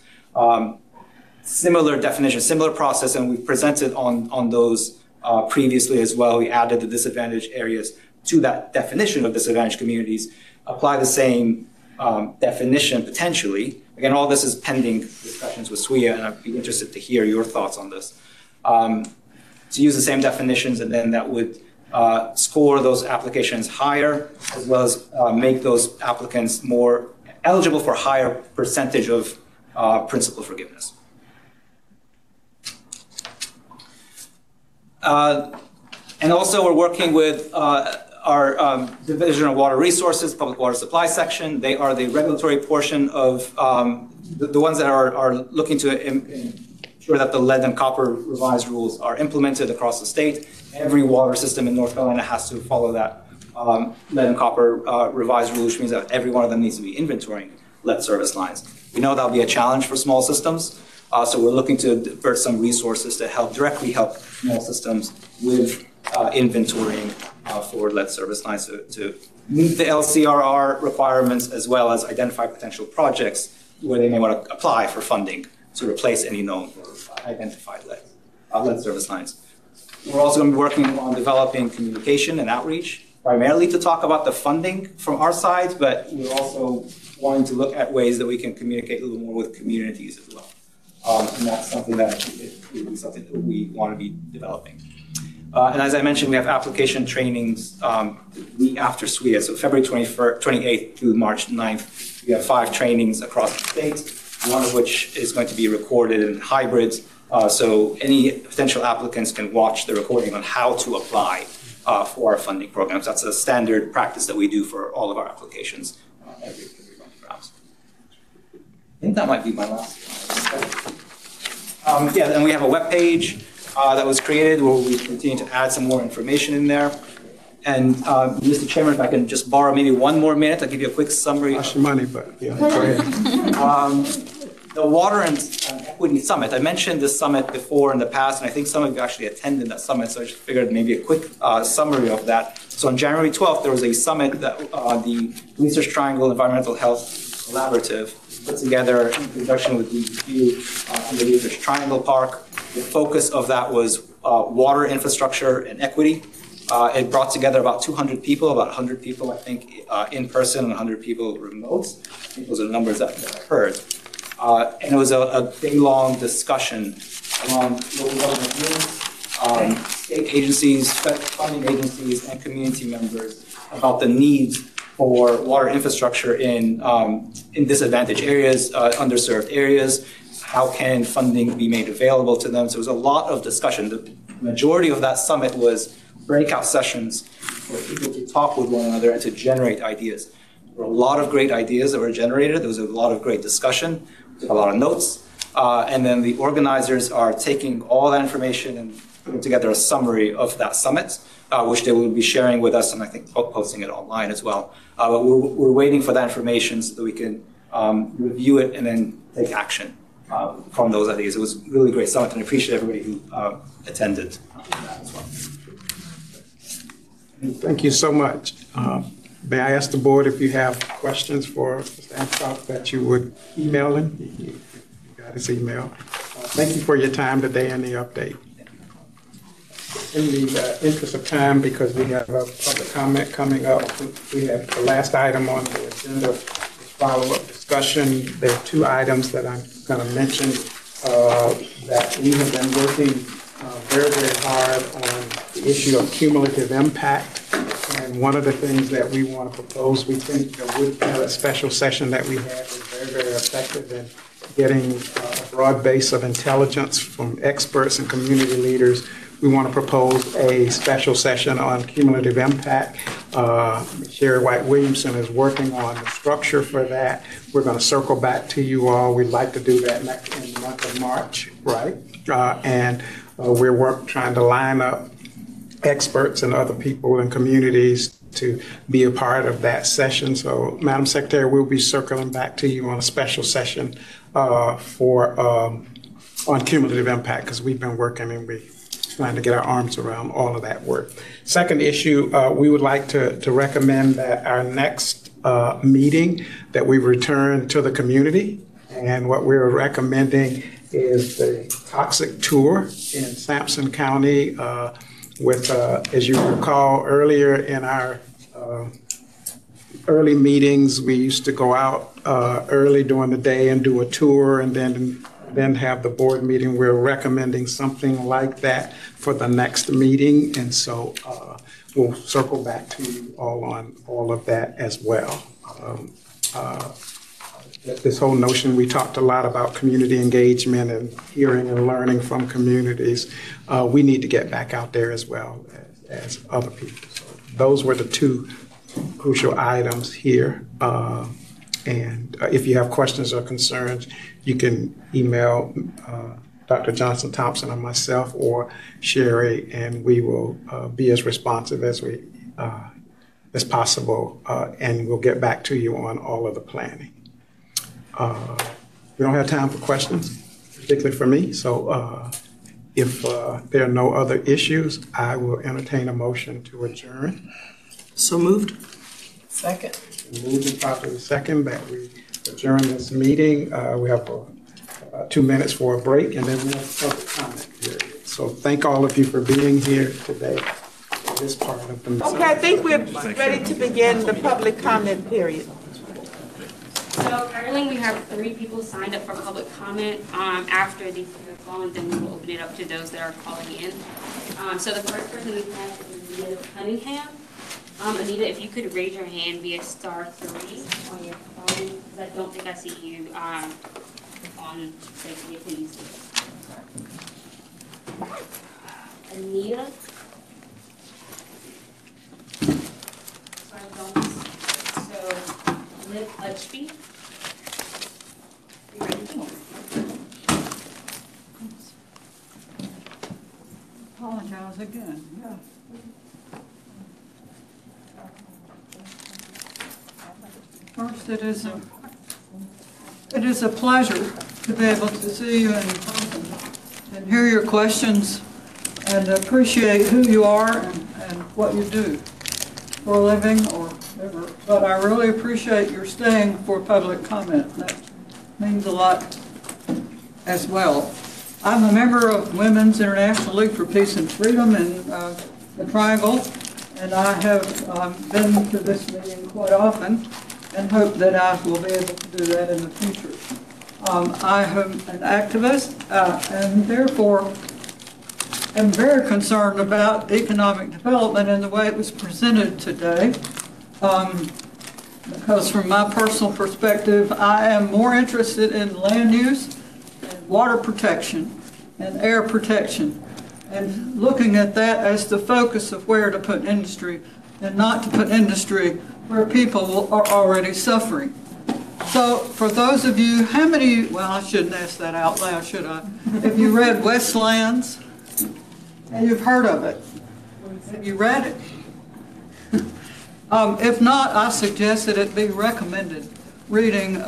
Speaker 8: Similar definition, similar process, and we've presented on those previously as well. We added the disadvantaged areas to that definition of disadvantaged communities, apply the same definition potentially. Again, all this is pending discussions with SWIA, and I'd be interested to hear your thoughts on this. To use the same definitions, and then that would score those applications higher, as well as make those applicants more eligible for a higher percentage of principal forgiveness. And also we're working with our Division of Water Resources, Public Water Supply Section. They are the regulatory portion of the ones that are looking to ensure that the lead and copper revised rules are implemented across the state. Every water system in North Carolina has to follow that lead and copper revised rule, which means that every one of them needs to be inventorying lead service lines. We know that'll be a challenge for small systems, so we're looking to divert some resources to directly help small systems with inventorying for lead service lines to meet the LCRR requirements, as well as identify potential projects where they may want to apply for funding to replace any known or identified lead service lines. We're also going to be working on developing communication and outreach primarily to talk about the funding from our side, but we're also wanting to look at ways that we can communicate a little more with communities as well. And that's something that is something that we want to be developing. And as I mentioned, we have application trainings the week after SWEA, so February 28th through March 9th. We have 5 trainings across the state, one of which is going to be recorded in hybrids. So any potential applicants can watch the recording on how to apply for our funding programs. That's a standard practice that we do for all of our applications every funding rounds. I think that might be my last slide. Yeah, and we have a web page that was created where we continue to add some more information in there. And Mr. Chairman, if I can just borrow maybe 1 more minute, I'll give you a quick summary.
Speaker 1: Cost your money, but yeah, go ahead.
Speaker 8: The Water and Equity Summit. I mentioned this summit before in the past, and I think some of you actually attended that summit, so I just figured maybe a quick summary of that. So on January 12th, there was a summit that the Research Triangle Environmental Health Collaborative put together in conjunction with DEQ in the Research Triangle Park. The focus of that was water infrastructure and equity. It brought together about 200 people, about 100 people, I think, in person and 100 people remote. I think those are the numbers that I heard. And it was a day-long discussion among local government units, state agencies, funding agencies, and community members about the needs for water infrastructure in disadvantaged areas, underserved areas. How can funding be made available to them? So it was a lot of discussion. The majority of that summit was breakout sessions for people to talk with one another and to generate ideas. There were a lot of great ideas that were generated. There was a lot of great discussion, a lot of notes. And then the organizers are taking all that information and putting together a summary of that summit, which they will be sharing with us and I think posting it online as well. But we're waiting for that information so that we can review it and then take action from those ideas. It was a really great summit and I appreciate everybody who attended that as well.
Speaker 1: Thank you so much. May I ask the board if you have questions for Mr. Anscock that you would email him? You got his email. Thank you for your time today and the update. In the interest of time, because we have a public comment coming up, we have the last item on the agenda, follow-up discussion. There are 2 items that I'm going to mention that we have been working very, very hard on the issue of cumulative impact. And one of the things that we want to propose, we think the Wood Pellet special session that we had was very, very effective in getting a broad base of intelligence from experts and community leaders. We want to propose a special session on cumulative impact. Sherry White Williamson is working on the structure for that. We're going to circle back to you all. We'd like to do that in the month of March, right? And we're trying to line up experts and other people in communities to be a part of that session. So, Madam Secretary, we'll be circling back to you on a special session on cumulative impact because we've been working and we're trying to get our arms around all of that work. Second issue, we would like to recommend that our next meeting that we return to the community. And what we're recommending is the toxic tour in Sampson County with, as you recall, earlier in our early meetings, we used to go out early during the day and do a tour and then have the board meeting. We're recommending something like that for the next meeting. And so we'll circle back to you all on all of that as well. This whole notion, we talked a lot about community engagement and hearing and learning from communities. We need to get back out there as well as other people. So those were the 2 crucial items here. And if you have questions or concerns, you can email Dr. Johnson Thompson or myself or Sherry, and we will be as responsive as possible, and we'll get back to you on all of the planning. We don't have time for questions, particularly for me. So if there are no other issues, I will entertain a motion to adjourn.
Speaker 7: So moved.
Speaker 3: Second.
Speaker 1: Moved and properly second that we adjourn this meeting. We have 2 minutes for a break, and then we'll have a public comment period. So thank all of you for being here today. this part of the.
Speaker 9: Okay, I think we're ready to begin the public comment period.
Speaker 10: So currently we have 3 people signed up for public comment. After these are gone, then we will open it up to those that are calling in. So the first person we have is Anita Cunningham. Anita, if you could raise your hand via *3 on your phone, because I don't think I see you on safety, please. Anita. So Liv Hutchby. You ready?
Speaker 14: Apologize again, yeah. First, it is a pleasure to be able to see you in person and hear your questions and appreciate who you are and what you do for a living or whatever. But I really appreciate your staying for public comment. That means a lot as well. I'm a member of Women's International League for Peace and Freedom in the Triangle, and I have been to this meeting quite often and hope that I will be able to do that in the future. I am an activist and therefore am very concerned about economic development in the way it was presented today. Because from my personal perspective, I am more interested in land use and water protection and air protection and looking at that as the focus of where to put industry and not to put industry where people are already suffering. So for those of you, how many, well, I shouldn't ask that out loud, should I? Have you read Westlands? And you've heard of it. Have you read it? If not, I suggest that it be recommended reading,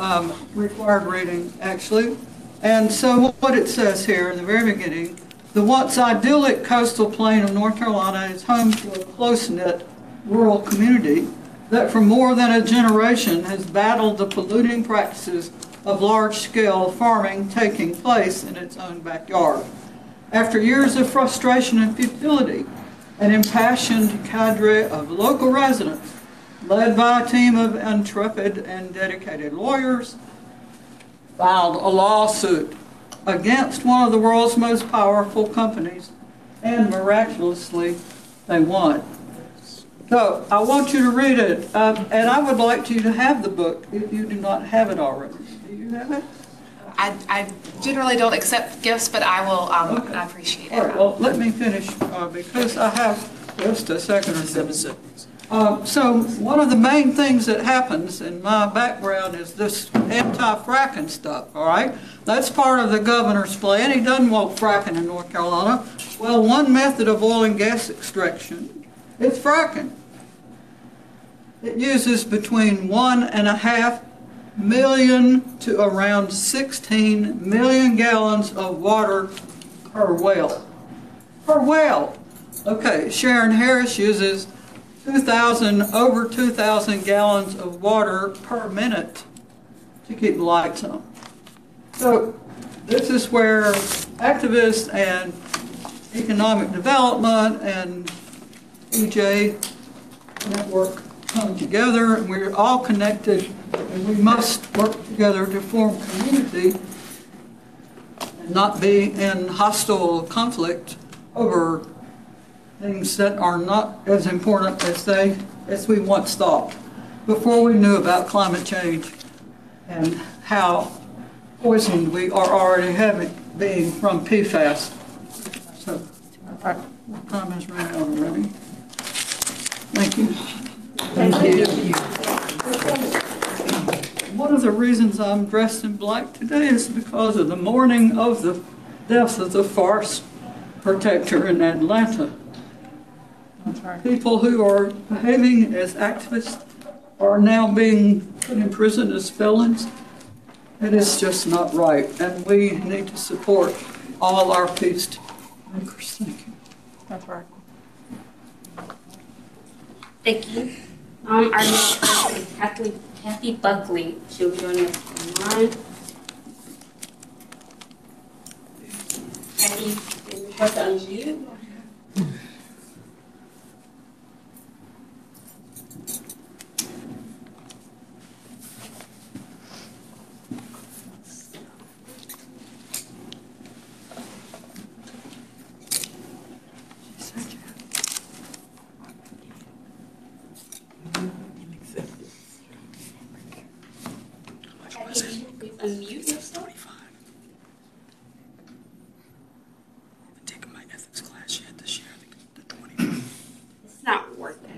Speaker 14: required reading, actually. And so what it says here in the very beginning, the once idyllic coastal plain of North Carolina is home to a close-knit rural community that for more than a generation has battled the polluting practices of large-scale farming taking place in its own backyard. After years of frustration and futility, an impassioned cadre of local residents, led by a team of intrepid and dedicated lawyers, filed a lawsuit against one of the world's most powerful companies, and miraculously, they won. So I want you to read it, and I would like you to have the book if you do not have it already. Do you have it?
Speaker 23: I generally don't accept gifts, but I will. Okay. I appreciate it.
Speaker 14: All right, well, let me finish because I have just a second or 7 seconds. So one of the main things that happens in my background is this anti-fracking stuff, all right? That's part of the governor's plan. He doesn't want fracking in North Carolina. Well, one method of oil and gas extraction is fracking. It uses between 1.5 million to around 16 million gallons of water per well. Per well. Okay, Sharon Harris uses over 2,000 gallons of water per minute to keep the lights on. So this is where activists and economic development and EJ network come together, and we're all connected, and we must work together to form community and not be in hostile conflict over things that are not as important as we once thought before we knew about climate change and how poisoned we are already being from PFAS. So, my time has run out already. Thank you. Thank you. One of the reasons I'm dressed in black today is because of the mourning of the death of the forest protector in Atlanta. People who are behaving as activists are now being put in prison as felons. It is just not right, and we need to support all our peace makers. Thank you.
Speaker 12: That's right.
Speaker 10: Thank you. Our next person is Kathy Buckley. She'll be joining us online. Kathy, what's on you? not worth it.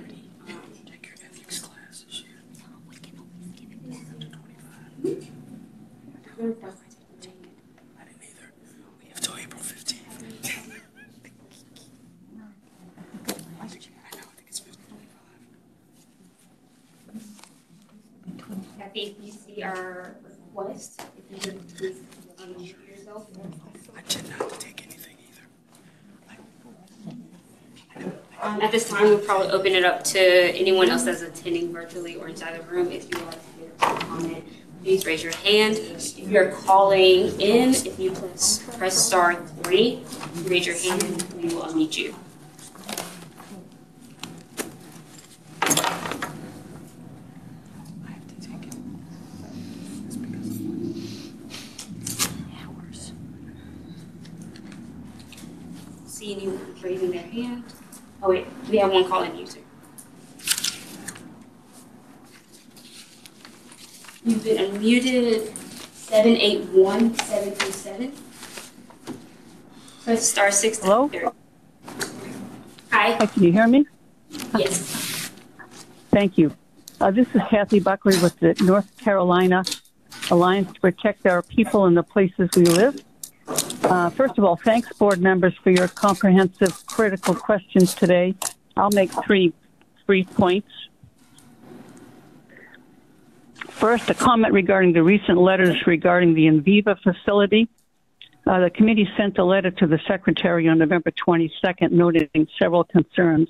Speaker 10: Kathy, if you see our request, if you could please unmute yourself.
Speaker 4: I did not take anything either.
Speaker 10: At this time, we'll probably open it up to anyone else that's attending virtually or inside the room. If you want to give a comment, please raise your hand. If you're calling in, if you press star 3, raise your hand, and we will unmute you. See anyone raising their hand? Oh wait, we have one call-in user. You've been unmuted. 781-737. Press star 6.
Speaker 6: Hello?
Speaker 10: Hi.
Speaker 6: Hi, can you hear me?
Speaker 10: Yes.
Speaker 6: Thank you. This is Kathy Buckley with the North Carolina Alliance to Protect Our People and the Places We Live. First of all, thanks, board members, for your comprehensive, critical questions today. I'll make 3 brief points. First, a comment regarding the recent letters regarding the Enviva facility. The committee sent a letter to the secretary on November 22nd noting several concerns.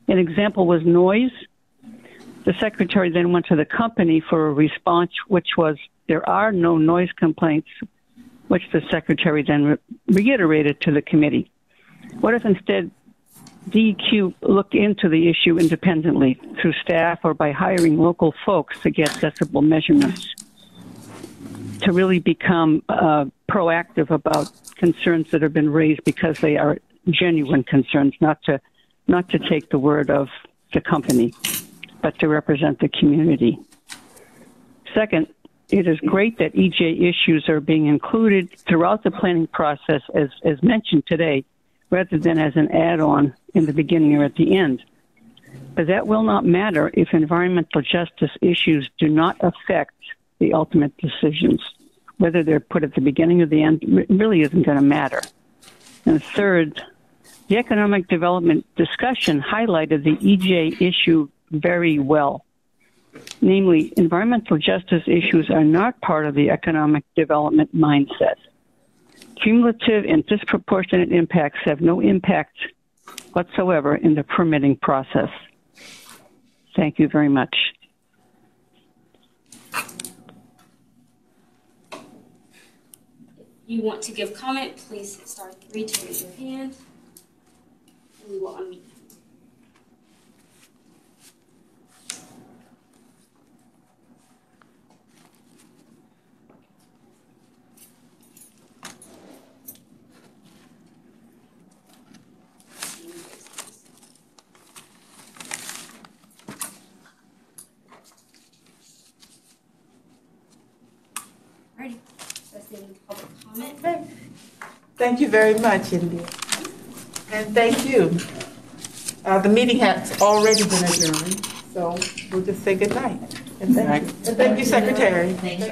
Speaker 6: An example was noise. The secretary then went to the company for a response, which was, there are no noise complaints, which the secretary then reiterated to the committee. What if instead DEQ looked into the issue independently through staff or by hiring local folks to get decibel measurements to really become proactive about concerns that have been raised because they are genuine concerns, not to take the word of the company, but to represent the community. Second, it is great that EJ issues are being included throughout the planning process as mentioned today, rather than as an add-on in the beginning or at the end. But that will not matter if environmental justice issues do not affect the ultimate decisions. Whether they're put at the beginning or the end really isn't going to matter. And third, the economic development discussion highlighted the EJ issue very well. Namely, environmental justice issues are not part of the economic development mindset. Cumulative and disproportionate impacts have no impact whatsoever in the permitting process. Thank you very much.
Speaker 10: If you want to give comment, please hit star 3 to raise your hand, and we will unmute you.
Speaker 9: Thank you very much, India. And thank you. The meeting has already been adjourned, so we'll just say good night. And thank you, Secretary.
Speaker 3: Thank you.